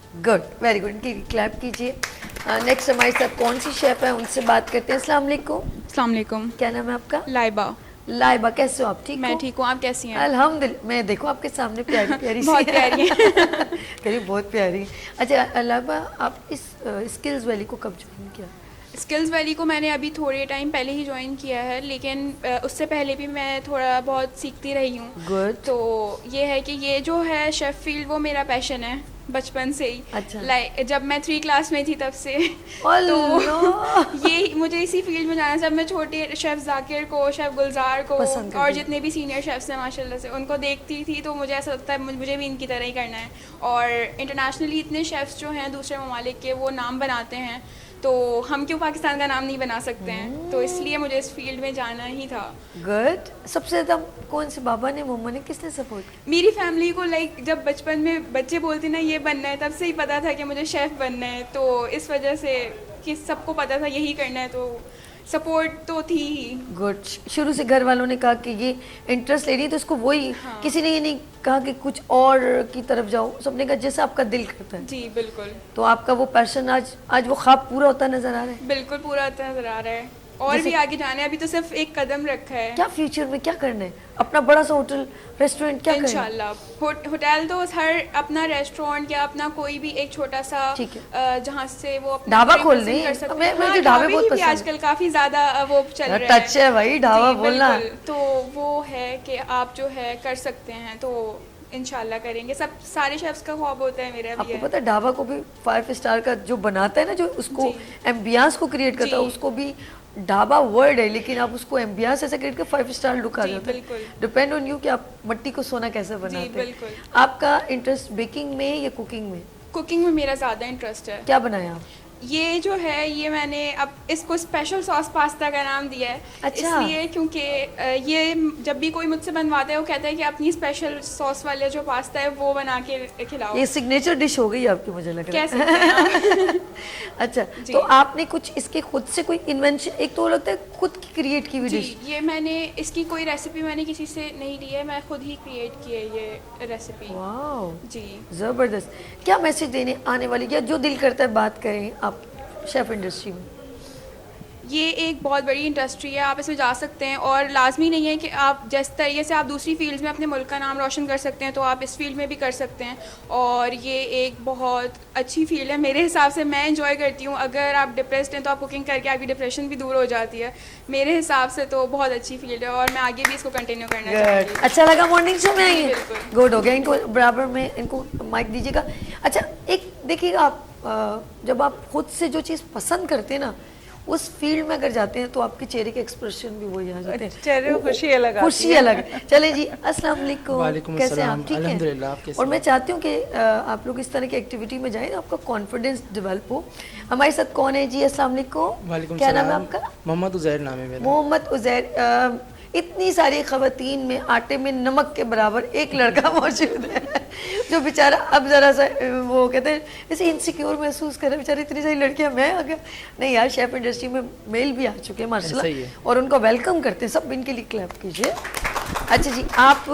गुड, वेरी गुड, क्लैप कीजिए। नेक्स्ट हमारे साथ कौन सी शेफ है, उनसे बात करते हैं। अस्सलाम वालेकुम। अस्सलाम वालेकुम। क्या नाम है आपका? लाइबा। लाइबा, कैसे हो आप? ठीक मैं हो? ठीक हूँ, आप कैसी हैं? अल्हम्दुलिल्लाह, मैं देखो आपके सामने प्यारी प्यारी बहुत सी प्यारी करीब बहुत प्यारी। अच्छा लाइबा, आप इस स्किल्स वैली को कब ज्वाइन किया? स्किल्स वैली को मैंने अभी थोड़े टाइम पहले ही ज्वाइन किया है, लेकिन उससे पहले भी मैं थोड़ा बहुत सीखती रही हूँ। गुड। तो ये है कि ये जो है शेफ़ फील्ड वो मेरा पैशन है बचपन से ही। अच्छा। लाइक जब मैं 3 क्लास में थी तब से अल्लाह। तो ये मुझे इसी फील्ड में जाना। जब मैं छोटे शेफ़ जाकिर को, शेफ़ गुलजार को पसंद करती और थी। जितने भी सीनियर शेफ़्स हैं माशाल्लाह से, उनको देखती थी तो मुझे ऐसा लगता है मुझे भी इनकी तरह ही करना है। और इंटरनेशनली इतने शेफ़्स जो हैं दूसरे ममालिक के, वो नाम बनाते हैं, तो हम क्यों पाकिस्तान का नाम नहीं बना सकते हैं? तो इसलिए मुझे इस फील्ड में जाना ही था। गुड। सबसे ज़्यादा कौन से, बाबा ने, मम्मा ने, किसने सपोर्ट किया? मेरी फैमिली को लाइक जब बचपन में बच्चे बोलते ना ये बनना है, तब से ही पता था कि मुझे शेफ़ बनना है। तो इस वजह से कि सबको पता था यही करना है, तो सपोर्ट तो थी ही। गुड। शुरू से घर वालों ने कहा कि ये इंटरेस्ट ले रही है तो इसको वही, किसी ने ये नहीं कहा कि कुछ और की तरफ जाओ, सबने कहा जैसा आपका दिल करता है। जी बिल्कुल। तो आपका वो पैशन आज वो ख्वाब पूरा होता नजर आ रहा है? बिल्कुल पूरा होता नजर आ रहा है, और भी आगे जाना है। अभी तो सिर्फ एक कदम रखा है। क्या फ्यूचर में क्या करना है? अपना बड़ा सा होटल, रेस्टोरेंट, क्या करना है? इंशाल्लाह होटल तो हर अपना रेस्टोरेंट या अपना कोई भी एक छोटा सा ठीक है। जहाँ से वो अपना ढाबा खोल represent दें। कर सकते मैं हैं। मुझे हाँ, ढाबे ढाबे बहुत की भी पसंद है। आजकल काफी ज्यादा वो चल रहा है। टच है भाई ढाबा जी, बोलना। बिल्कुल। तो वो है कि आप जो है कर सकते हैं, तो इंशाल्लाह करेंगे। सब सारे शेफ्स का ख्वाब होता है, मेरा भी आपको है। पता है ढाबा को भी 5 स्टार का जो बनाता है ना, जो उसको एम्बियंस को क्रिएट करता है, जी। उसको भी ढाबा वर्ड है, लेकिन आप उसको एम्बियंस ऐसे क्रिएट कर 5 स्टार लुक आ जी, जाता है। बिल्कुल। डिपेंड ऑन यू कि आप मट्टी को सोना कैसे बनाते हैं। बिल्कुल। आपका इंटरेस्ट बेकिंग में या कुकिंग में? कुकिंग में मेरा ज़्यादा इंटरेस्ट है। क्या बनाया आप? ये जो है, ये मैंने अब इसको स्पेशल सॉस पास्ता का नाम दिया है। अच्छा। इसलिए क्योंकि ये जब भी कोई मुझसे बनवाता है वो कहता है कि अपनी स्पेशल सॉस वाले जो पास्ता है वो बना के खिलाओ। ये सिग्नेचर डिश हो गई आपकी, मुझे लग रहा है। कह सकते हैं आप। अच्छा, जी। तो आपने कुछ इसके खुद से कोई इन्वेंशन, एक तो लगता है खुद की क्रिएट की हुई जी, डिश? ये मैंने इसकी कोई रेसिपी मैंने किसी से नहीं ली है, मैं खुद ही क्रिएट की है ये रेसिपी। वाओ, जी। जबरदस्त। क्या मैसेज देने आने वाली, या जो दिल करता है बात करें आप शेफ इंडस्ट्री में? ये एक बहुत बड़ी इंडस्ट्री है, आप इसमें जा सकते हैं, और लाजमी नहीं है कि आप जिस तरीके से आप दूसरी फील्ड्स में अपने मुल्क का नाम रोशन कर सकते हैं तो आप इस फील्ड में भी कर सकते हैं। और ये एक बहुत अच्छी फील्ड है मेरे हिसाब से, मैं इंजॉय करती हूँ। अगर आप डिप्रेस्ड हैं तो आप कुकिंग करके आपकी डिप्रेशन भी दूर हो जाती है। मेरे हिसाब से तो बहुत अच्छी फील्ड है, और मैं आगे भी इसको कंटिन्यू करना चाहूँगी। अच्छा लगा मॉर्निंग शो में आई है? बिल्कुल। गुड हो गया। इनको बराबर में इनको माइक दीजिएगा। अच्छा, एक देखिएगा आप, जब आप खुद से जो चीज़ पसंद करते हैं ना, उस फील्ड में अगर जाते हैं तो आपके चेहरे के एक्सप्रेशन भी वही आ जाते हैं। चेहरे में खुशी अलग आती खुशी है। अलग है। चले जी, अस्सलाम वालेकुम। वालेकुम कैसे हैं अस्सलाम, आप? ठीक हैं? अल्हम्दुलिल्लाह, आप कैसे और हैं? मैं चाहती हूँ कि आप लोग इस तरह की एक्टिविटी में जाएं, आपका कॉन्फिडेंस डेवलप हो। हमारे साथ कौन है जी? अस्सलाम वालेकुम। वालेकुम क्या नाम है सलाम। आपका? मोहम्मद उज़ैर नाम है मेरा। मोहम्मद उज़ैर। इतनी सारी ख़वातीन में आटे में नमक के बराबर एक लड़का मौजूद है जो बेचारा अब ज़रा सा वो कहते हैं जैसे इनसिक्योर महसूस कर रहे हैं। बेचारे इतनी सारी लड़कियां, मैं अगर नहीं यार, शेफ इंडस्ट्री में मेल भी आ चुके हैं ऐसा ही माशाल्लाह, है। और उनको वेलकम करते हैं सब। इनके लिए क्लैप कीजिए। अच्छा जी, आप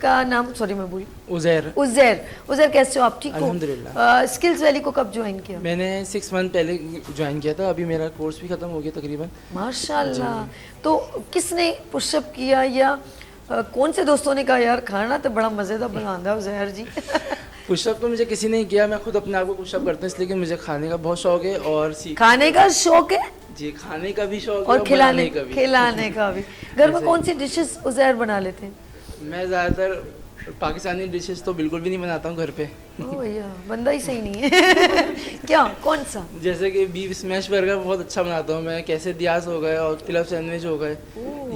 का नाम, सॉरी मैं भूल, उज़ैर। उज़ैर कैसे हो आप? ठीक हो? अल्हम्दुलिल्लाह। स्किल्स वैली को कब ज्वाइन किया? मैंने 6 मंथ पहले ज्वाइन किया था, अभी मेरा कोर्स भी ख़त्म हो गया तकरीबन। माशाल्लाह। तो किसने पुशअप किया, या कौन से दोस्तों ने कहा यार खाना तो बड़ा मज़ेदार बनाता है उज़ैर जी? पुशअप तो मुझे किसी ने किया, मैं खुद अपने आप को पुशअप करता हूँ, इसलिए कि मुझे खाने का बहुत शौक है और खाने का शौक है जी, खाने का भी शौक है और खिलाने बनाने का भी। खिलाने का भी। घर में ऐसे कौन सी डिशेस उज़ैर बना लेते हैं? मैं ज़्यादातर पाकिस्तानी डिशेस तो बिल्कुल भी नहीं बनाता हूँ घर पे। ओ भैया, बंदा ही सही नहीं है। क्या, कौन सा? जैसे कि बीफ स्मैश बर्गर बहुत अच्छा बनाता हूँ मैं, कैसे दियास हो गए और क्लब सैंडविच हो गए,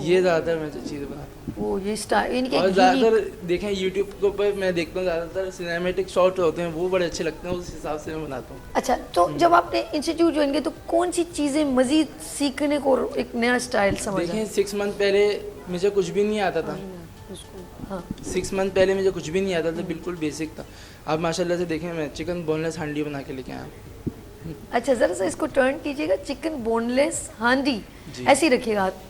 ये ज़्यादातर मैं तो चीज़ें बनाता हूँ। वो ये स्टार इनके और घी- ज़्यादातर देखें यूट्यूब के ऊपर मैं देखता हूँ, ज़्यादातर सिनेमेटिक शॉट होते हैं, वो बड़े अच्छे लगते हैं, उस हिसाब से मैं बनाता हूँ। अच्छा, तो जब आपने इंस्टीट्यूट ज्वाइन किया तो कौन सी चीज़ें मज़ीद सीखने को, एक नया स्टाइल समझ देखें 6 मंथ पहले मुझे कुछ भी नहीं आता था। हाँ। 6 मंथ पहले मुझे कुछ भी नहीं आता था, बिल्कुल बेसिक था। अब माशाल्लाह से देखें मैं चिकन बोनलेस हांडी बना के लेके आया। अच्छा, ज़रा सा इसको टर्न कीजिएगा। चिकन बोनलेस हांडी, जी। ऐसे ही रखिएगा हाथ।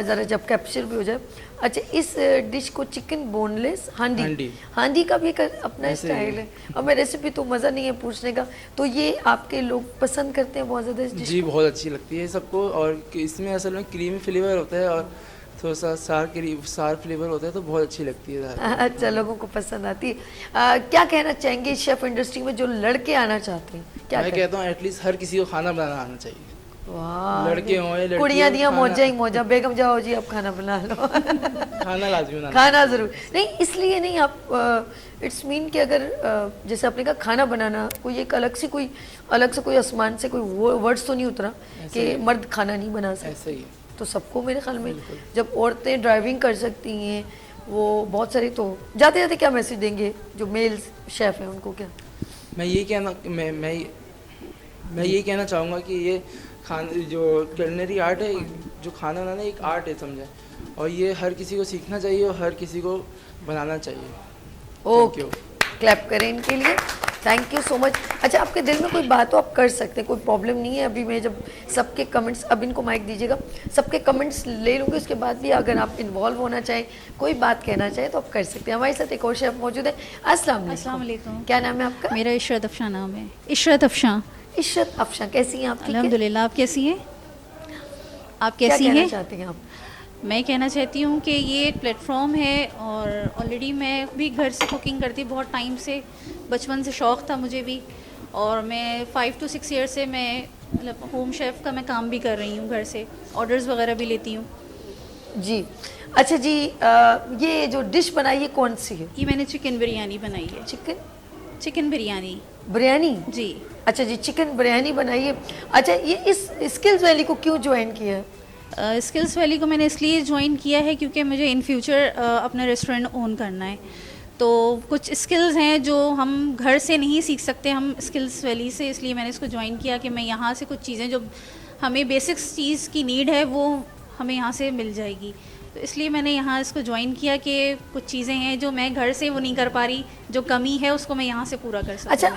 ज़रा जब कैप्चर भी हो जाए। अच्छा, इस डिश को चिकन बोनलेस हांडी हांडी। हांडी का भी एक अपना ऐसे ही स्टाइल है, और मैं रेसिपी तो मज़ा नहीं है पूछने का, तो ये आपके लोग पसंद करते हैं बहुत ज़्यादा इस डिश जी बहुत अच्छी लगती है सबको, और इसमें असल में क्रीमी फ्लेवर होता है और थोड़ा सा सार फ्लेवर होता है, तो बहुत अच्छी लगती है। अच्छा, लोगों को पसंद आती है। क्या कहना चाहेंगे शेफ इंडस्ट्री में जो लड़के आना चाहते हैं, क्या मैं कहता हूँ एटलीस्ट हर किसी को खाना बनाना आना चाहिए। वाह, लड़के हों या लड़कियां, कुड़ियाँ दिया खाना- मौजा ही मौजा, बेगम जाओ जी आप खाना बना लो। खाना लाजमी बनाना। खाना जरूर नहीं, इसलिए नहीं आप इट्स मीन कि अगर जैसे आपने कहा खाना बनाना, कोई एक अलग से कोई आसमान से कोई वर्ड्स तो नहीं उतरा कि मर्द खाना नहीं बना सकते। ऐसा ही है। तो सबको मेरे ख्याल में जब औरतें ड्राइविंग कर सकती हैं, वो बहुत सारी, तो जाते जाते क्या मैसेज देंगे जो मेल शेफ हैं उनको? क्या मैं ये कहना मैं ये कहना चाहूँगा कि ये जो culinary आर्ट है, जो खाना बनाना एक आर्ट है समझे, और ये हर किसी को सीखना चाहिए और हर किसी को बनाना चाहिए। ओके, क्लैप करें इनके लिए, थैंक यू सो मच। अच्छा, आपके दिल में कोई बात हो आप कर सकते हैं, कोई प्रॉब्लम नहीं है। अभी मैं जब सबके कमेंट्स, अब इनको माइक दीजिएगा, सबके कमेंट्स ले लूँगी, उसके बाद भी अगर आप इन्वॉल्व होना चाहें, कोई बात कहना चाहें तो आप कर सकते हैं। हमारे साथ एक और शेफ मौजूद है। अस्सलाम वालेकुम, क्या नाम है आपका? मेरा इशरत अफशा नाम है। इशरत अफशा। इशरत अफशा, कैसी हैं आप? ठीक है? अल्हम्दुलिल्लाह, आप कैसी हैं? आप क्या कैसी कहना हैं? चाहती हैं आप? मैं कहना चाहती हूँ कि ये एक प्लेटफॉर्म है, और ऑलरेडी मैं भी घर से कुकिंग करती बहुत टाइम से, बचपन से शौक़ था मुझे भी, और मैं 5 to 6 ईयर से मैं मतलब होम शेफ़ का मैं काम भी कर रही हूँ, घर से ऑर्डर्स वगैरह भी लेती हूँ। जी, अच्छा जी, ये जो डिश बनाई है कौन सी है? ये मैंने चिकन बिरयानी बनाई है। चिकन बिरयानी। बिरयानी? जी। अच्छा जी, चिकन बिरयानी बनाई है। अच्छा, ये इस स्किल्स वैली को क्यों ज्वाइन किया है? स्किल्स वैली को मैंने इसलिए ज्वाइन किया है क्योंकि मुझे इन फ्यूचर अपना रेस्टोरेंट ओन करना है, तो कुछ स्किल्स हैं जो हम घर से नहीं सीख सकते, हम स्किल्स वैली से, इसलिए मैंने इसको ज्वाइन किया कि मैं यहाँ से कुछ चीज़ें जो हमें बेसिक्स चीज़ की नीड है वो हमें यहाँ से मिल जाएगी, तो इसलिए मैंने यहाँ इसको ज्वाइन किया कि कुछ चीज़ें हैं जो मैं घर से वो नहीं कर पा रही, जो कमी है उसको मैं यहाँ से पूरा कर सकूँ। अच्छा,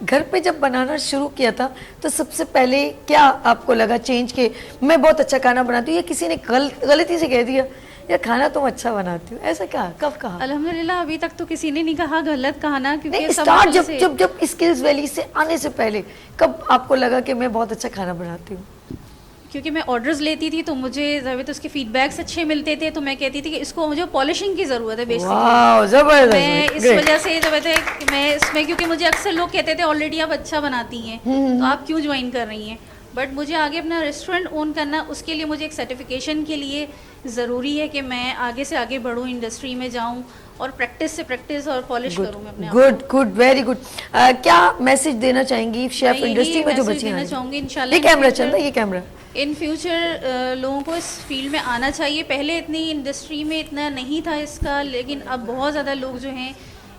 घर पे जब बनाना शुरू किया था तो सबसे पहले क्या आपको लगा चेंज के मैं बहुत अच्छा खाना बनाती हूँ, या किसी ने गलती से कह दिया यार खाना तुम अच्छा बनाती हो, ऐसा क्या, कब कहा? अल्हम्दुलिल्लाह अभी तक तो किसी ने नहीं कहा, गलत कहा ना, क्योंकि स्टार्ट जब स्किल्स वैली से आने से पहले कब आपको लगा कि मैं बहुत अच्छा खाना बनाती हूँ? क्योंकि मैं ऑर्डर्स लेती थी तो मुझे ज़रूरत उसके फीडबैक्स अच्छे मिलते थे, तो मैं कहती थी कि इसको मुझे पॉलिशिंग की ज़रूरत है बेसिकली। मैं इस वजह से ज़रूरत है कि मैं इसमें, क्योंकि मुझे अक्सर लोग कहते थे ऑलरेडी आप अच्छा बनाती हैं तो आप क्यों ज्वाइन कर रही हैं, बट मुझे आगे अपना रेस्टोरेंट ओन करना, उसके लिए मुझे एक सर्टिफिकेशन के लिए ज़रूरी है कि मैं आगे से आगे बढ़ूँ, इंडस्ट्री में जाऊँ और प्रैक्टिस से प्रैक्टिस और पॉलिश करूँ मैं अपने आप। Good, very good. क्या मैसेज देना चाहेंगी शेफ इंडस्ट्री में जो बच्चे हैं? चाहूँगी इंशाल्लाह, ये कैमरा चल रहा है, ये कैमरा, इन फ्यूचर लोगों को इस फील्ड में आना चाहिए। पहले इतनी इंडस्ट्री में इतना नहीं था इसका, लेकिन अब बहुत ज़्यादा लोग जो हैं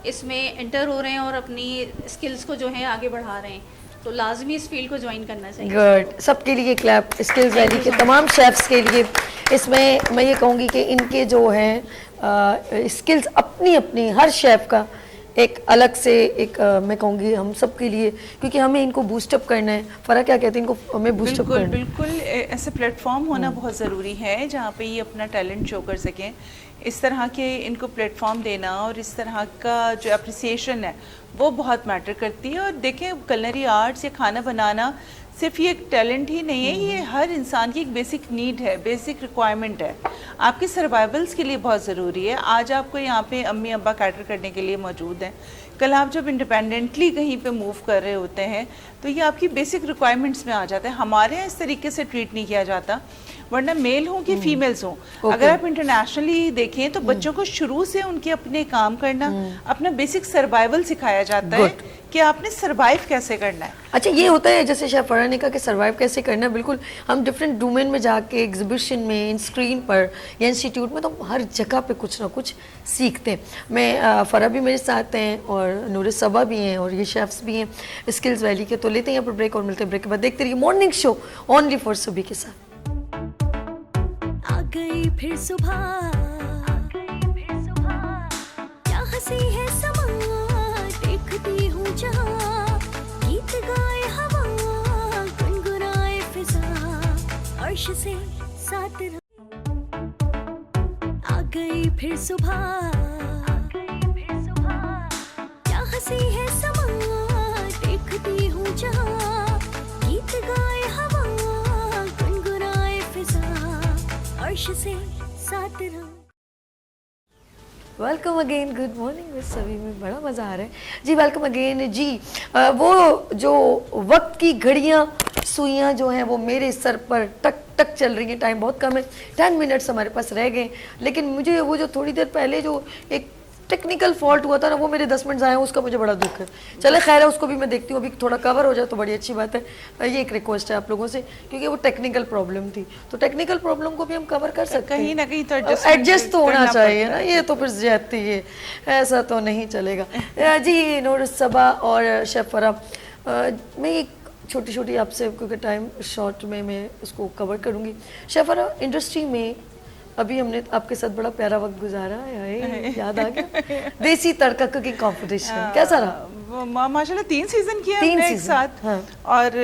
इसमें एंटर हो रहे हैं और अपनी स्किल्स को जो है आगे बढ़ा रहे हैं, तो लाजमी इस फील्ड को ज्वाइन करना चाहिए। गुड, सबके लिए क्लैप, स्किल्स वैली के तमाम शेफ्स के लिए। इसमें मैं ये कहूँगी कि इनके जो हैं स्किल्स अपनी अपनी, हर शेफ का एक अलग से एक मैं कहूँगी हम सब के लिए, क्योंकि हमें इनको बूस्टअप करना है। फरा क्या कहते हैं, इनको हमें बूस्टअप करना है। बिल्कुल ऐसे प्लेटफॉर्म होना बहुत ज़रूरी है जहाँ पे ये अपना टैलेंट शो कर सकें। इस तरह के इनको प्लेटफॉर्म देना और इस तरह का जो अप्रिसिएशन है वो बहुत मैटर करती है। और देखें, कुलिनरी आर्ट्स या खाना बनाना सिर्फ ये एक टैलेंट ही नहीं है, ये हर इंसान की एक बेसिक नीड है, बेसिक रिक्वायरमेंट है, आपकी सर्वाइवल्स के लिए बहुत ज़रूरी है। आज आपको यहाँ पे अम्मी अब्बा कैटर करने के लिए मौजूद हैं, कल आप जब इंडिपेंडेंटली कहीं पे मूव कर रहे होते हैं तो ये आपकी बेसिक रिक्वायरमेंट्स में आ जाता है। हमारे यहाँ इस तरीके से ट्रीट नहीं किया जाता, वरना मेल हों कि फीमेल्स हों। अगर आप इंटरनेशनली देखें तो बच्चों को शुरू से उनके अपने काम करना, अपना बेसिक सर्वाइवल सिखाया जाता है कि आपने सर्वाइव कैसे करना है। अच्छा, ये होता है जैसे शेफ फरा ने कहा कि सर्वाइव कैसे करना है, बिल्कुल हम डिफरेंट डोमेन में जाके एग्जीबिशन में, स्क्रीन पर या इंस्टीट्यूट में, तो हर जगह पे कुछ ना कुछ सीखते हैं। मैं फरा भी मेरे साथ हैं और नूर सबा भी हैं और ये शेफ्स भी हैं स्किल्स वैली के। तो लेते हैं यहाँ पर ब्रेक और मिलते हैं ब्रेक के बाद। देखते रहिए मॉर्निंग शो ओनली फॉर सुबह के साथ। आ गई फिर सुबह, क्या हंसी है समा, देखती हूँ जहाँ, गीत गाए हवा, गुनगुनाए फिजा, अर्श से साथ रहा। फिर सुबह, क्या हंसी है समा, देखती हूँ जहाँ, गीत गाए हवा, गुनगुनाए फिजा, अर्श से साथ रहा। Welcome again, good morning miss सभी में बड़ा मज़ा आ रहा है जी। वेलकम अगेन जी। वो जो वक्त की घड़ियाँ सुइयाँ जो हैं वो मेरे सर पर टक टक चल रही हैं। टाइम बहुत कम है, 10 मिनट्स हमारे पास रह गए, लेकिन मुझे वो जो थोड़ी देर पहले जो एक टेक्निकल फॉल्ट हुआ था ना, वो मेरे 10 मिनट आए, उसका मुझे बड़ा दुख है। चले खैर है, उसको भी मैं देखती हूँ, अभी थोड़ा कवर हो जाए तो बड़ी अच्छी बात है। ये एक रिक्वेस्ट है आप लोगों से, क्योंकि वो टेक्निकल प्रॉब्लम थी, तो टेक्निकल प्रॉब्लम को भी हम कवर कर सकते हैं, कहीं ना कहीं तो एडजस्ट तो होना चाहिए ना। ये तो फिर ज्यादती है, ऐसा तो नहीं चलेगा जी। नूर सबा और शेफ फरा, मैं एक छोटी छोटी आपसे, क्योंकि टाइम शॉर्ट में मैं उसको कवर करूँगी। शेफ फरा, इंडस्ट्री में अभी हमने आपके साथ बड़ा प्यारा वक्त गुजारा है, याद आ गया देसी तड़का कुकिंग कंपटीशन, कैसा रहा? माशाल्लाह 3 सीजन किया हमने एक साथ, हाँ। और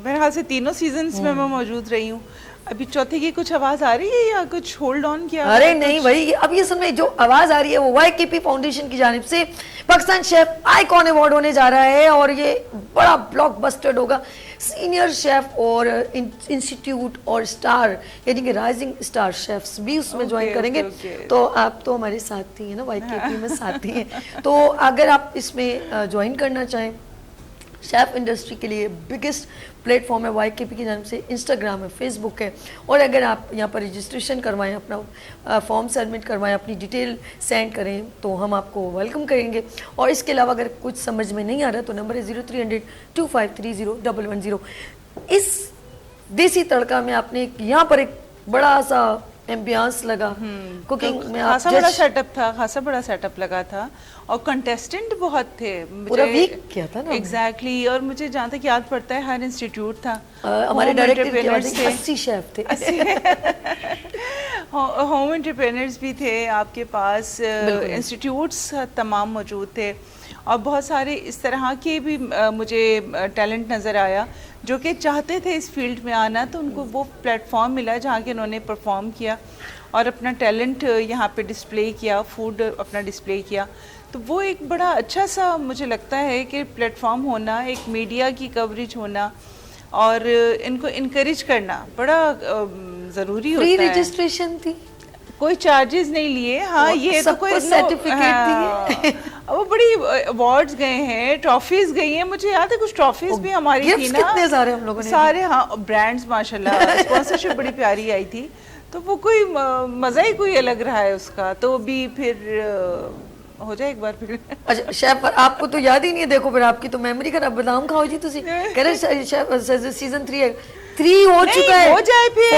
मेरे ख्याल से तीनों सीजन्स में मैं मौजूद रही हूँ। अभी चौथे की कुछ आवाज आ रही है या कुछ होल्ड ऑन किया? अरे नहीं भाई, अब ये सुन, जो आवाज आ रही है वो YKP फाउंडेशन की जानिब से पाकिस्तान शेफ आइकॉन अवार्ड होने जा रहा है, और ये बड़ा ब्लॉकबस्टर होगा। सीनियर शेफ और इंस्टीट्यूट और स्टार, यानी कि राइजिंग स्टार शेफ्स भी उसमें ज्वाइन करेंगे। तो आप तो हमारे साथी हैं ना, YKP में साथी हैं, तो अगर आप इसमें ज्वाइन करना चाहें, शेफ इंडस्ट्री के लिए बिगेस्ट प्लेटफॉर्म है YKP की जानिब से, इंस्टाग्राम है, फेसबुक है, और अगर आप यहाँ पर रजिस्ट्रेशन करवाएं, अपना फॉर्म सबमिट करवाएं, अपनी डिटेल सेंड करें, तो हम आपको वेलकम करेंगे। और इसके अलावा अगर कुछ समझ में नहीं आ रहा तो नंबर है 0300 2530 110। इस देसी तड़का में आपने यहाँ पर एक बड़ा सा एम्बियंस लगा, कुकिंग में खासा बड़ा सेटअप था, खासा बड़ा सेटअप लगा था, और कंटेस्टेंट बहुत थे, पूरा वीक किया था ना एग्जैक्टली। और मुझे जहाँ तक याद पड़ता है हर इंस्टीट्यूट था, हमारे डायरेक्टर 80 शेफ थे, होम एंटरप्रेन्योर्स भी थे आपके पास, इंस्टीट्यूट्स तमाम मौजूद थे, और बहुत सारे इस तरह के भी मुझे टैलेंट नज़र आया जो कि चाहते थे इस फील्ड में आना, तो उनको वो प्लेटफॉर्म मिला जहाँ के उन्होंने परफॉर्म किया और अपना टैलेंट यहाँ पे डिस्प्ले किया, फूड अपना डिस्प्ले किया। तो वो एक बड़ा अच्छा सा मुझे लगता है कि प्लेटफॉर्म होना, एक मीडिया की कवरेज होना, और इनको इनकरेज करना बड़ा ज़रूरी होता है। फ्री रजिस्ट्रेशन थी, कोई चार्जेस नहीं लिए, हाँ, ये तो कोई सर्टिफिकेट दिए, वो बड़ी अवार्ड्स गए हैं, ट्रॉफीज गई हैं, मुझे याद है कुछ ट्रॉफीज भी हमारी थी ना, कितने सारे हम लोगों ने, सारे, हाँ, ब्रांड्स माशाल्लाह, स्पॉन्सरशिप बड़ी प्यारी आई थी, तो वो कोई मजा ही कोई अलग रहा है उसका। तो भी फिर हो जाए एक बार फिर। अच्छा शेफ, आपको तो याद ही नहीं है, देखो फिर आपकी तो मेमोरी खराब, बादाम खाओ जी तुसी, कह रहे शेफ सीजन 3 है, 3 हो चुका है, हो जाए फिर,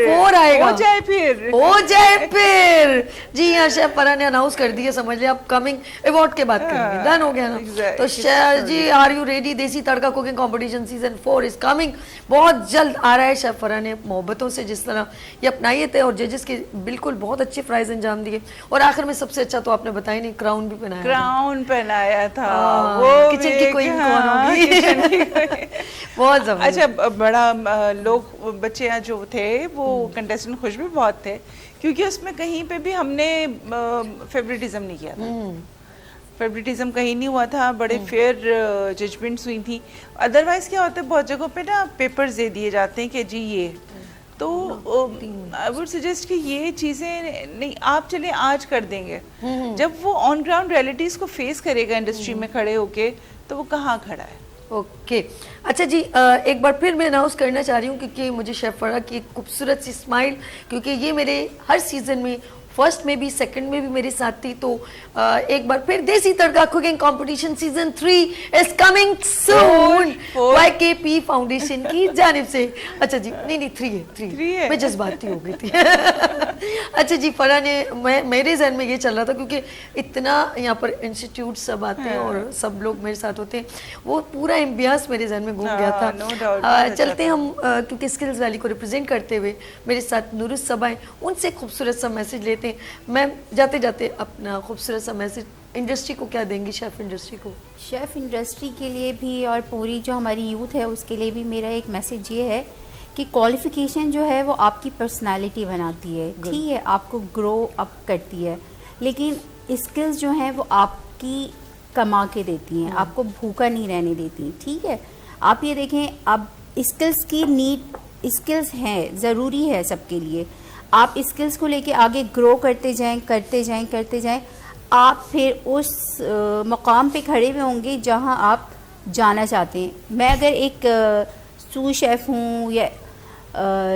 4 आएगा, हो जाए फिर, हो जाए फिर। जी हाँ, शेफ फरा ने अनाउंस कर दिया, समझ लिया, आप कमिंग अवार्ड के बाद करेंगे, डन हो गया ना। तो शेफ जी, are you ready? Desi Tadka cooking competition season 4 is coming, बहुत जल्द आ रहा है। शेफ फरा ने मोहब्बतों से जिस तरह ये अपनाए थे, और जजेस के बिल्कुल बहुत अच्छे प्राइज अंजाम दिए, और आखिर में सबसे अच्छा तो आपने बताया नहीं, क्राउन भी पहनाया, क्राउन पहनाया था, वो किचन की क्वीन कौन होगी, बहुत जबरदस्त। अच्छा, बड़ा लोग बच्चे जो थे वो कंटेस्टेंट खुश भी बहुत थे, क्योंकि उसमें कहीं पे भी हमने फेवरेटिज्म नहीं किया था, फेवरेटिज्म कहीं नहीं हुआ था, बड़े फेयर जजमेंट्स हुई थी। अदरवाइज क्या होता है, बहुत जगहों पे ना पेपर्स दे दिए जाते हैं कि जी ये, तो आई वुड सजेस्ट कि ये चीज़ें नहीं, आप चले आज कर देंगे, जब वो ऑन ग्राउंड रियलिटीज़ को फेस करेगा इंडस्ट्री में खड़े होके, तो वो कहाँ खड़ा है। ओके अच्छा जी, एक बार फिर मैं अनाउंस करना चाह रही हूँ, क्योंकि मुझे शेफ फरा की एक खूबसूरत सी स्माइल, क्योंकि ये मेरे हर सीजन में, फर्स्ट में भी, सेकंड में भी मेरे साथ थी, तो एक बार फिर Desi Tadka cooking competition season 3 is coming soon, YKP foundation की जानिब से। अच्छा जी, नहीं 3 है, मैं जज्बाती हो गई थी। अच्छा जी, फरा ने, मेरे जहन में ये चल रहा था, क्योंकि इतना यहाँ पर इंस्टीट्यूट सब आते हैं और सब लोग मेरे साथ होते हैं, वो पूरा एम्बियंस मेरे जहन में घूम गया था। चलते हम, क्योंकि स्किल्स वैली को रिप्रेजेंट करते हुए मेरे साथ नूर सबा हैं, उनसे खूबसूरत सा मैसेज लेते हैं। मैम, जाते जाते अपना खूबसूरत सा मैसेज इंडस्ट्री को क्या देंगी, शेफ इंडस्ट्री को? शेफ इंडस्ट्री के लिए भी और पूरी जो हमारी यूथ है उसके लिए भी मेरा एक मैसेज ये है कि क्वालिफिकेशन जो है वो आपकी पर्सनालिटी बनाती है, ठीक है, आपको ग्रो अप करती है, लेकिन स्किल्स जो हैं वो आपकी कमा के देती हैं, आपको भूखा नहीं रहने देती, ठीक है। आप ये देखें, अब स्किल्स की नीड, स्किल्स हैं, ज़रूरी है सबके लिए। आप स्किल्स को लेके आगे ग्रो करते जाएं, करते जाएं, करते जाएं, आप फिर उस मकाम पे खड़े हुए होंगे जहां आप जाना चाहते हैं। मैं अगर एक सू शेफ़ हूँ या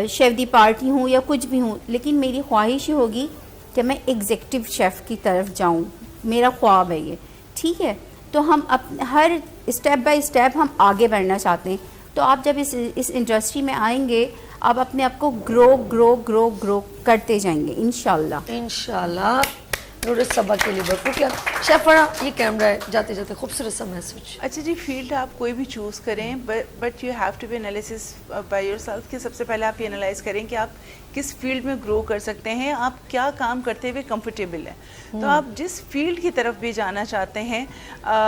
शेफ़ दी पार्टी हूँ या कुछ भी हूँ, लेकिन मेरी ख्वाहिश होगी कि मैं एग्जेक्टिव शेफ़ की तरफ जाऊँ, मेरा ख्वाब है ये, ठीक है। तो हम हर स्टेप बाय स्टेप हम आगे बढ़ना चाहते हैं। तो आप जब इस इंडस्ट्री में आएंगे, आप अपने आप को ग्रो करते जाएंगे इंशाल्लाह। नूरत सबा के लिए बहुत शेफ फरा, ये कैमरा है, जाते जाते खूबसूरत सा मैसेज। अच्छा जी, फील्ड आप कोई भी चूज़ करें, but you have to be analysis by yourself कि सबसे पहले आप ये एनालाइज करें कि आप किस फील्ड में ग्रो कर सकते हैं, आप क्या काम करते हुए कंफर्टेबल हैं। तो आप जिस फील्ड की तरफ भी जाना चाहते हैं,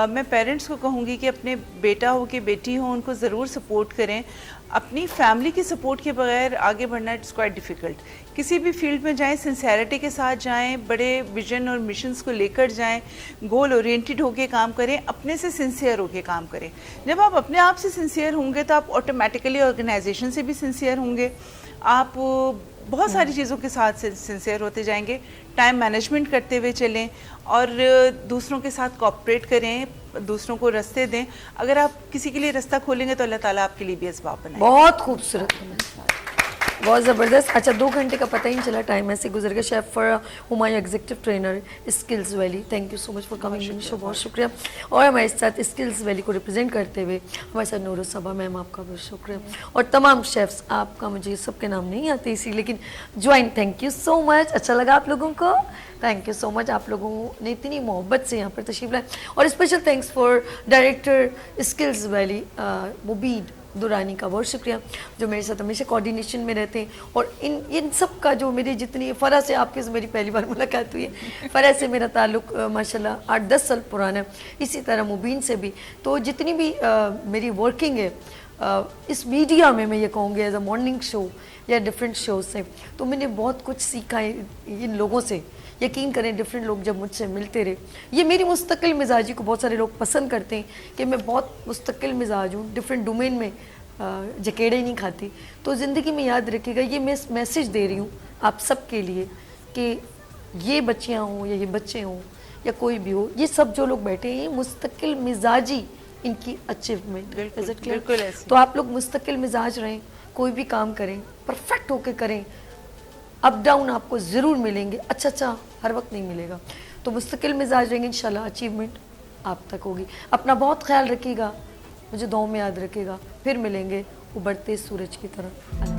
मैं पेरेंट्स को कहूँगी कि अपने बेटा हो कि बेटी हो, उनको ज़रूर सपोर्ट करें। अपनी फैमिली की सपोर्ट के बगैर आगे बढ़ना इट्स क्वाइट डिफ़िकल्ट। किसी भी फील्ड में जाएं, सिंसेरिटी के साथ जाएं, बड़े विजन और मिशंस को लेकर जाएं, गोल ओरिएंटेड होकर काम करें, अपने से सिंसियर होकर काम करें। जब आप अपने आप से सिंसियर होंगे तो आप ऑटोमेटिकली ऑर्गेनाइजेशन से भी सिंसियर होंगे, आप बहुत सारी चीज़ों के साथ सिंसियर होते जाएंगे। टाइम मैनेजमेंट करते हुए चलें और दूसरों के साथ कोऑपरेट करें, दूसरों को रास्ते दें। अगर आप किसी के लिए रास्ता खोलेंगे तो अल्लाह ताला आपके लिए भी असबाब बनाएगा। बहुत खूबसूरत, बहुत ज़बरदस्त। अच्छा, 2 घंटे का पता ही नहीं चला, टाइम ऐसे गुजर गया। शेफ फरा Humayun, executive trainer skills valley, thank you so much for coming in show, बहुत शुक्रिया। और हमारे साथ स्किल्स वैली को रिप्रेजेंट करते हुए हमारे साथ नूरत सबा मैम, आपका बहुत शुक्रिया। और तमाम शेफ्स, आपका मुझे सबके नाम नहीं आते इसी, लेकिन join, thank you so much. अच्छा लगा आप लोगों को, थैंक यू सो मच। आप लोगों ने इतनी मोहब्बत से यहाँ पर तशरीफ लाए। और special thanks for director skills valley Mubeed Durrani का, बहुत शुक्रिया, जो मेरे साथ हमेशा कोऑर्डिनेशन में रहते हैं। और इन सब का जो मेरी जितनी, फ़रा से आपके से मेरी पहली बार मुलाकात हुई है, फ़रा से मेरा ताल्लुक़ माशाल्लाह 8-10 साल पुराना है, इसी तरह मुबीन से भी। तो जितनी भी मेरी वर्किंग है इस मीडिया में, मैं ये कहूँगी एज अ मॉर्निंग शो या डिफरेंट शो से, तो मैंने बहुत कुछ सीखा है इन लोगों से। यकीन करें, डिफरेंट लोग जब मुझसे मिलते रहे, ये मेरी मुस्तकिल मिजाजी को बहुत सारे लोग पसंद करते हैं कि मैं बहुत मुस्तकिल मिजाज हूँ, डिफरेंट डोमेन में जकेड़े नहीं खाती। तो ज़िंदगी में याद रखिएगा, ये मैं मैसेज दे रही हूँ आप सब के लिए कि ये बच्चियाँ हों या ये बच्चे हों या कोई भी हो, ये सब जो लोग बैठे हैं, मुस्तकिल मिजाजी इनकी अचीवमेंट। बिल्कुल ऐसे। तो आप लोग मुस्तकिल मिजाज रहें, कोई भी काम करें परफेक्ट होके करें। अप डाउन आपको ज़रूर मिलेंगे, अच्छा हर वक्त नहीं मिलेगा। तो मुस्तकिल मिजाज रहेंगे, इंशाल्लाह अचीवमेंट आप तक होगी। अपना बहुत ख्याल रखिएगा, मुझे दुआ में याद रखिएगा। फिर मिलेंगे उभरते सूरज की तरह।